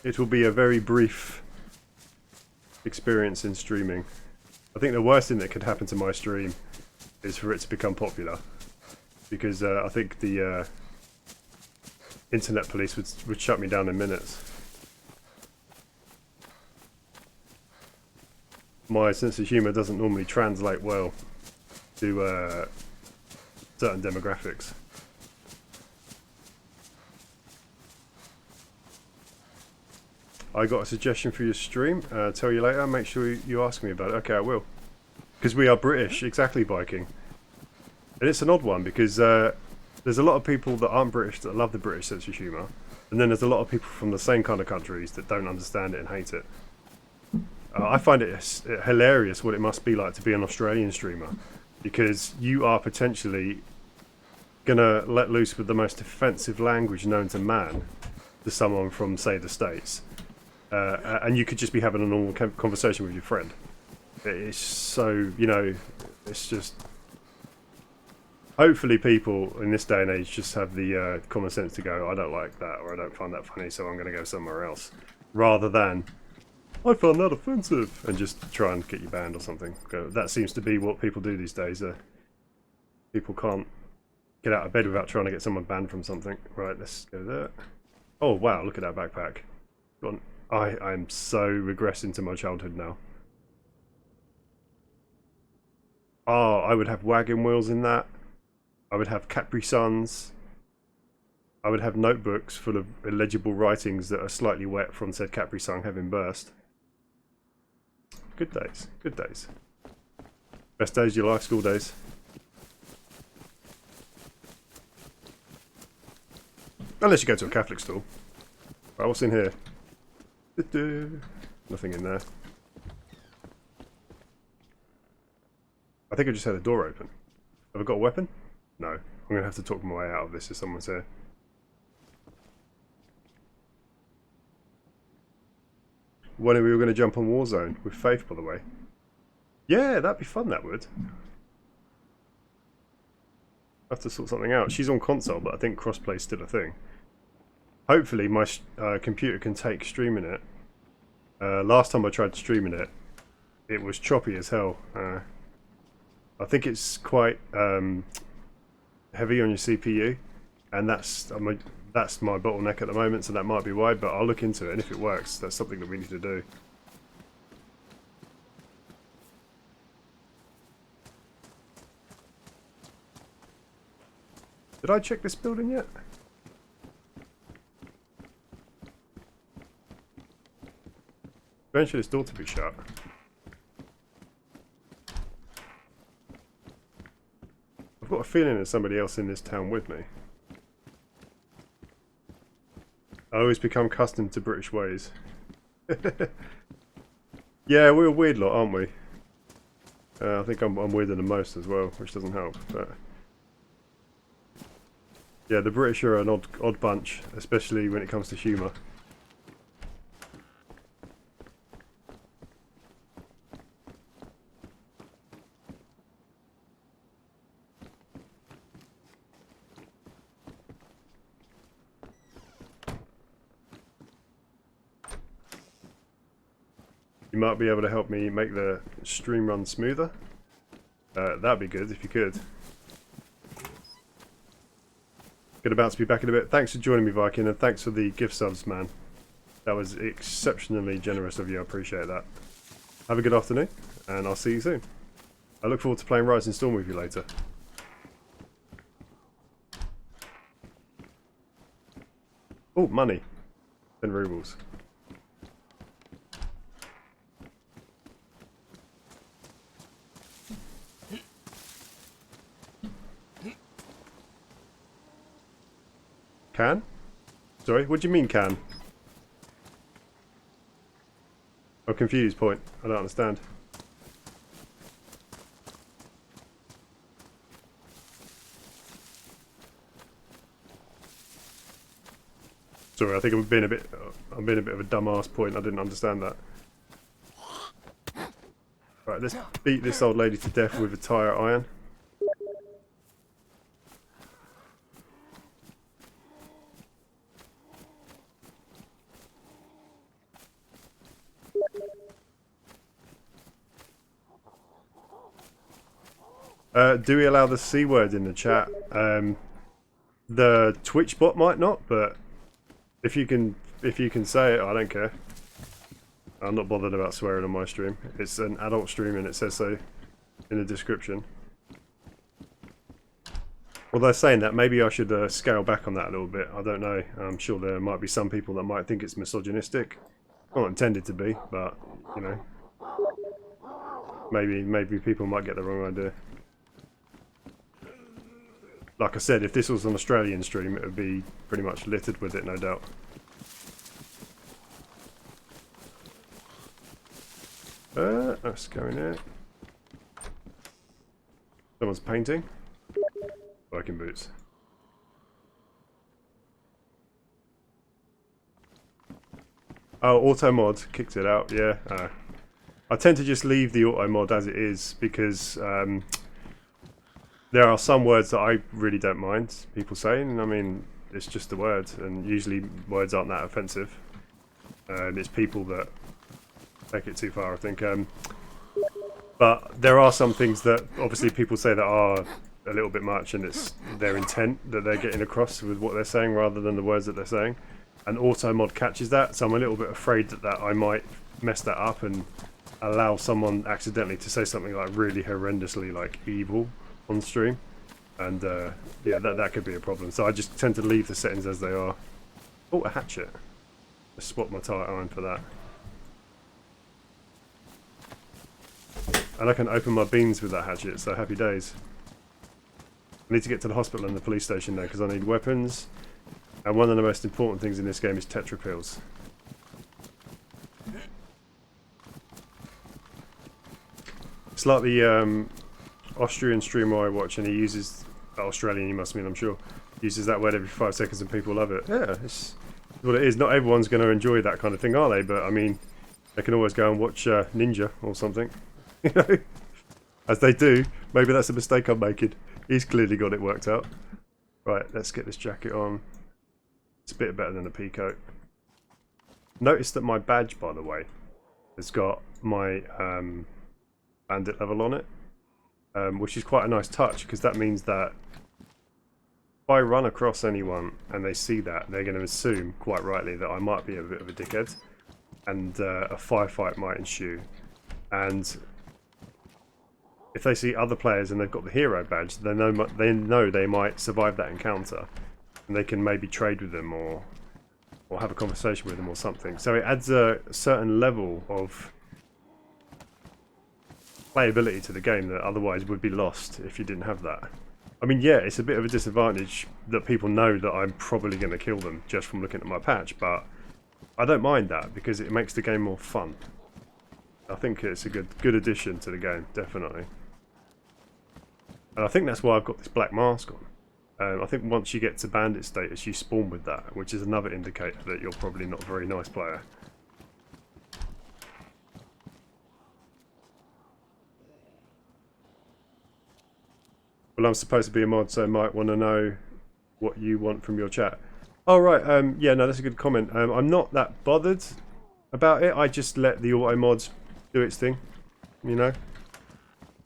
It will be a very brief experience in streaming. I think the worst thing that could happen to my stream is for it to become popular. Because I think the internet police would shut me down in minutes. My sense of humour doesn't normally translate well to certain demographics. I got a suggestion for your stream. Tell you later. Make sure you ask me about it. Okay, I will. Because we are British, exactly, Viking. And it's an odd one because there's a lot of people that aren't British that love the British sense of humour, and then there's a lot of people from the same kind of countries that don't understand it and hate it. I find it hilarious what it must be like to be an Australian streamer, because you are potentially gonna let loose with the most offensive language known to man to someone from, say, the States, and you could just be having a normal conversation with your friend. It's so, you know, it's just... Hopefully people in this day and age just have the common sense to go, I don't like that, or I don't find that funny, so I'm going to go somewhere else. Rather than, I found that offensive, and just try and get you banned or something. That seems to be what people do these days. People can't get out of bed without trying to get someone banned from something. Right, let's go there. Oh wow, look at that backpack. I'm so regressing to my childhood now. Oh, I would have wagon wheels in that. I would have Capri Suns. I would have notebooks full of illegible writings that are slightly wet from said Capri Sun having burst. Good days, good days. Best days of your life, school days. Unless you go to a Catholic school. Right, what's in here? Nothing in there. I think I just had a door open. Have I got a weapon? No. I'm going to have to talk my way out of this if someone's here. When are we going to jump on Warzone? With Faith, by the way. Yeah, that'd be fun, that would. I have to sort something out. She's on console, but I think crossplay's still a thing. Hopefully my computer can take streaming it. Last time I tried streaming it, it was choppy as hell. I think it's quite heavy on your CPU, and that's my bottleneck at the moment, so that might be why, but I'll look into it, and if it works, that's something that we need to do. Did I check this building yet? Eventually this door to be shut. I've got a feeling there's somebody else in this town with me. I always become accustomed to British ways. Yeah, we're a weird lot, aren't we? I think I'm weirder than most as well, which doesn't help. But yeah, the British are an odd bunch, especially when it comes to humour. You might be able to help me make the stream run smoother. That'd be good if you could. Good about to be back in a bit. Thanks for joining me, Viking, and thanks for the gift subs, man. That was exceptionally generous of you. I appreciate that. Have a good afternoon, and I'll see you soon. I look forward to playing Rising Storm with you later. Oh, money. 10 rubles. Can? Sorry, what do you mean can? I'm confused, point. I don't understand. Sorry, I think I'm being a bit of a dumbass, point. I didn't understand that. Right, let's beat this old lady to death with a tire iron. Do we allow the C word in the chat? The Twitch bot might not, but if you can say it, I don't care. I'm not bothered about swearing on my stream. It's an adult stream and it says so in the description. Although saying that, maybe I should scale back on that a little bit. I don't know. I'm sure there might be some people that might think it's misogynistic. Not intended to be, but you know, maybe people might get the wrong idea. Like I said, if this was an Australian stream, it would be pretty much littered with it, no doubt. Let's go in here. Someone's painting. Working boots. Oh, auto mod kicked it out, yeah. I tend to just leave the auto mod as it is because there are some words that I really don't mind people saying. I mean, it's just a word, and usually words aren't that offensive. It's people that take it too far, I think. But there are some things that obviously people say that are a little bit much, and it's their intent that they're getting across with what they're saying rather than the words that they're saying. And auto mod catches that, so I'm a little bit afraid that I might mess that up and allow someone accidentally to say something like really horrendously like evil on stream, and yeah, that could be a problem. So I just tend to leave the settings as they are. Oh, a hatchet. Let's swap my tire iron for that. And I can open my beans with that hatchet, so happy days. I need to get to the hospital and the police station now because I need weapons. And one of the most important things in this game is tetra pills. It's like the Austrian streamer I watch, and he uses Australian. You must mean, I'm sure, uses that word every 5 seconds, and people love it. Yeah, it's what it is. Not everyone's going to enjoy that kind of thing, are they? But I mean, they can always go and watch Ninja or something, you know, as they do. Maybe that's a mistake I'm making. He's clearly got it worked out. Right, let's get this jacket on. It's a bit better than a peacoat. Notice that my badge, by the way, has got my bandit level on it, which is quite a nice touch, because that means that if I run across anyone and they see that, they're going to assume, quite rightly, that I might be a bit of a dickhead, and a firefight might ensue. And if they see other players and they've got the hero badge, they know they might survive that encounter, and they can maybe trade with them or or have a conversation with them or something. So it adds a certain level of playability to the game that otherwise would be lost if you didn't have that. I mean, yeah, it's a bit of a disadvantage that people know that I'm probably going to kill them just from looking at my patch, but I don't mind that because it makes the game more fun. I think it's a good addition to the game, definitely. And I think that's why I've got this black mask on. I think once you get to bandit status, you spawn with that, which is another indicator that you're probably not a very nice player. Well, I'm supposed to be a mod, so I might want to know what you want from your chat. Oh, right, yeah, no, that's a good comment. I'm not that bothered about it. I just let the auto mods do its thing, you know?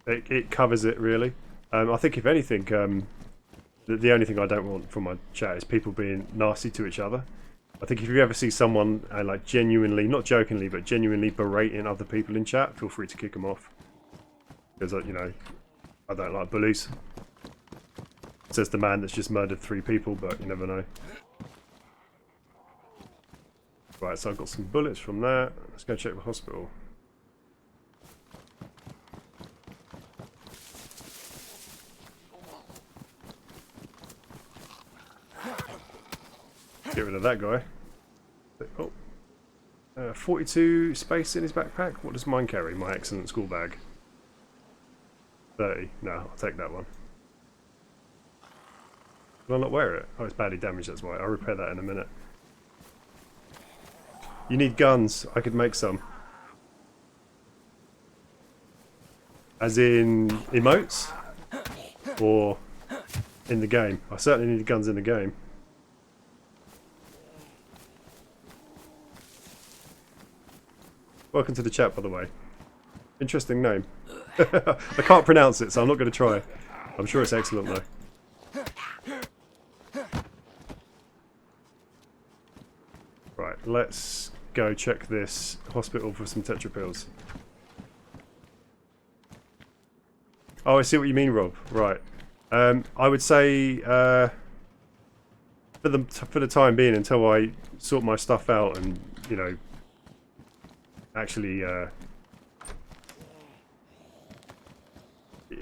It covers it, really. I think, if anything, the only thing I don't want from my chat is people being nasty to each other. I think if you ever see someone, like, genuinely, not jokingly, but genuinely berating other people in chat, feel free to kick them off. Because, you know, I don't like bullies. Says the man that's just murdered 3 people, but you never know. Right, so I've got some bullets from that. Let's go check the hospital. Get rid of that guy. Oh. 42 space in his backpack. What does mine carry? My excellent school bag. 30. No, I'll take that one. Will I not wear it? Oh, it's badly damaged, that's why. I'll repair that in a minute. You need guns. I could make some. As in emotes? Or in the game? I certainly need guns in the game. Welcome to the chat, by the way. Interesting name. I can't pronounce it, so I'm not going to try. I'm sure it's excellent, though. Right, let's go check this hospital for some tetra pills. Oh, I see what you mean, Rob. Right. I would say for the time being, until I sort my stuff out and, you know, actually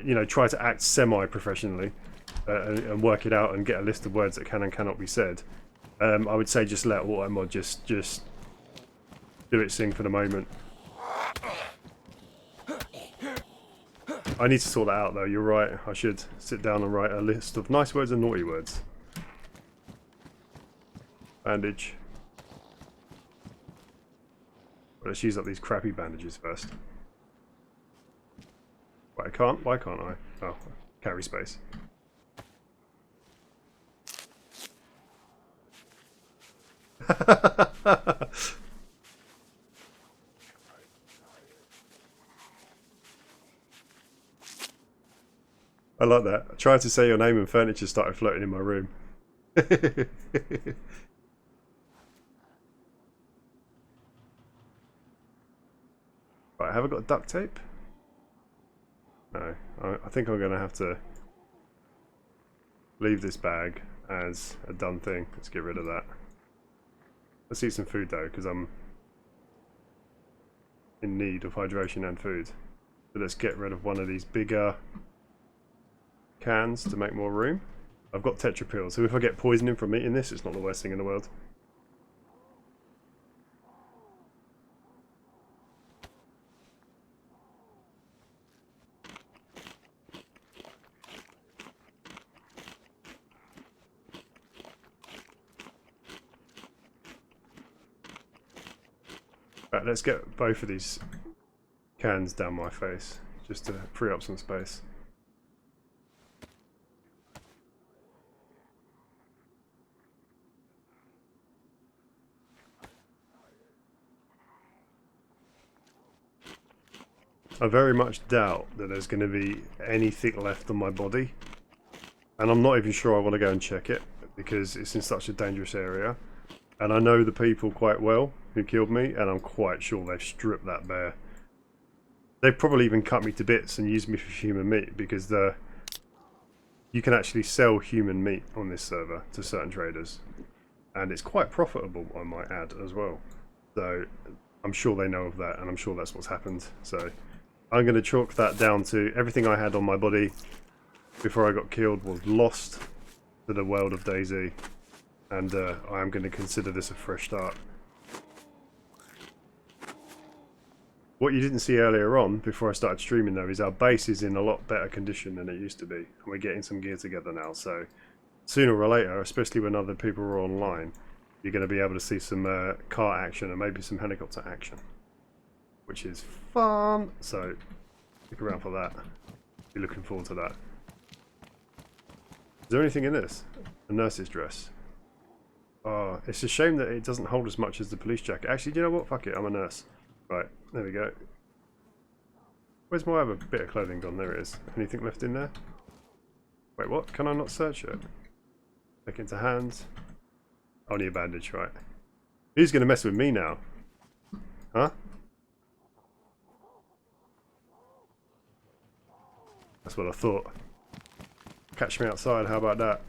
you know, try to act semi-professionally and work it out and get a list of words that can and cannot be said. I would say just let automod just do its thing for the moment. I need to sort that out though, you're right. I should sit down and write a list of nice words and naughty words. Bandage. Well, let's use up these crappy bandages first. Wait, I can't? Why can't I? Oh, carry space. I like that. I tried to say your name and furniture started floating in my room. Right, have I got duct tape? No. I think I'm going to have to leave this bag as a done thing. Let's get rid of that. Let's eat some food though, because I'm in need of hydration and food. So let's get rid of one of these bigger cans to make more room. I've got tetra pills, so if I get poisoning from eating this, it's not the worst thing in the world. Right, let's get both of these cans down my face, just to free up some space. I very much doubt that there's going to be anything left on my body. And I'm not even sure I want to go and check it, because it's in such a dangerous area. And I know the people quite well who killed me, and I'm quite sure they've stripped that bare. They've probably even cut me to bits and used me for human meat, because you can actually sell human meat on this server to certain traders. and it's quite profitable, I might add, as well. So I'm sure they know of that, and I'm sure that's what's happened. So I'm going to chalk that down to everything I had on my body before I got killed was lost to the world of DayZ, and I am going to consider this a fresh start. What you didn't see earlier on, before I started streaming though, is our base is in a lot better condition than it used to be, and we're getting some gear together now, so sooner or later, especially when other people are online, you're going to be able to see some car action and maybe some helicopter action, which is fun, so stick around for that. Be looking forward to that. Is there anything in this? A nurse's dress. Oh, it's a shame that it doesn't hold as much as the police jacket. Actually, do you know what? Fuck it, I'm a nurse. Right, there we go. Where's my other bit of clothing gone? There it is. Anything left in there? Wait, what? Can I not search it? Look into hands. Only a bandage, right. Who's going to mess with me now? Huh? That's what I thought. Catch me outside, how about that?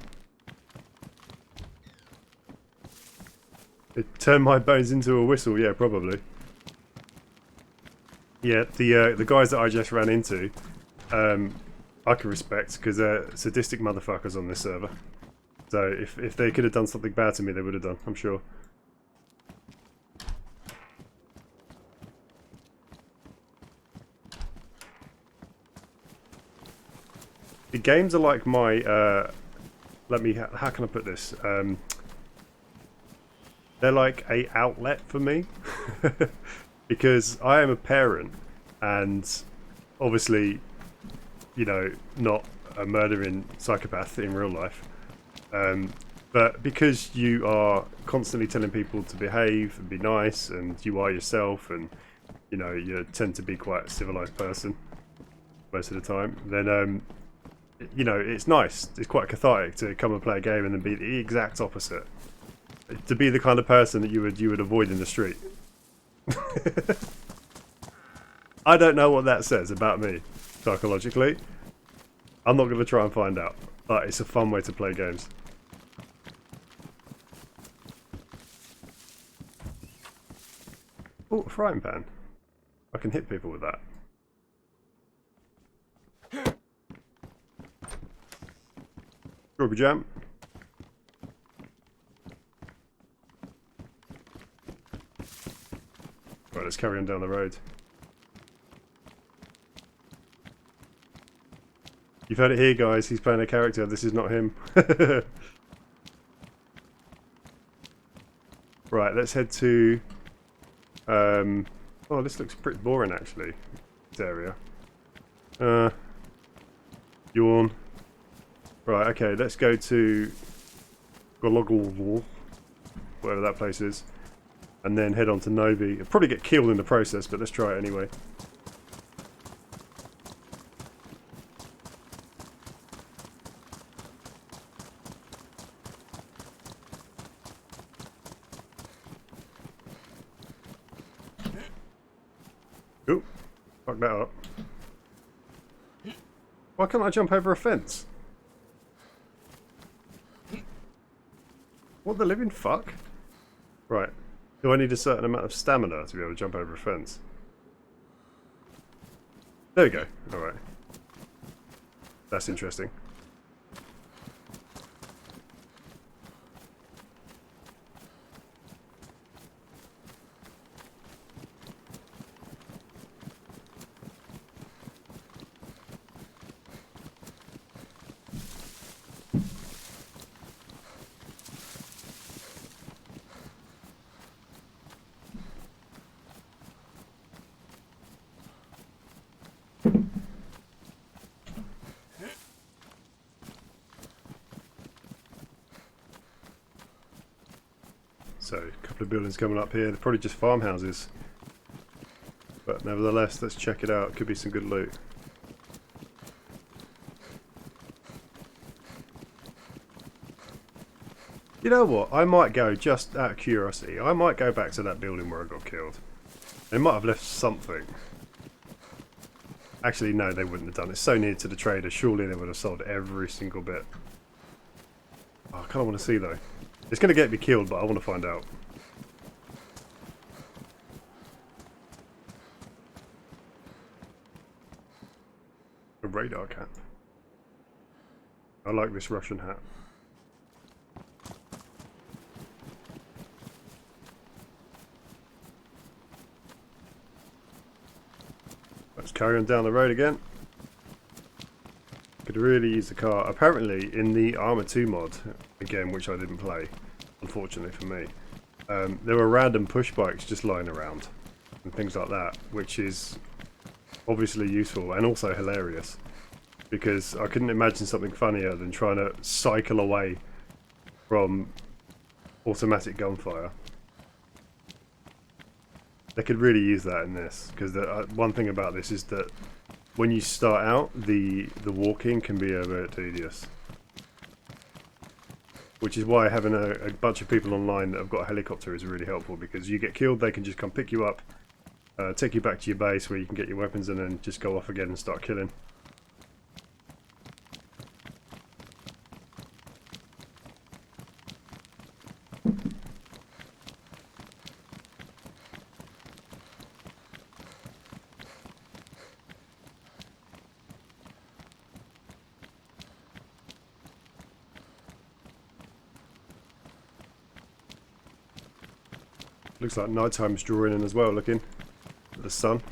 It turned my bones into a whistle, yeah, probably. Yeah, the guys that I just ran into, I can respect, because they're sadistic motherfuckers on this server. So if they could have done something bad to me, they would have done, I'm sure. The games are like my, how can I put this? They're like a outlet for me. Because I am a parent, and obviously, you know, not a murdering psychopath in real life. But because you are constantly telling people to behave and be nice, and you are yourself, and you know, you tend to be quite a civilized person most of the time, then you know, it's nice. It's quite cathartic to come and play a game and then be the exact opposite. To be the kind of person that you would avoid in the street. I don't know what that says about me psychologically. I'm not going to try and find out, but it's a fun way to play games. Oh, a frying pan. I can hit people with that. Strawberry jam. Right, let's carry on down the road. You've heard it here, guys. He's playing a character. This is not him. Right, let's head to... oh, this looks pretty boring, actually. This area. Yawn. Right, okay, let's go to... Gologol, whatever that place is. And then head on to Novi. I'll probably get killed in the process, but let's try it anyway. Oop. Fuck that up. Why can't I jump over a fence? What the living fuck? Right. Do I need a certain amount of stamina to be able to jump over a fence? There we go. Alright. That's interesting. So, a couple of buildings coming up here. They're probably just farmhouses. But nevertheless, let's check it out. Could be some good loot. You know what? I might go, just out of curiosity, I might go back to that building where I got killed. They might have left something. Actually, no, they wouldn't have done. It's so near to the trader. Surely they would have sold every single bit. Oh, I kind of want to see, though. It's going to get me killed, but I want to find out. A radar cap. I like this Russian hat. Let's carry on down the road again. Could really use the car. Apparently, in the Arma 2 mod, again, which I didn't play, unfortunately for me, there were random push bikes just lying around and things like that, which is obviously useful and also hilarious, because I couldn't imagine something funnier than trying to cycle away from automatic gunfire. They could really use that in this, because one thing about this is that when you start out, the walking can be a bit tedious. Which is why having a bunch of people online that have got a helicopter is really helpful, because you get killed, they can just come pick you up, take you back to your base where you can get your weapons, and then just go off again and start killing. Looks like nighttime's drawing in as well, looking at the sun.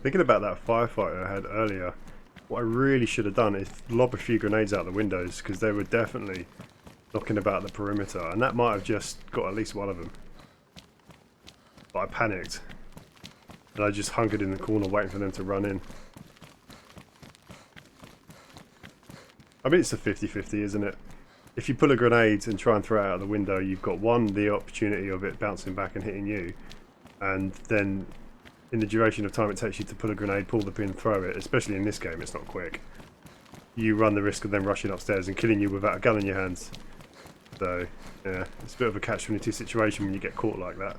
Thinking about that firefight I had earlier, what I really should have done is lob a few grenades out the windows, because they were definitely knocking about the perimeter, and that might have just got at least one of them. But I panicked. And I just hunkered in the corner waiting for them to run in. I mean, it's a 50-50, isn't it? If you pull a grenade and try and throw it out of the window, you've got the opportunity of it bouncing back and hitting you. And then, in the duration of time it takes you to pull a grenade, pull the pin, throw it, especially in this game, it's not quick. You run the risk of them rushing upstairs and killing you without a gun in your hands. So, yeah, it's a bit of a catch-22 situation when you get caught like that.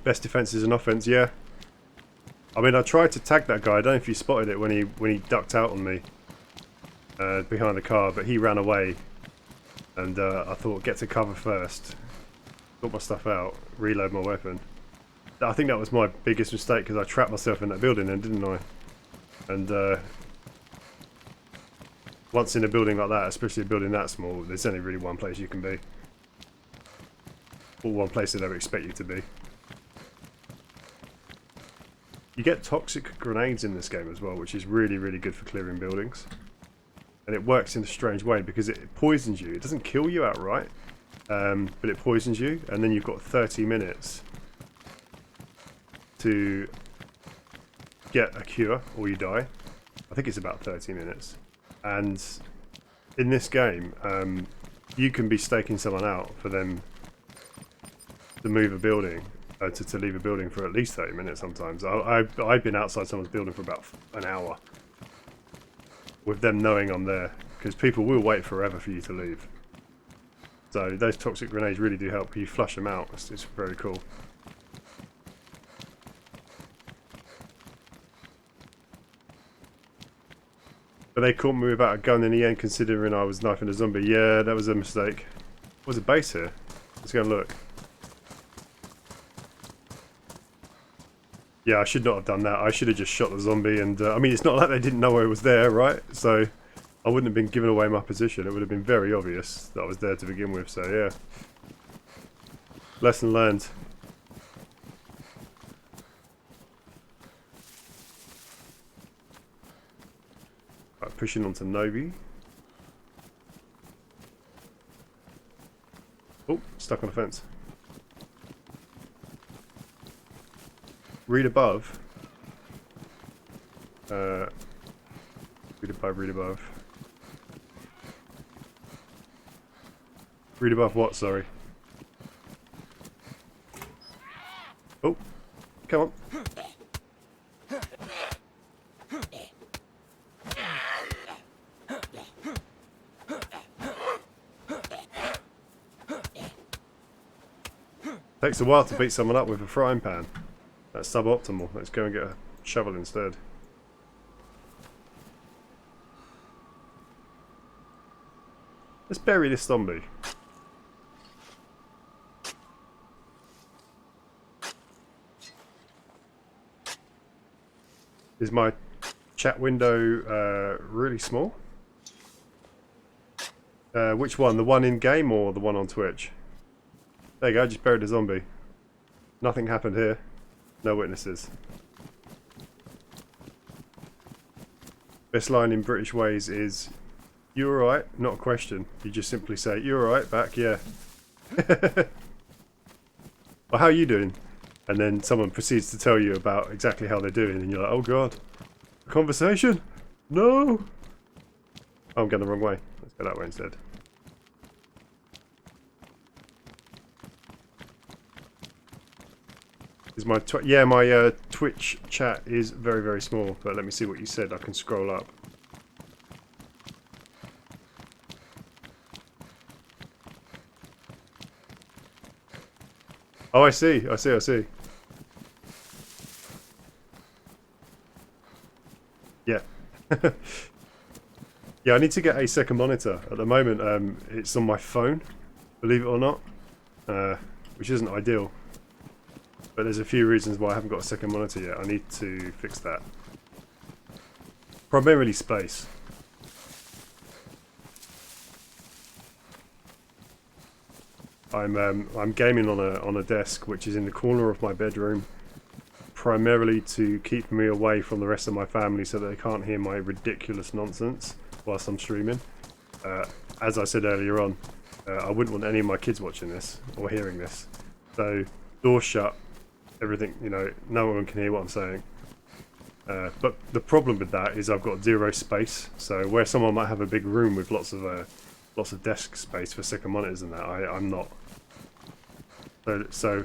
Best defense is an offense, yeah. I mean, I tried to tag that guy. I don't know if you spotted it when he ducked out on me behind the car, but he ran away, and I thought, get to cover first. Got my stuff out, reload my weapon. I think that was my biggest mistake, because I trapped myself in that building then, didn't I? And once in a building like that, especially a building that small, there's only really one place you can be. Or one place that they would expect you to be. You get toxic grenades in this game as well, which is really, really good for clearing buildings. And it works in a strange way, because it poisons you. It doesn't kill you outright, but it poisons you, and then you've got 30 minutes to get a cure, or you die. I think it's about 30 minutes. And in this game, you can be staking someone out for them to move a building. To leave a building for at least 30 minutes sometimes. I've been outside someone's building for about an hour with them knowing I'm there, because people will wait forever for you to leave. So those toxic grenades really do help. You flush them out. It's very cool. But they caught me without a gun in the end, considering I was knifing a zombie. Yeah, that was a mistake. Was a base here? Let's go and look. Yeah, I should not have done that. I should have just shot the zombie, and I mean, it's not like they didn't know I was there, right? So I wouldn't have been giving away my position. It would have been very obvious that I was there to begin with, so yeah. Lesson learned. Right, pushing on to Novi. Oh, stuck on the fence. Read above. Read above, read above. Read above what, sorry? Oh, come on. Takes a while to beat someone up with a frying pan. That's suboptimal. Let's go and get a shovel instead. Let's bury this zombie. Is my chat window really small? Which one? The one in game or the one on Twitch? There you go, I just buried a zombie. Nothing happened here. No witnesses. Best line in British ways is, "You alright?" Not a question. You just simply say, "You alright?" back, yeah. Well, how are you doing? And then someone proceeds to tell you about exactly how they're doing, and you're like, "Oh god, a conversation? No!" Oh, I'm going the wrong way. Let's go that way instead. Is my my Twitch chat is very, very small, but let me see what you said. I can scroll up. Oh, I see. I see. Yeah. Yeah, I need to get a second monitor. At the moment, it's on my phone, believe it or not, which isn't ideal. But there's a few reasons why I haven't got a second monitor yet. I need to fix that. Primarily space. I'm gaming on a desk which is in the corner of my bedroom, primarily to keep me away from the rest of my family so that they can't hear my ridiculous nonsense whilst I'm streaming. As I said earlier on, I wouldn't want any of my kids watching this or hearing this. So, door shut, everything, you know, no one can hear what I'm saying. But the problem with that is I've got zero space. So where someone might have a big room with lots of desk space for second monitors and that, I'm not. So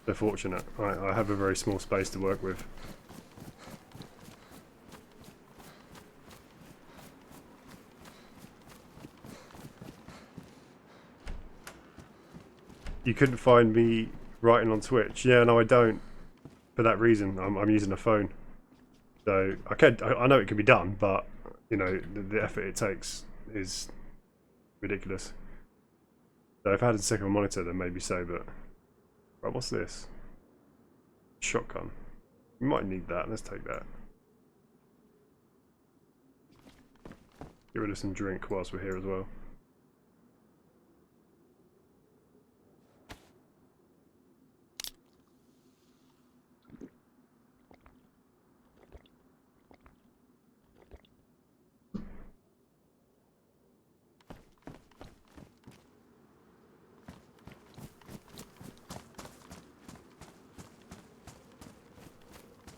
they're fortunate. I have a very small space to work with. You couldn't find me writing on Twitch. Yeah, no, I don't. For that reason, I'm using a phone. So I know it can be done, but you know the effort it takes is ridiculous. So if I had a second monitor, then maybe so. But right, what's this? Shotgun. We might need that. Let's take that. Get rid of some drink whilst we're here as well.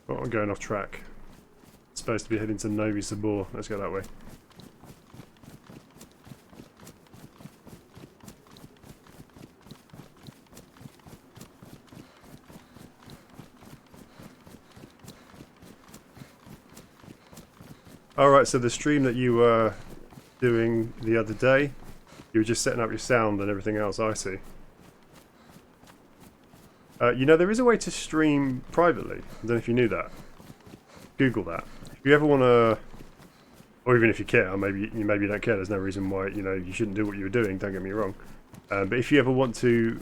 Oh, I'm going off track. Supposed to be heading to Novi Sabor. Let's go that way. Alright, so the stream that you were doing the other day, you were just setting up your sound and everything else, I see. You know, there is a way to stream privately. I don't know if you knew that. Google that. If you ever want to, or even if you care, maybe you don't care, there's no reason why, you know, you shouldn't do what you were doing, don't get me wrong. But if you ever want to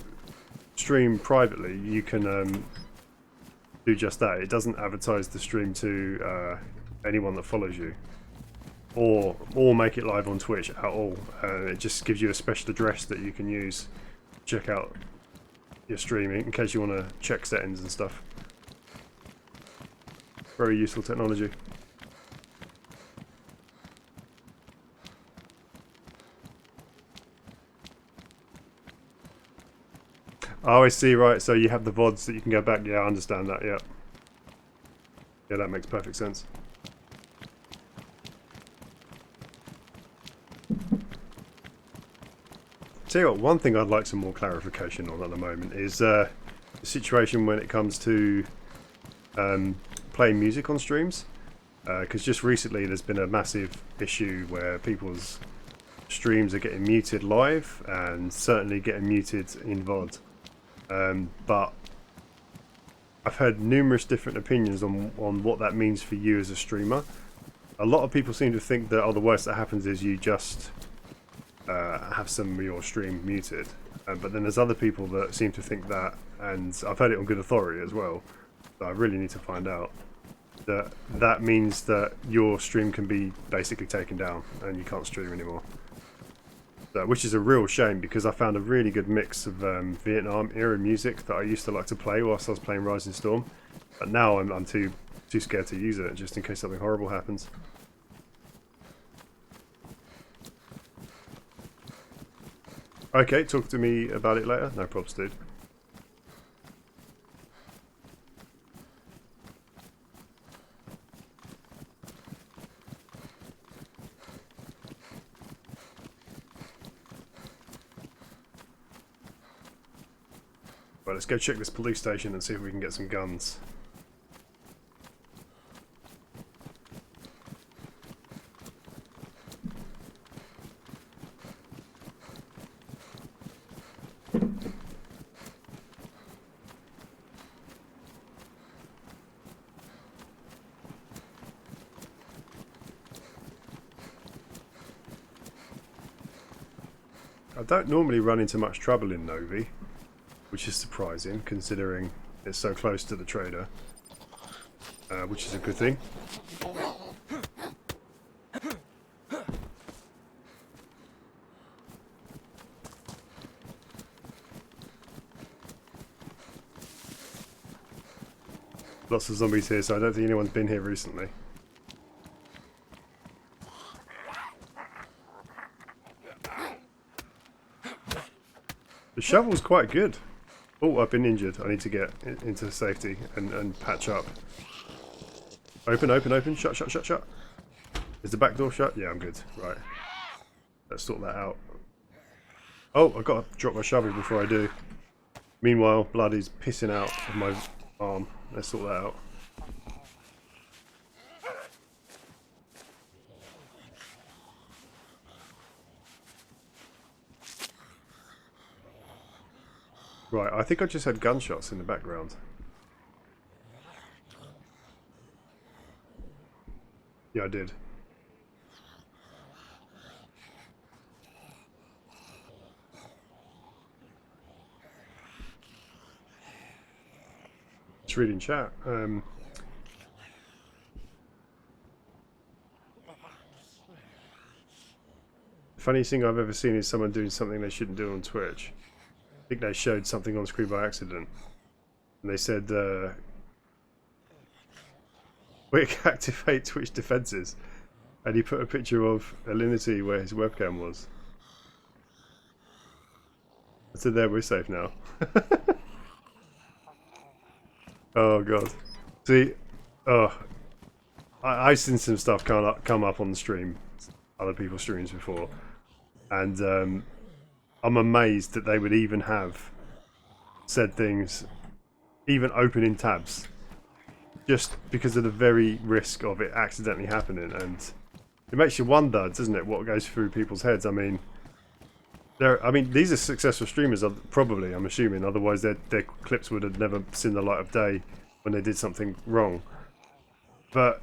stream privately, you can do just that. It doesn't advertise the stream to anyone that follows you. Or make it live on Twitch at all. It just gives you a special address that you can use to check out your streaming in case you want to check settings and stuff. Very useful technology. Oh, I see, right, so you have the VODs that you can go back. Yeah, I understand that, yeah. Yeah, that makes perfect sense. Tell you what, one thing I'd like some more clarification on at the moment is the situation when it comes to playing music on streams. Because just recently there's been a massive issue where people's streams are getting muted live and certainly getting muted in VOD. But I've heard numerous different opinions on what that means for you as a streamer. A lot of people seem to think that the worst that happens is you just have some of your stream muted. But then there's other people that seem to think that, and I've heard it on good authority as well, so I really need to find out, that means that your stream can be basically taken down and you can't stream anymore. So, which is a real shame, because I found a really good mix of Vietnam era music that I used to like to play whilst I was playing Rising Storm, but now I'm too scared to use it just in case something horrible happens. Okay, talk to me about it later. No props, dude. Right, let's go check this police station and see if we can get some guns. I don't normally run into much trouble in Novi, which is surprising considering it's so close to the trader, which is a good thing. Lots of zombies here, so I don't think anyone's been here recently. The shovel's quite good. Oh, I've been injured. I need to get into safety and patch up. Open, open, open. Shut, shut, shut, shut. Is the back door shut? Yeah, I'm good. Right. Let's sort that out. Oh, I've got to drop my shovel before I do. Meanwhile, blood is pissing out of my arm. Let's sort that out. Right, I think I just had gunshots in the background. Yeah, I did. Just reading chat. The funniest thing I've ever seen is someone doing something they shouldn't do on Twitch. I think they showed something on screen by accident, and they said, "Quick, activate Twitch defenses," and he put a picture of Alinity where his webcam was. I said, "There, we're safe now." Oh god. See, I've seen some stuff come up on the stream, other people's streams before, and I'm amazed that they would even have said things, even opening tabs, just because of the very risk of it accidentally happening. And it makes you wonder, doesn't it, what goes through people's heads? I mean, these are successful streamers, probably, I'm assuming, otherwise their clips would have never seen the light of day when they did something wrong. But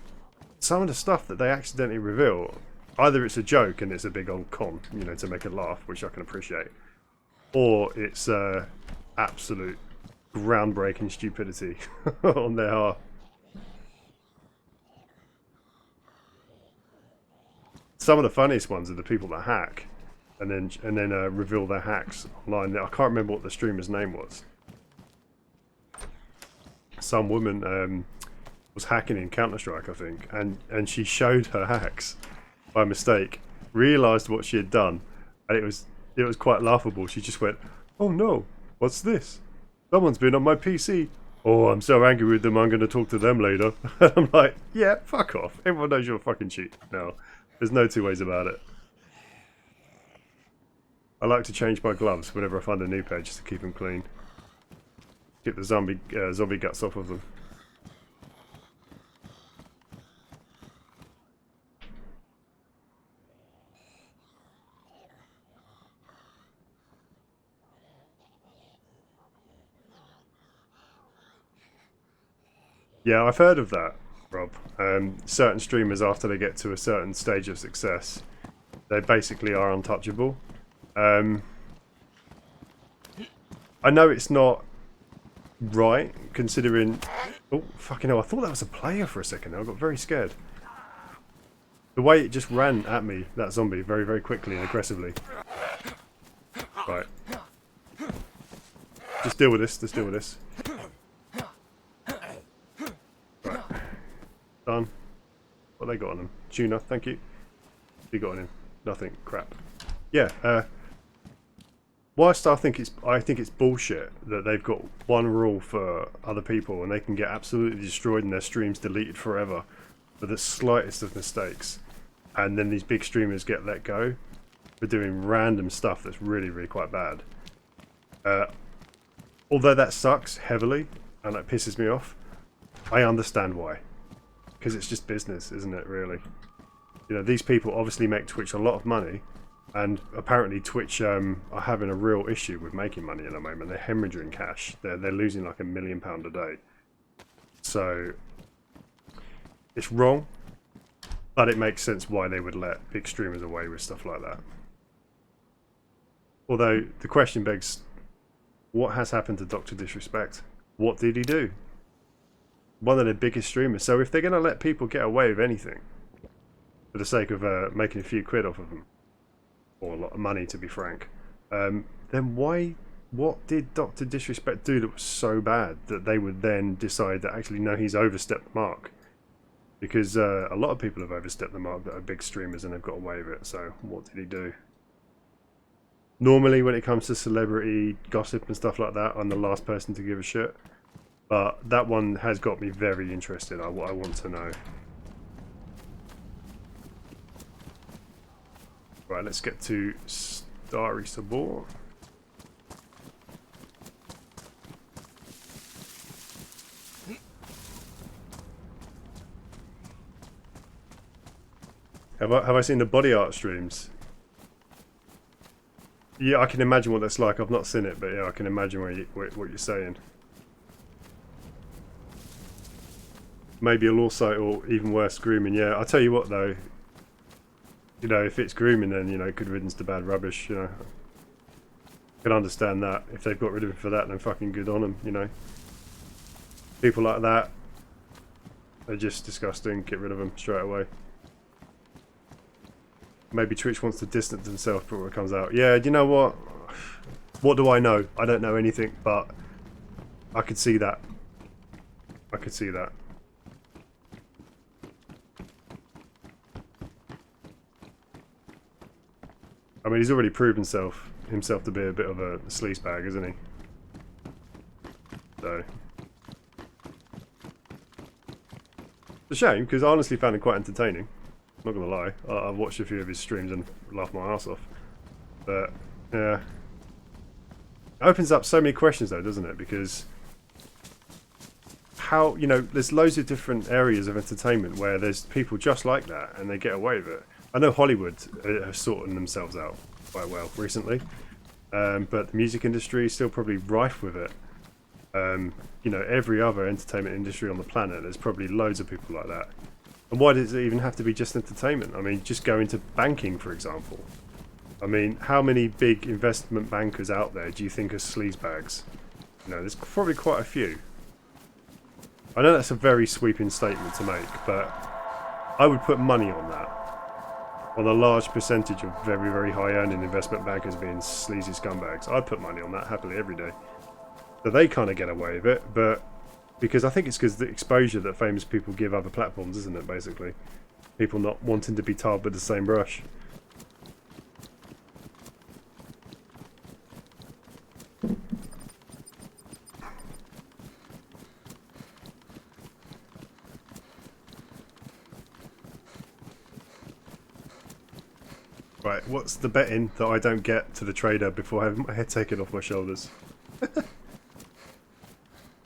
some of the stuff that they accidentally reveal, either it's a joke and it's a big old con, you know, to make a laugh, which I can appreciate, or it's absolute groundbreaking stupidity on their part. Some of the funniest ones are the people that hack and then reveal their hacks online. I can't remember what the streamer's name was. Some woman was hacking in Counter-Strike, I think, and she showed her hacks by mistake, realised what she had done, and it was quite laughable. She just went, "Oh no, what's this? Someone's been on my PC. Oh, I'm so angry with them, I'm going to talk to them later." I'm like, yeah, fuck off. Everyone knows you're a fucking cheat now. There's no two ways about it. I like to change my gloves whenever I find a new page just to keep them clean. Get the zombie guts off of them. Yeah, I've heard of that, Rob. Certain streamers, after they get to a certain stage of success, they basically are untouchable. I know it's not right, considering... Oh, fucking hell, I thought that was a player for a second there. I got very scared. The way it just ran at me, that zombie, very, very quickly and aggressively. Right. Just deal with this, just deal with this. Right. Done. What they got on them? Tuna, thank you. You got on him? Nothing. Crap. Yeah, whilst I think it's bullshit that they've got one rule for other people and they can get absolutely destroyed and their streams deleted forever for the slightest of mistakes, and then these big streamers get let go for doing random stuff that's really, really quite bad. Although that sucks heavily and that pisses me off, I understand why. Because it's just business, isn't it, really? You know, these people obviously make Twitch a lot of money, and apparently Twitch are having a real issue with making money at the moment. They're hemorrhaging cash. They're losing like £1 million a day. So it's wrong, but it makes sense why they would let big streamers away with stuff like that. Although the question begs, what has happened to Dr. Disrespect? What did he do? One of the biggest streamers. So if they're going to let people get away with anything for the sake of making a few quid off of them, or a lot of money to be frank, then what did Dr. Disrespect do that was so bad that they would then decide that actually no, he's overstepped the mark? Because a lot of people have overstepped the mark that are big streamers and they've got away with it. So what did he do? Normally when it comes to celebrity gossip and stuff like that, I'm the last person to give a shit. But that one has got me very interested. I want to know. Right, let's get to Starry Sabor. Have I seen the body art streams? Yeah, I can imagine what that's like. I've not seen it, but yeah, I can imagine what you're saying. Maybe a law site, or even worse, grooming. Yeah, I'll tell you what though. You know, if it's grooming, then, you know, good riddance to bad rubbish, you know. I can understand that. If they've got rid of him for that, then fucking good on them, you know. People like that, they're just disgusting. Get rid of them straight away. Maybe Twitch wants to distance themselves before it comes out. Yeah, do you know what? What do I know? I don't know anything, but I could see that. I could see that. I mean, he's already proved himself to be a bit of a sleazebag, isn't he? So it's a shame, because I honestly found it quite entertaining. Not gonna lie, I've watched a few of his streams and laughed my ass off. But yeah, it opens up so many questions though, doesn't it? Because how, you know, there's loads of different areas of entertainment where there's people just like that and they get away with it. I know Hollywood have sorted themselves out quite well recently, but the music industry is still probably rife with it. You know, every other entertainment industry on the planet, there's probably loads of people like that. And why does it even have to be just entertainment? I mean, just go into banking, for example. I mean, how many big investment bankers out there do you think are sleazebags? You know, there's probably quite a few. I know that's a very sweeping statement to make, but I would put money on that. On a large percentage of very, very high-earning investment bankers being sleazy scumbags. I'd put money on that happily every day. So they kind of get away with it, but because I think it's because the exposure that famous people give other platforms, isn't it, basically? People not wanting to be tarred with the same brush. Right, what's the betting that I don't get to the trader before having my head taken off my shoulders?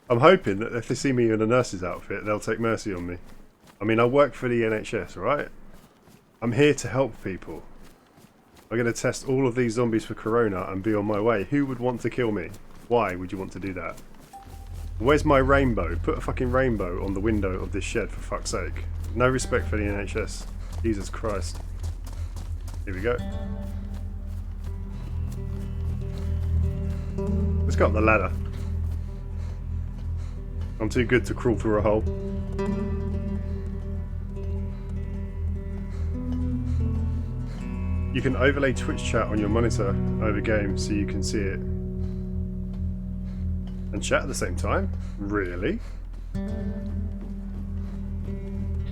I'm hoping that if they see me in a nurse's outfit, they'll take mercy on me. I mean, I work for the NHS, right? I'm here to help people. I'm going to test all of these zombies for corona and be on my way. Who would want to kill me? Why would you want to do that? Where's my rainbow? Put a fucking rainbow on the window of this shed, for fuck's sake. No respect for the NHS. Jesus Christ. Here we go. Let's go up the ladder. I'm too good to crawl through a hole. You can overlay Twitch chat on your monitor over game so you can see it. And chat at the same time? Really?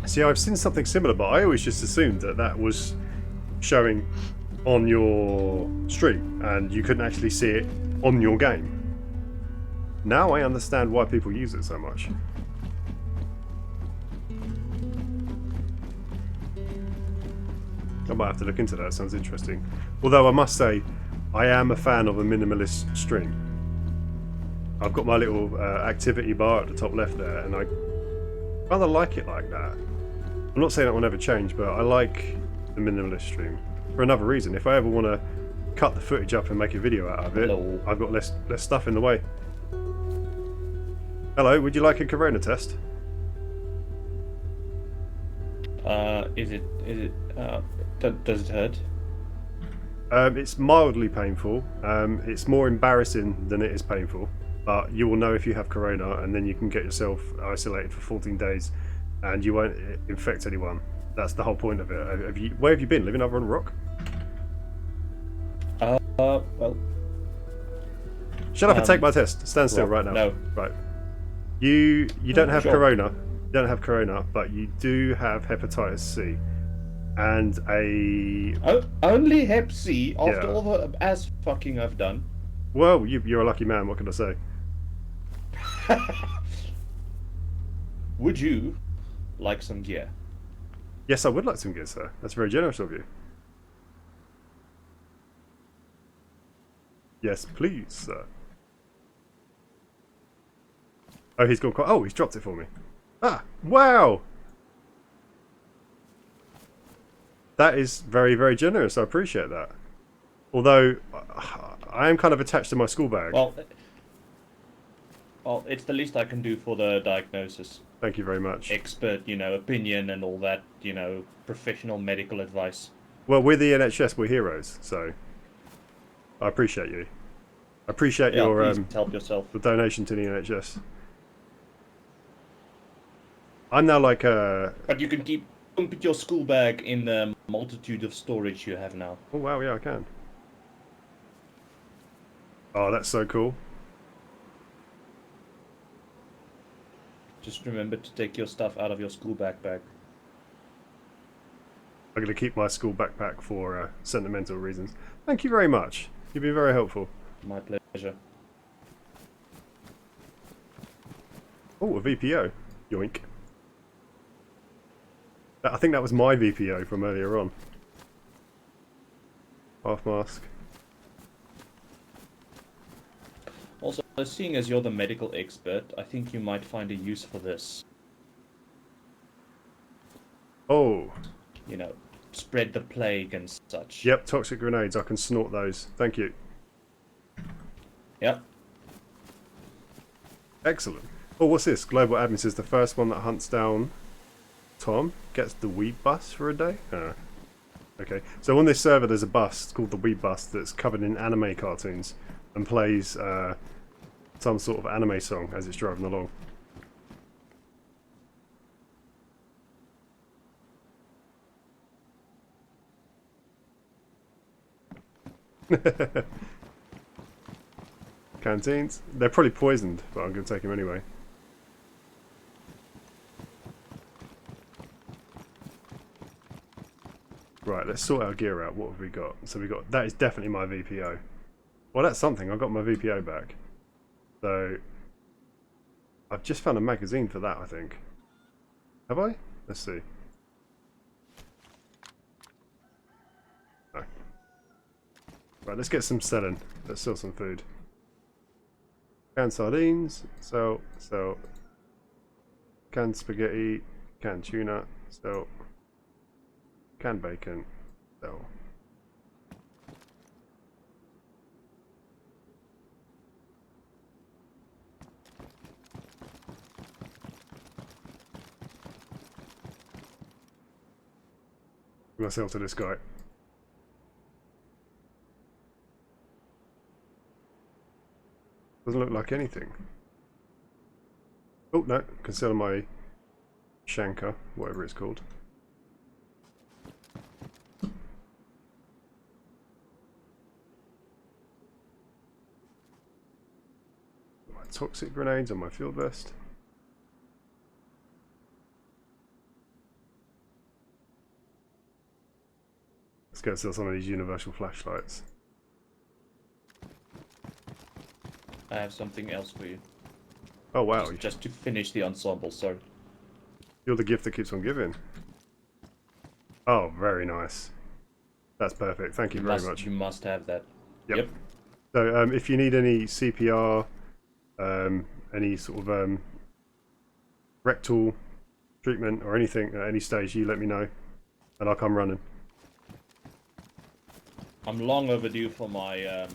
See, I've seen something similar, but I always just assumed that that was showing on your stream and you couldn't actually see it on your game. Now I understand why people use it so much. I might have to look into that, sounds interesting. Although I must say, I am a fan of a minimalist stream. I've got my little activity bar at the top left there, and I rather like it like that. I'm not saying that will never change, but I like the minimalist stream. For another reason, if I ever want to cut the footage up and make a video out of it, Hello. I've got less stuff in the way. Hello, would you like a corona test? Does it hurt? It's mildly painful. It's more embarrassing than it is painful. But you will know if you have corona, and then you can get yourself isolated for 14 days, and you won't infect anyone. That's the whole point of it. Where have you been? Living over on a rock? Well. Shut up and take my test. Stand still right now. No. Right. You don't have Sure. corona. You don't have corona, but you do have hepatitis C, and Only Hep C after Yeah. all the ass fucking I've done. well, you're a lucky man. What can I say? Would you like some gear? Yes, I would like some gear, sir. That's very generous of you. Yes, please, sir. Oh, he's gone quite... Oh, he's dropped it for me. Ah, wow! That is very, very generous. I appreciate that. Although, I am kind of attached to my school bag. Well, it's the least I can do for the diagnosis. Thank you very much. Expert, opinion and all that, professional medical advice. Well, we're the NHS, we're heroes, so... I appreciate you. I appreciate Yeah, your please help yourself. the donation to the NHS. I'm now like a... But you can put your school bag in the multitude of storage you have now. Oh wow, yeah, I can. Oh, that's so cool. Just remember to take your stuff out of your school backpack. I'm going to keep my school backpack for sentimental reasons. Thank you very much. You've been very helpful. My pleasure. Oh, a VPO. Yoink. I think that was my VPO from earlier on. Half mask. Also, seeing as you're the medical expert, I think you might find a use for this. Oh. Spread the plague and such. Yep, toxic grenades. I can snort those. Thank you. Yep. Excellent. Oh, what's this? Global admin says the first one that hunts down Tom gets the weed bus for a day. Okay. So on this server, there's a bus called the weed bus that's covered in anime cartoons and plays some sort of anime song as it's driving along. Canteens. They're probably poisoned, but I'm going to take them anyway. Right, let's sort our gear out. What have we got? So we got... That is definitely my VPO. Well, that's something. I got my VPO back. So... I've just found a magazine for that, I think. Have I? Let's see. No. Right, let's get some selling. Let's sell some food. Canned sardines. Sell. Canned spaghetti. Canned tuna. Sell. Canned bacon. Sell. myself to this guy. Doesn't look like anything. Oh no, consider my Shanka, whatever it's called. My toxic grenades on my field vest. Let's go sell some of these universal flashlights. I have something else for you. Oh wow, Just to finish the ensemble, sorry. you're the gift that keeps on giving. Oh, very nice. That's perfect. Thank you very much. You must have that. Yep. So if you need any CPR, any sort of rectal treatment or anything at any stage, you let me know and I'll come running. I'm long overdue for my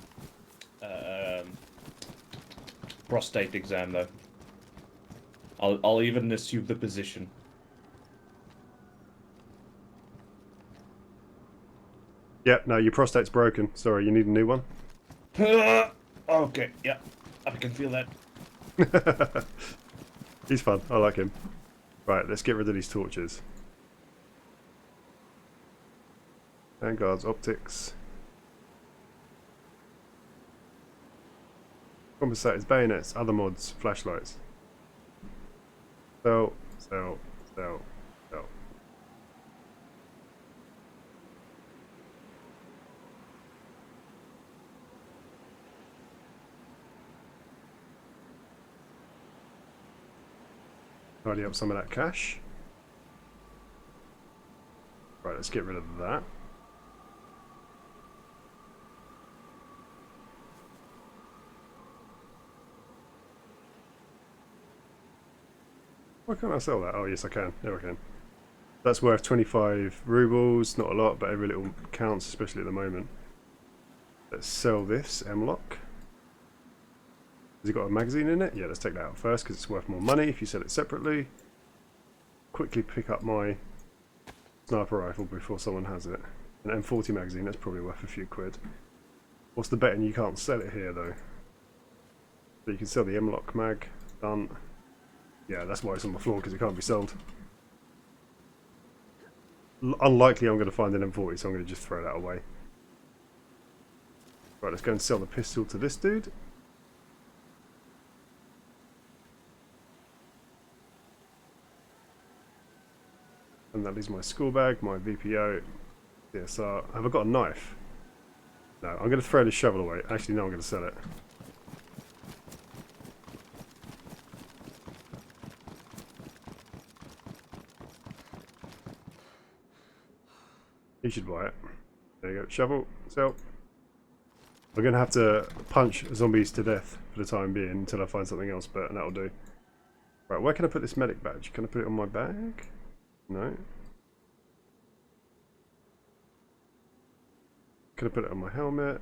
prostate exam, though. I'll even assume the position. Yep, no, your prostate's broken. Sorry, you need a new one? Okay, yeah. I can feel that. He's fun. I like him. Right, let's get rid of these torches. Vanguards, optics. Compensators, bayonets, other mods, flashlights. Sell, sell, sell, sell. Tidy up some of that cash. Right, let's get rid of that. Why can't I sell that? Oh yes I can, there I can. That's worth 25 rubles, not a lot, but every little counts, especially at the moment. Let's sell this M-Lock. Has it got a magazine in it? Yeah, let's take that out first because it's worth more money if you sell it separately. Quickly pick up my sniper rifle before someone has it. An M40 magazine, that's probably worth a few quid. What's the betting you can't sell it here though? So you can sell the M-Lock mag, done. Yeah, that's why it's on the floor, because it can't be sold. Unlikely I'm going to find an M40, so I'm going to just throw that away. Right, let's go and sell the pistol to this dude. And that leaves my school bag, my VPO, CSR. Have I got a knife? No, I'm going to throw this shovel away. Actually, no, I'm going to sell it. You should buy it. There you go. Shovel. Sell. We're going to have to punch zombies to death for the time being until I find something else, but that'll do. Right, where can I put this medic badge? Can I put it on my bag? No. Can I put it on my helmet?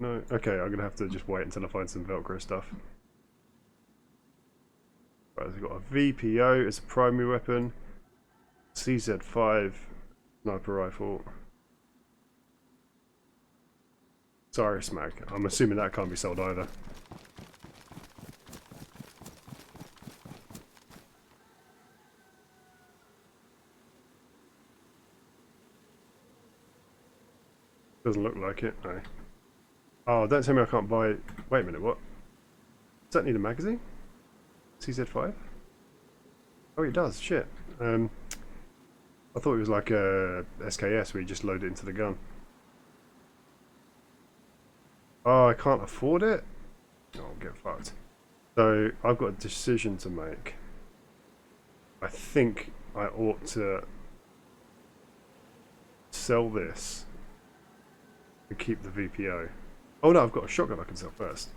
No. Okay, I'm going to have to just wait until I find some Velcro stuff. Right, we've got a VPO as a primary weapon. CZ5 sniper rifle. Cyrus mag. I'm assuming that can't be sold either. Doesn't look like it, no. Oh, don't tell me I can't buy... Wait a minute, what? Does that need a magazine? CZ5? Oh, it does, shit. I thought it was like a SKS where you just load it into the gun. Oh, I can't afford it? Oh, get fucked. So, I've got a decision to make. I think I ought to sell this and keep the VPO. Oh no, I've got a shotgun I can sell first.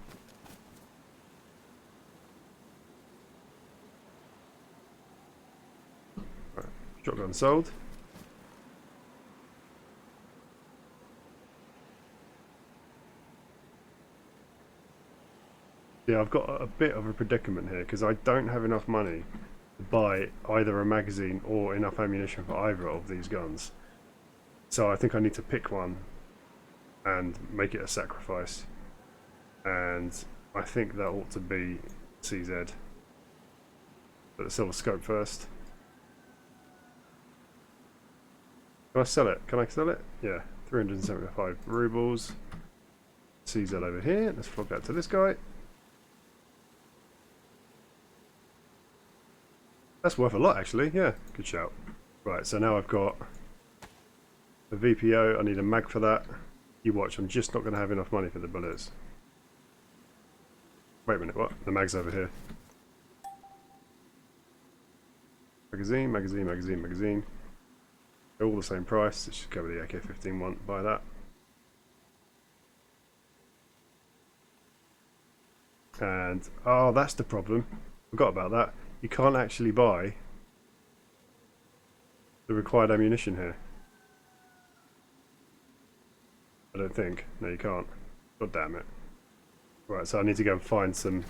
Right, shotgun sold. Yeah, I've got a bit of a predicament here because I don't have enough money to buy either a magazine or enough ammunition for either of these guns. So I think I need to pick one and make it a sacrifice. And I think that ought to be CZ. But the silver scope first. Can I sell it? Can I sell it? Yeah, 375 rubles. CZ over here. Let's flog that to this guy. That's worth a lot, actually. Yeah, good shout. Right, so now I've got a VPO. I need a mag for that. You watch, I'm just not going to have enough money for the bullets. Wait a minute, what? The mag's over here. Magazine, magazine, magazine, magazine. They're all the same price. Let's just go with the AK-15 one. Buy that. And, oh, that's the problem. Forgot about that. You can't actually buy the required ammunition here. I don't think. No, you can't. God damn it. Right, so I need to go and find some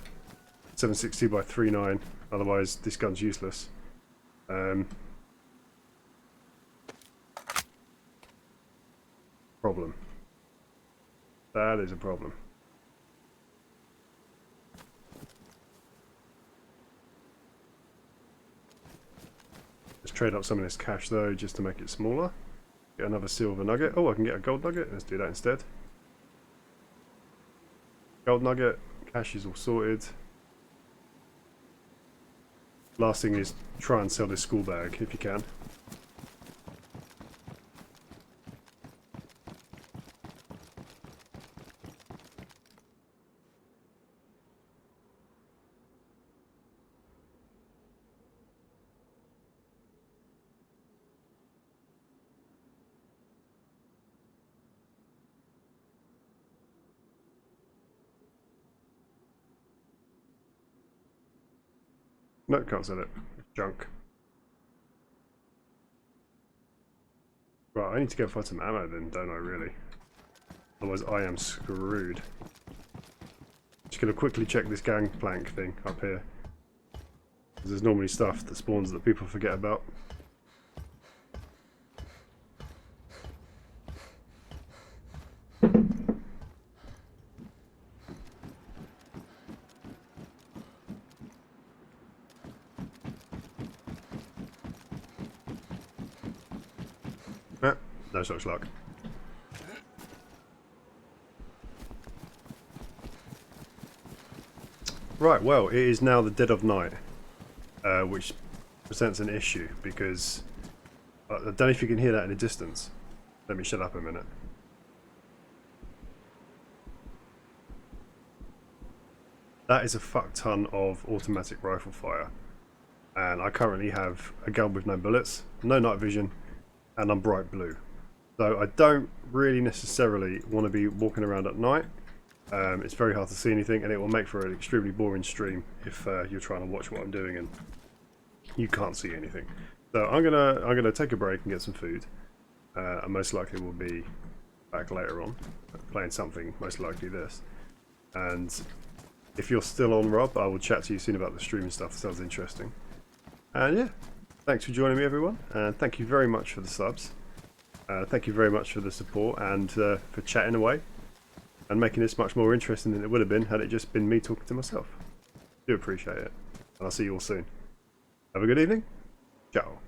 7.62x39, otherwise this gun's useless. Problem. That is a problem. Let's trade up some of this cash though, just to make it smaller. Get another silver nugget. Oh, I can get a gold nugget. Let's do that instead. Gold nugget. Cash is all sorted. Last thing is try and sell this school bag if you can. No, can't sell it. It's junk. Right, I need to go find some ammo then, don't I really? Otherwise I am screwed. Just gonna quickly check this gangplank thing up here. Because there's normally stuff that spawns that people forget about. No such luck. Right, well, it is now the dead of night, which presents an issue because I don't know if you can hear that in the distance. Let me shut up a minute. That is a fuck ton of automatic rifle fire, and I currently have a gun with no bullets, no night vision, and I'm bright blue. So I don't really necessarily want to be walking around at night. It's very hard to see anything, and it will make for an extremely boring stream if you're trying to watch what I'm doing and you can't see anything. So I'm gonna take a break and get some food. I most likely will be back later on, playing something, most likely this. And if you're still on, Rob, I will chat to you soon about the stream and stuff. That sounds interesting. And yeah, thanks for joining me, everyone, and thank you very much for the subs. Thank you very much for the support and for chatting away and making this much more interesting than it would have been had it just been me talking to myself. Do appreciate it, and I'll see you all soon. Have a good evening. Ciao.